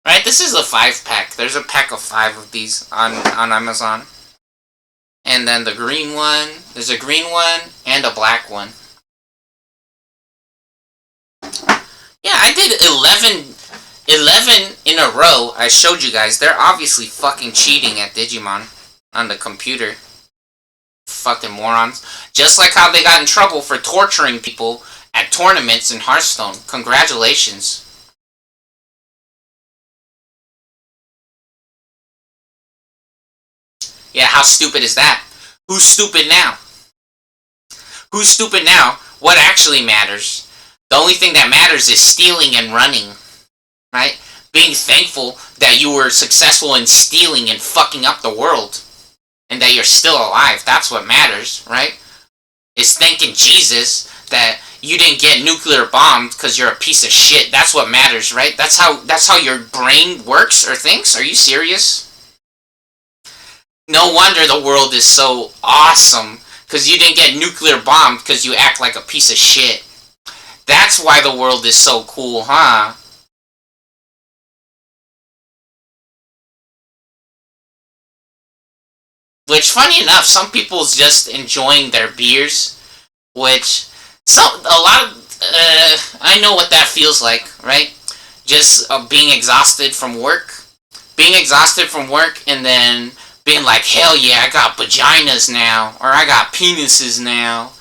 Right, this is a 5-pack. There's a pack of 5 of these on Amazon. And then the green one. There's a green one and a black one. Yeah, I did 11 in a row. I showed you guys. They're obviously fucking cheating at Digimon on the computer. Fucking morons. Just like how they got in trouble for torturing people at tournaments in Hearthstone. Congratulations. Yeah, how stupid is that? Who's stupid now? Who's stupid now? What actually matters? The only thing that matters is stealing and running. Right? Being thankful that you were successful in stealing and fucking up the world. And that you're still alive. That's what matters, right? is thanking Jesus that you didn't get nuclear bombed because you're a piece of shit. That's what matters, right? That's how your brain works or thinks. Are you serious? No wonder the world is so awesome because you didn't get nuclear bombed because you act like a piece of shit. That's why the world is so cool, huh? Which, funny enough, some people's just enjoying their beers, which a lot of I know what that feels like, right? Just being exhausted from work, and then being like, hell yeah, I got vaginas now, or I got penises now.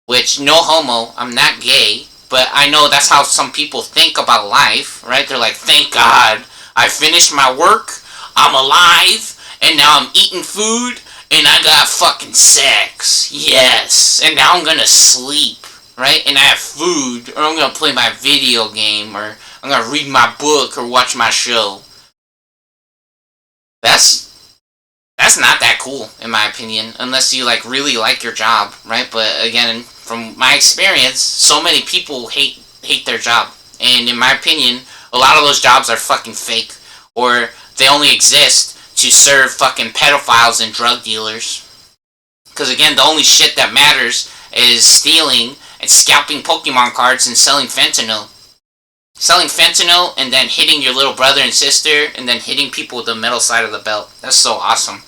Which, no homo, I'm not gay, but I know that's how some people think about life, right? They're like, thank God, I finished my work, I'm alive, and now I'm eating food, and I got fucking sex. Yes. And now I'm gonna sleep, right? And I have food, or I'm gonna play my video game, or I'm gonna read my book, or watch my show. That's not that cool, in my opinion, unless you like really like your job, right? But again, from my experience, so many people hate their job, and in my opinion, a lot of those jobs are fucking fake, or they only exist to serve fucking pedophiles and drug dealers. Because again, the only shit that matters is stealing and scalping Pokemon cards and selling fentanyl. Selling fentanyl and then hitting your little brother and sister and then hitting people with the metal side of the belt. That's so awesome.